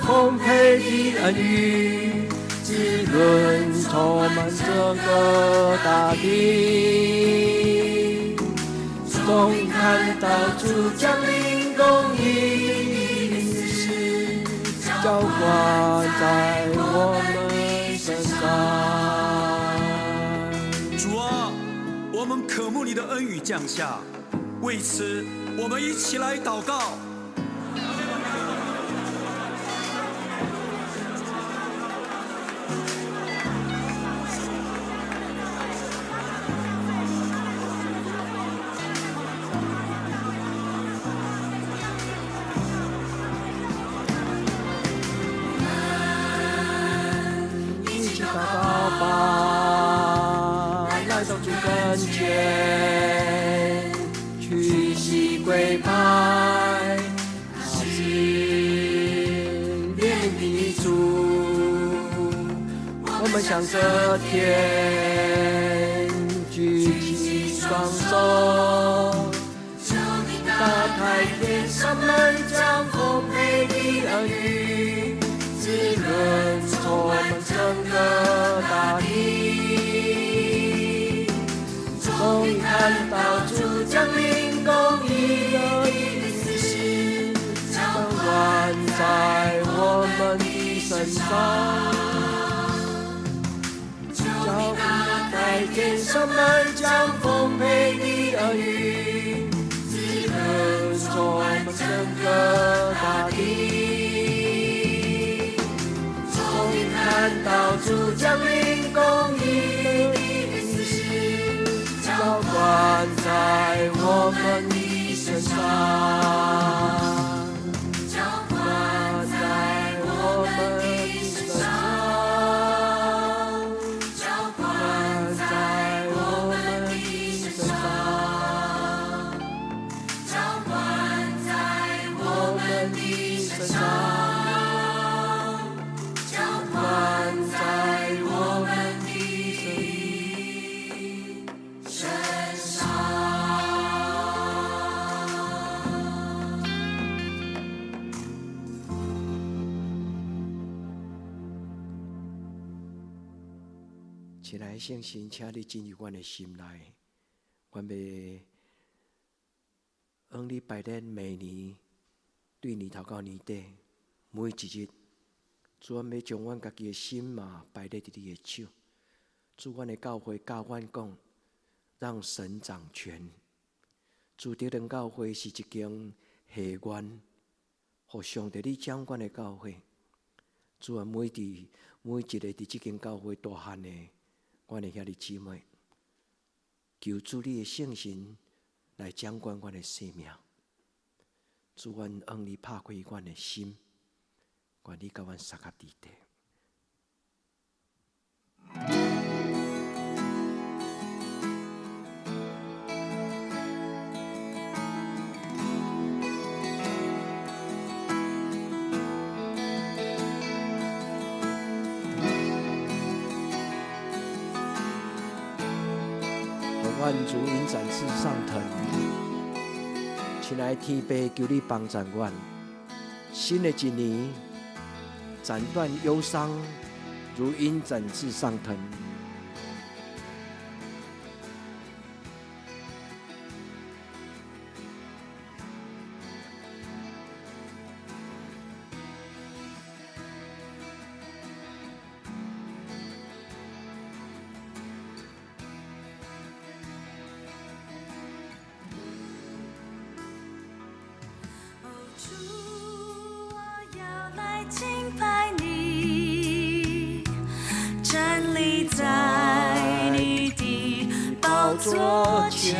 丰沛的恩雨，滋润充满这个大地。终于看到主降临，公义的事浇灌在我们身上。主啊，我们渴慕你的恩雨降下，为此我们一起来祷告。跟前屈膝跪拜，他是怜悯的主。我们向着天举起双手，打开天上门，将丰沛的恩雨滋润充满整个大地。终于看到主降临，公义的意识浇灌在我们的身上。浇灌在天上门，将丰沛的恩雨滋润充满整个大地。终于看到主降临，公义的浇灌在我们的身上，浇灌在我们的身上，浇灌在我们的身上，浇灌在我们的身上，浇灌在我们的身上。亲爱的圣神，请你进入阮的心内，阮要往你拜典每年对年头到年底每一日，主，阮要将阮家己的心嘛摆在你的手。主，阮的教会教阮讲，让神掌权。主，德仁教会是一间戏院，互上帝你掌管的教会。主啊，每一个伫这间教会大汉的，阮的兄弟姊妹，求主你的圣神来掌管阮的生命。主，阮往你拍开阮的心，愿你甲阮撒下伫地。愿主因展翅上腾，亲爱的天父，求你帮助阮。新的一年，斩断忧伤，如鹰展翅上腾。敬拜你，站立在你的宝座前。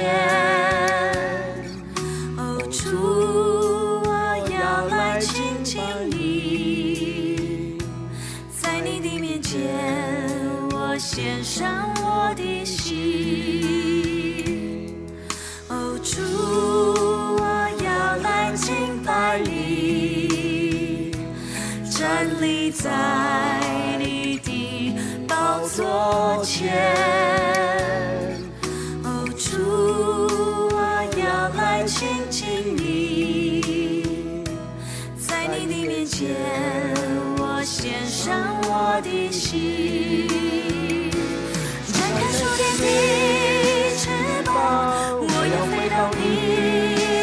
哦，主，我要来亲近你，在你的面前，我献上我的心。哦，主，我要来敬拜你。站立在你的宝座前，哦，主，我要来亲近你，在你的面前。献上我的心。展开属天的翅膀，我要飞到你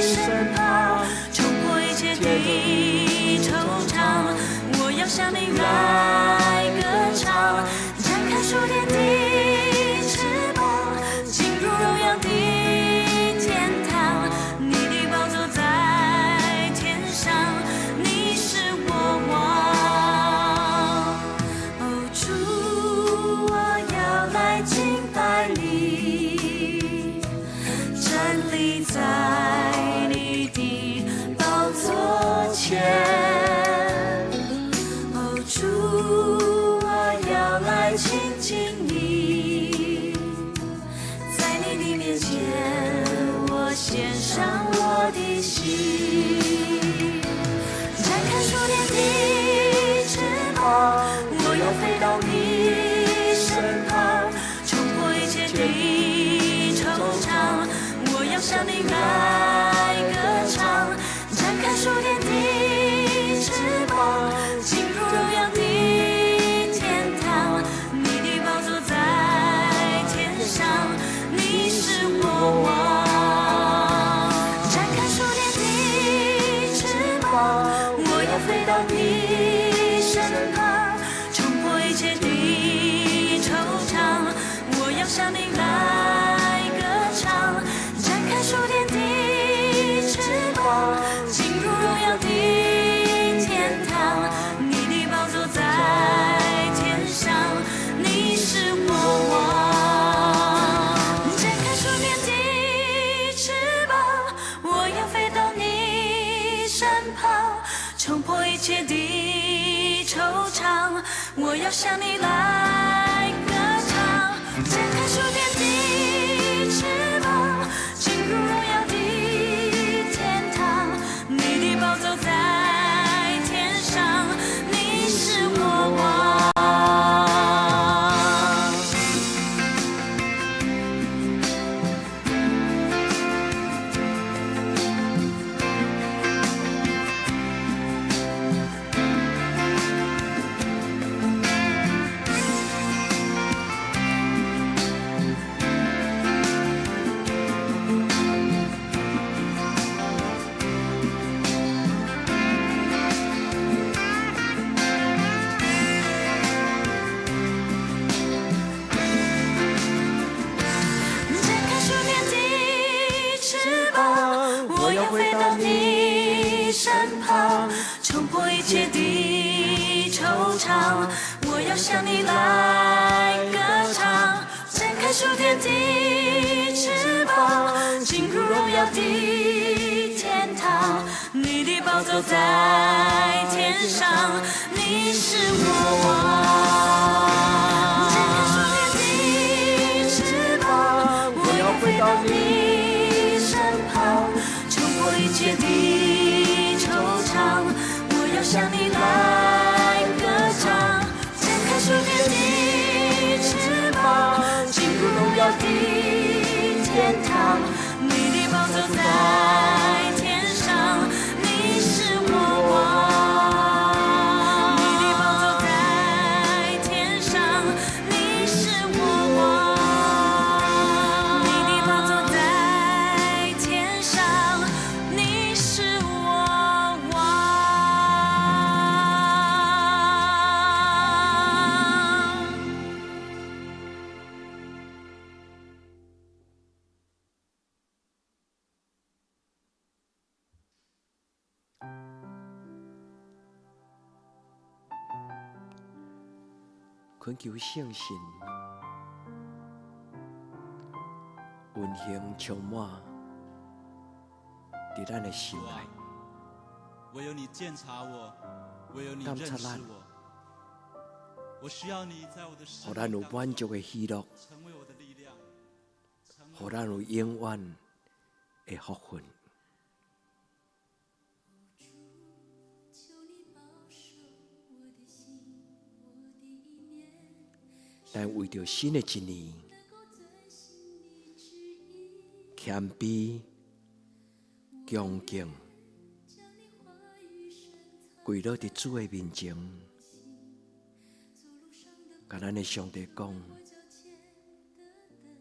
身旁，冲破一切的惆怅，我要向你来歌唱。展开属天的翅膀，进入荣耀的天堂，你的宝座在天上，你是我王。哦，主，我要来敬拜你，站立在你的宝座前。哦，主，我要来亲近你，在你的面前，我献上我的心。展开属天的翅膀，我要飞到你身旁，冲破一切的惆怅，我要向你来歌唱。展开属天的翅膀，进入荣耀的天堂，你的宝座在天上，你是我王。展开属天的翅膀，我要飞到你身旁，冲破一切的惆怅，我要向你来歌唱。展开属天的翅膀，进入荣耀的天堂，你的宝座在天上，你是我王。展开属天的翅膀，我要飞到你身旁，冲破一切的惆怅，我要向你来歌唱。展开属天的翅膀，进入荣耀的天堂，你的宝座在天上，你是我王。展开属天的翅膀，我要飞到你身旁，冲破一切的惆怅，我要向你来歌唱。展开属天的翅膀，进入荣耀的天堂，你的宝座在天上，你是我王。展开属天的翅膀，我要飞到你身旁，冲破一切的惆怅，我要向你来歌唱。展开属天的翅膀，进入荣耀的天堂，你的宝座在天上，你是我王。你的宝座在天上，你是我王。你的宝座在天上，你是我王。恳求圣神运行充满在咱的心内，唯有你鉴察我，唯有你认识我。我需要你在我的生让咱有满足的喜乐，成为我的力量，让咱有永远的福分。但为着新的一年，谦卑、恭敬，跪落伫主的面前，甲咱的上帝讲，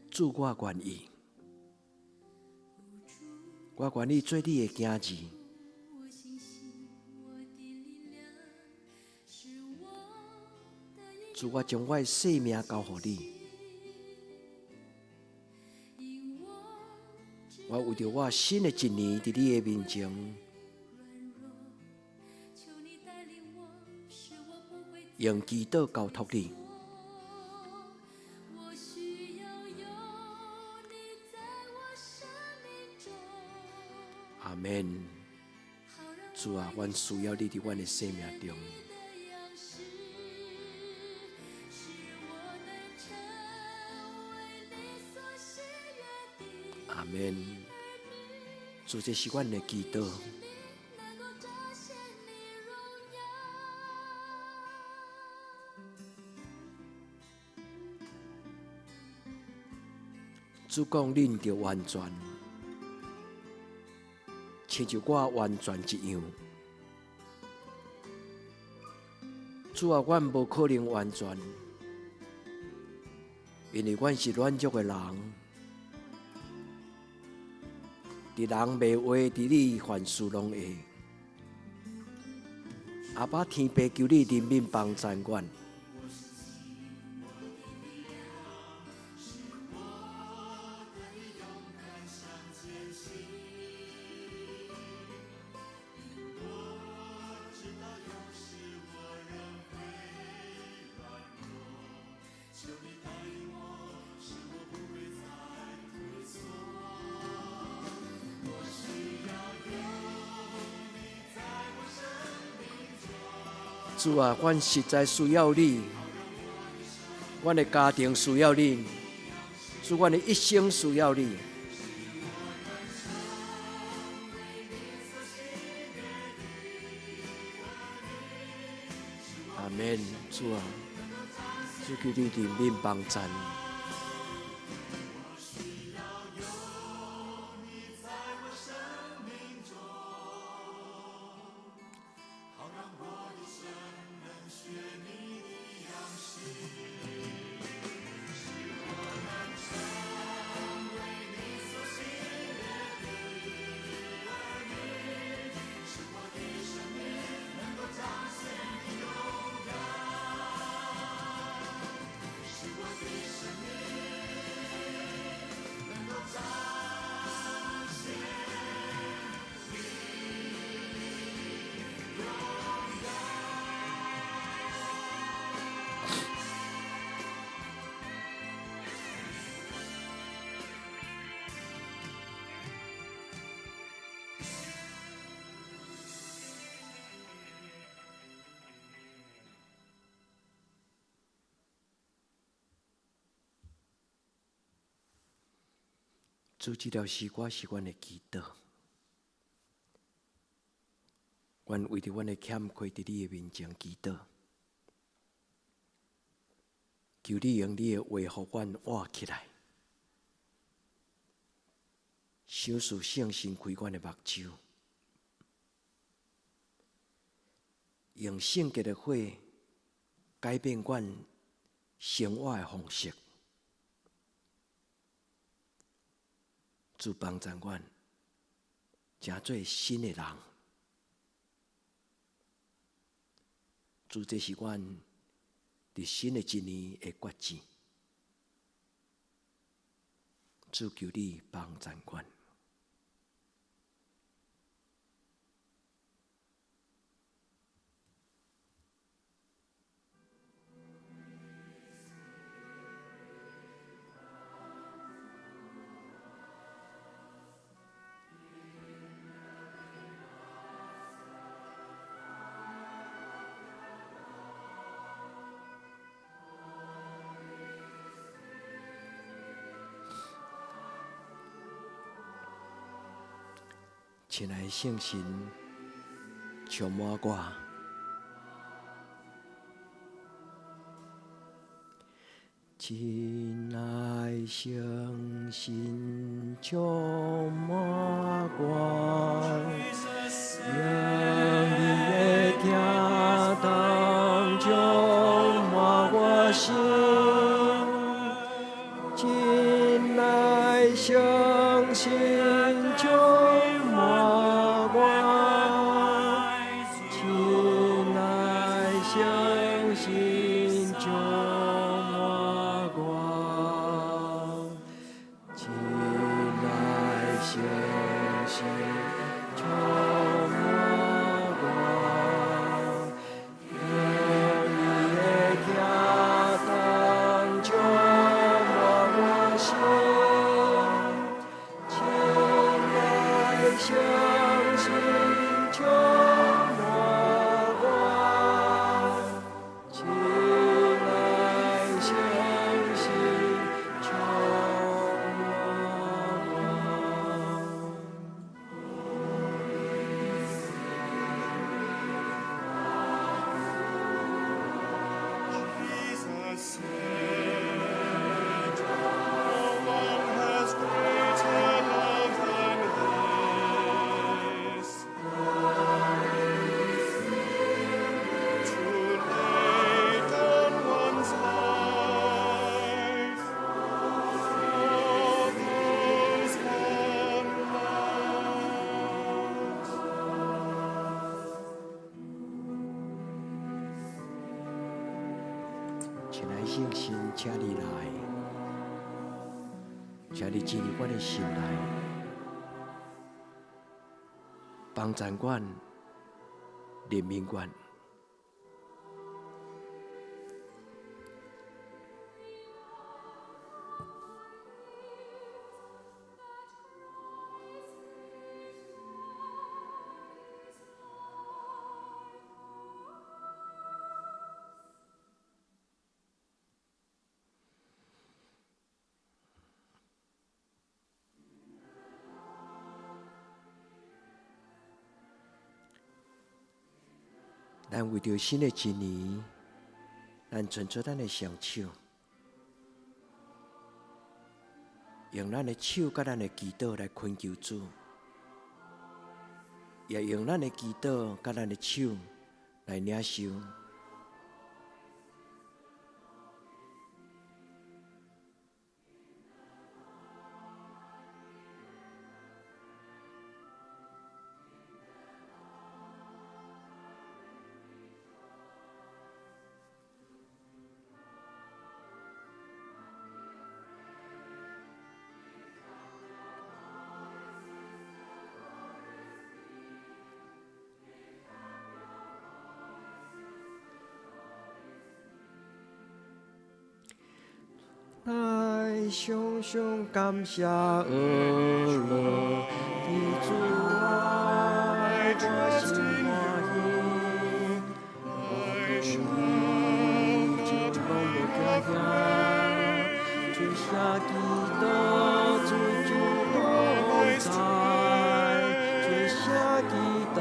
主我愿意，我愿意做你的囝儿。主，我将我的性命交予你，我为着我新的一年伫你的面前，用祈祷交托你。阿们。主啊，阮需要你伫阮的生命中。阿们。主，这是阮的祈祷。主讲，恁着完全，亲像我完全一样。主啊，阮无可能完全，因为阮是软弱的人。伫人袂话，伫你凡事拢会。阿爸天父，求你怜悯帮赞阮。主啊，阮实在需要你，阮的家庭需要你，主，阮的一生需要你。阿们，主啊，主求你怜悯帮赞。主，这条诗歌是阮的祈祷，阮为着阮的欠亏，伫你的面前祈祷，求你用你的话，互阮活起来，赏赐圣神开阮的目睭，用圣洁的火改变阮生活的方式。主帮助阮，成做新的人。主，这是阮伫新的一年的决志。主，求你帮助阮。亲爱的圣神，充满我，亲爱的圣神，充满我，让你的听当充满我我心，真来相信充满我，真来相信充满我，真来相信充满我。愿你的行动充满我心，请来相信充满我，请来相信充满我。Jesus said, "No one has greater love than this, to lay down one's life for those one loves." 亲爱的圣神，请你来，请你进入我的心内，帮助我，怜悯我。咱为着新的一年，咱伸出咱的双手，用咱的手甲咱的祈祷来恳求主，也用咱的祈祷甲咱的手来领受。来，常常感谢阿乐的主爱，我心欢喜，我可以就拢无惊吓，最下基督主就拢在，最下基督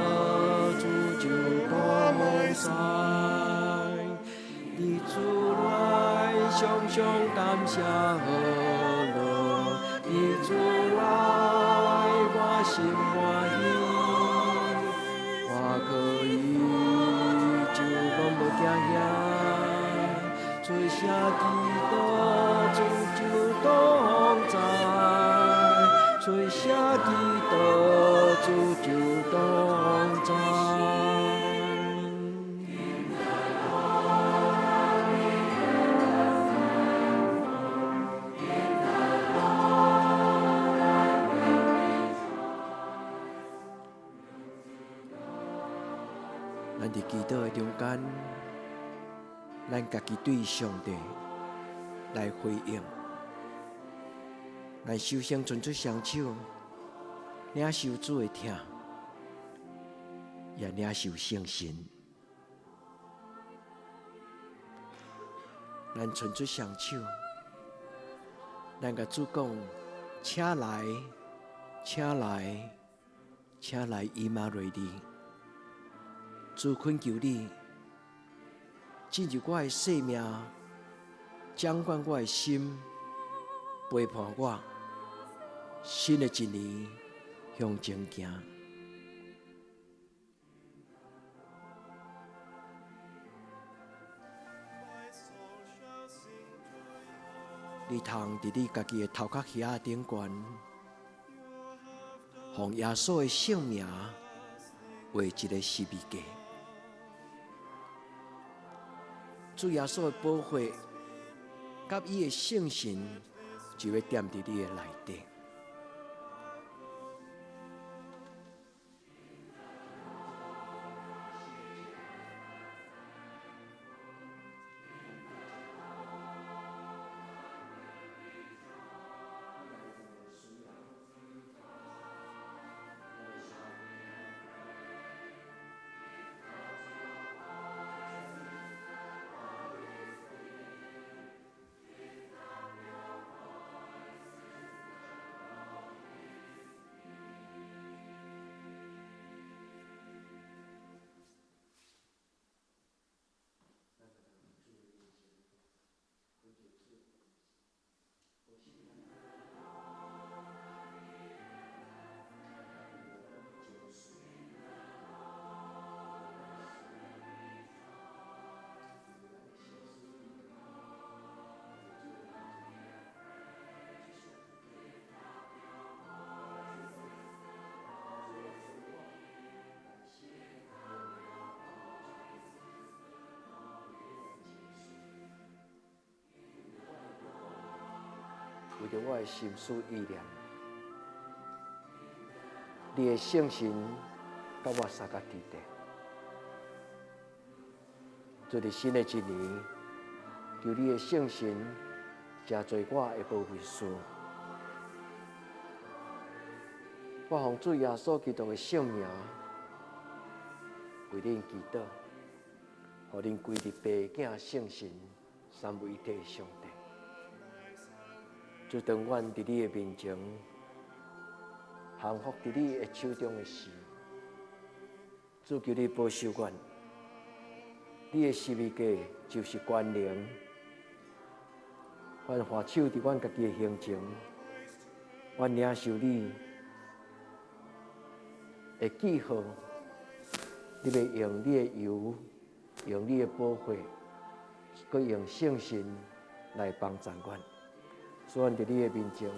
主就拢在，你主来。常常感谢阿乐，你主来，我心欢喜，我可以就拢无惊吓，最下基督主就拢在，最下基督主就拢在。咱伫祈祷的中间，咱家己对上帝来回应，咱首先伸出双手，领受主的疼，也领受圣神。咱伸出双手，咱甲主讲：请来，请来，请来，以马内利。主恳求你进入我的生命，掌管我的心，陪伴我新的一年向前行。你通伫你家己的头壳耳仔顶悬，奉耶稣的圣名画一个十字架。主耶稣的保护，甲伊的圣神，就要踮伫你的内底。为着我的心思意念，你的圣神甲我三角地带，做伫新的一年，求你的圣神真做我的保惠师。我奉主耶稣基督的圣名，为恁祈祷，互恁归入父子圣神三位一体的上帝。主，当阮伫你的面前，降服伫你的手中的事，主求你保守阮。你的十字架就是关联，阮下手伫阮家己的行程，阮领受你的记号，你要用你的油，用你的保护，佮用圣神来帮助阮。所以，阮伫你的面前，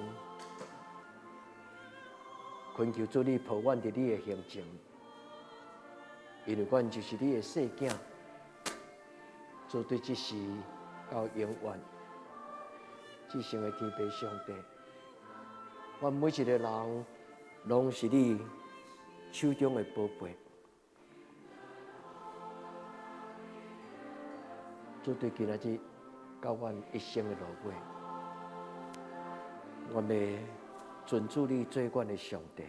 恳求主你抱阮伫你的行程，因为阮就是你的细囝。主对这时到永远，至圣的天父上帝，阮每一个人拢是你手中的宝贝。主对今仔日到阮一生的路尾。阮要尊主你做阮的上帝，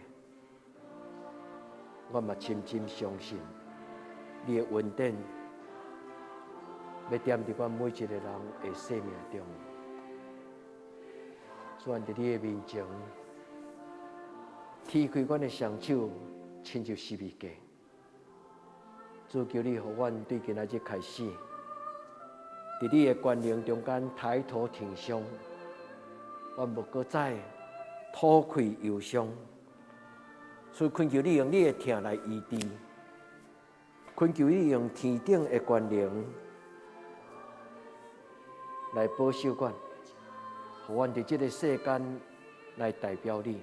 阮嘛深深相信你的恩典要踮伫阮每一个人的生命中。所以伫你的面前，踢开阮的双手，亲像十字架。主求你，互阮对今仔日开始，伫你的关灵中间抬头挺胸。阮无搁再吐开忧伤，所以恳求你用你的疼来医治，恳求你用天顶的关灵来保守阮，互阮伫这个世间来代表你。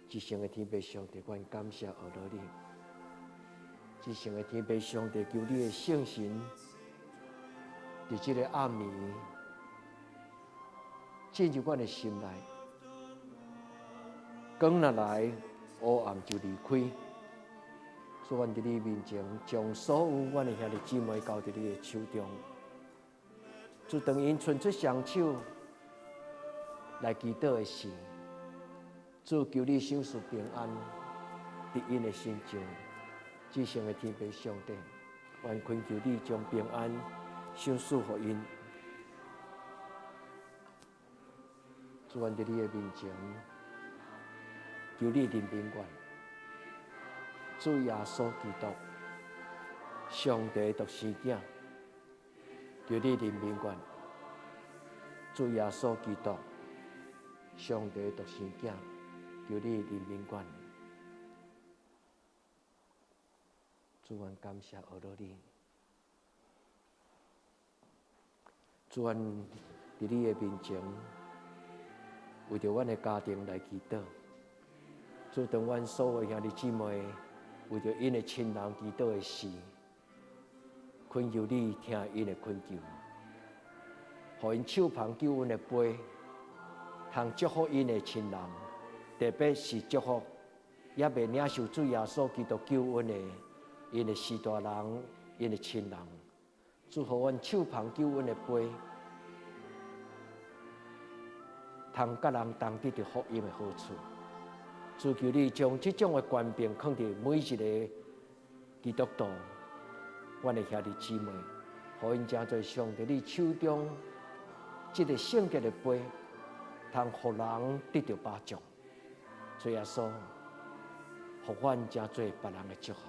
至圣的天父上帝，阮感谢阿罗你。至圣的天父上帝，求你的圣神伫这个暗暝。进入阮的心内，光若来，黑暗就离开。所以，阮伫你面前，将所有阮的兄弟姊妹交伫你的手中。主，当因伸出双手来祈祷的时，主求你赏赐平安伫因的心中。至圣的天父上帝，愿恳求你将平安赏赐予因。主，阮伫你的面前，求你怜悯阮。主耶稣基督，上帝独生子，求你怜悯阮。主耶稣基督，上帝独生子，求你怜悯阮。主，阮感谢阿罗你。主，阮伫你的面前，为着阮的家庭来祈祷。主，当阮所有兄弟姊妹为着因的亲人祈祷的事，恳求你听因的恳求，互因手捧救恩的杯，通祝福因的亲人，特别是祝福也未领受主耶稣基督救恩的因的士大人、因的亲人。主，互阮手捧救恩的杯，通甲人同得到福音的好处。主，求你将这种的权柄放伫每一个基督徒，阮的兄弟姊妹，互因真侪上伫你手中这个圣洁的杯，通互人得到帮助。主耶稣，互阮真侪别人的祝福。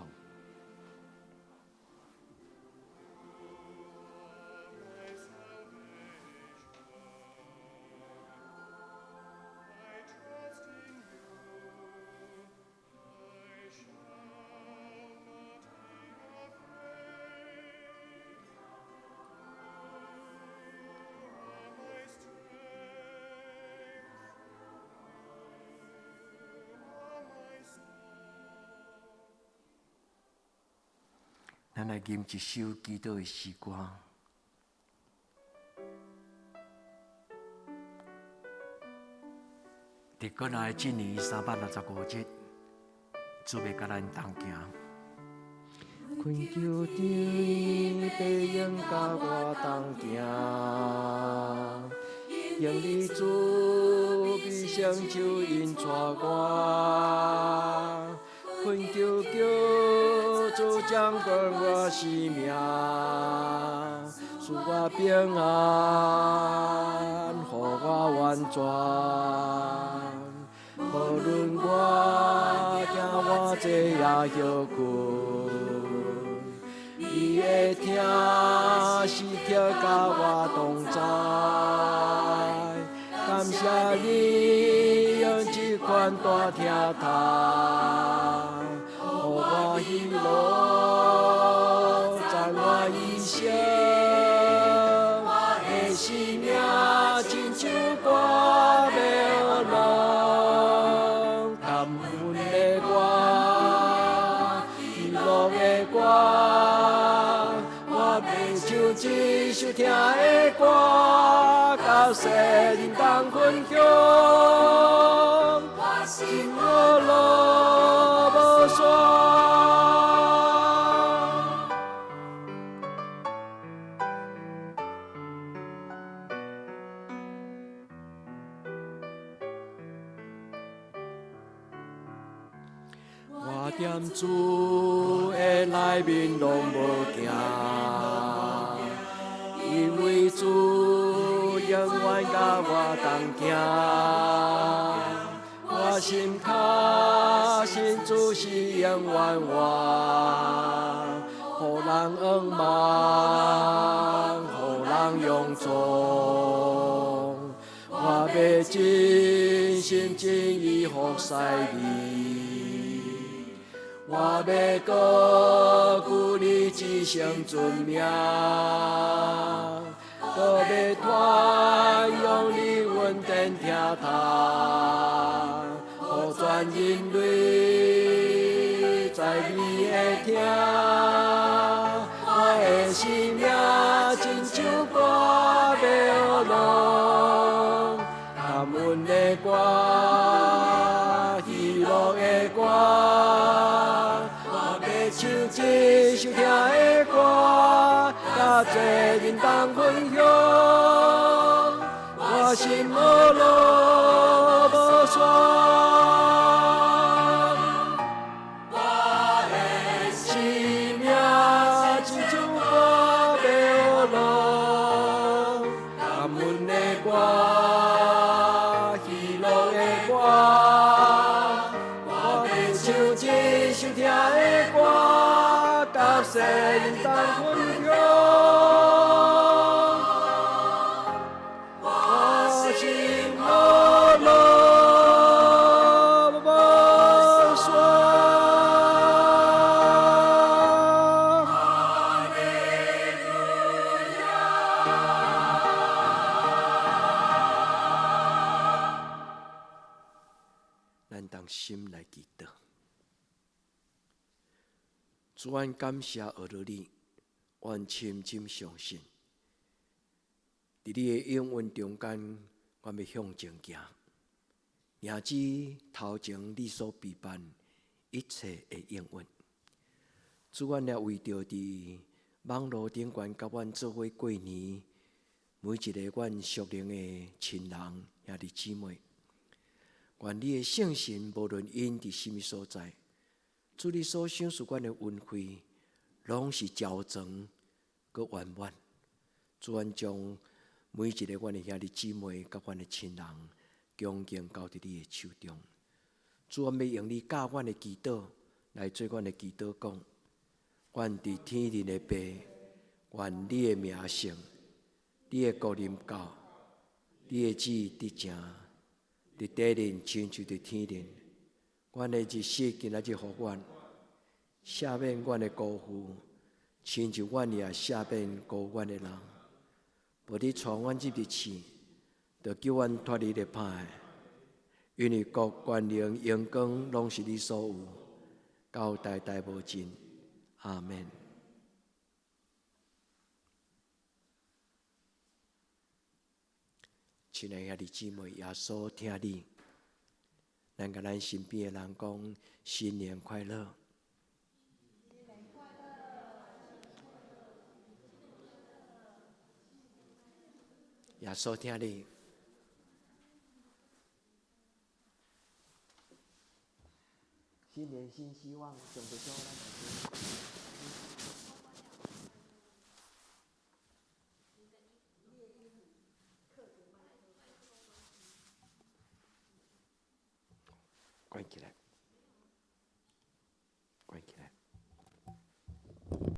咱来吟一首祈祷的诗歌。伫过来今年365日，主要甲咱同行。困求天白鹰甲我同行，因你主必成就因带我，困求救主掌管我生命，使我平安，予我完全。无论我惊我坐也休困，你的听时刻甲我同在。感谢你用这款大听台，予我喜乐，在我一生，我的生命亲像歌要落，感恩的歌，喜乐的歌，我要唱这首听的歌，甲世人同分享，我心乐乐无煞。我踮主的内面拢无惊，因为主永远甲我同行。我心卡信主是永远我，予人仰望，予人仰从。我要真心真意服侍你，我要高举你一生尊名，搁要传扬你稳定听他，予全人类在你的听，我的生命亲像歌要落，感恩的歌，喜乐的歌，我要唱这首听的歌，甲多人同分享，我心乐乐无煞。世人同分享，我心乐乐无煞。主，阮感谢学了你，阮深深相信，伫你的应允中间，阮要向前行，赢指头前你所备办一切的应允。主，阮也为着伫网络顶悬甲阮做伙过年，每一个阮属灵的亲人兄弟姊妹，愿你的圣神无论因伫甚物所在，主你所赏赐阮的恩惠，拢是昭全佮圆满。主，阮将每一个阮的兄弟姊妹甲阮的亲人，恭敬交伫你的手中。主，阮要用你教阮的祈祷来做阮的祈祷讲。愿伫天庭的爸，愿你的名圣，你的国临到，你的旨意伫正，伫地人亲像伫天人。阮的日息今仔日互阮，赦免阮的辜负，亲像阮也赦免辜负阮的人。无你带阮入日去，就叫阮脱离了歹，因为国、权能、荣光，拢是你所有，到代代无尽。阿们。亲爱兄弟姊妹，耶稣听你，咱甲咱身边的人讲新年快乐。耶稣听你。新年新希望，上帝祝咱大家。关起来，关起来。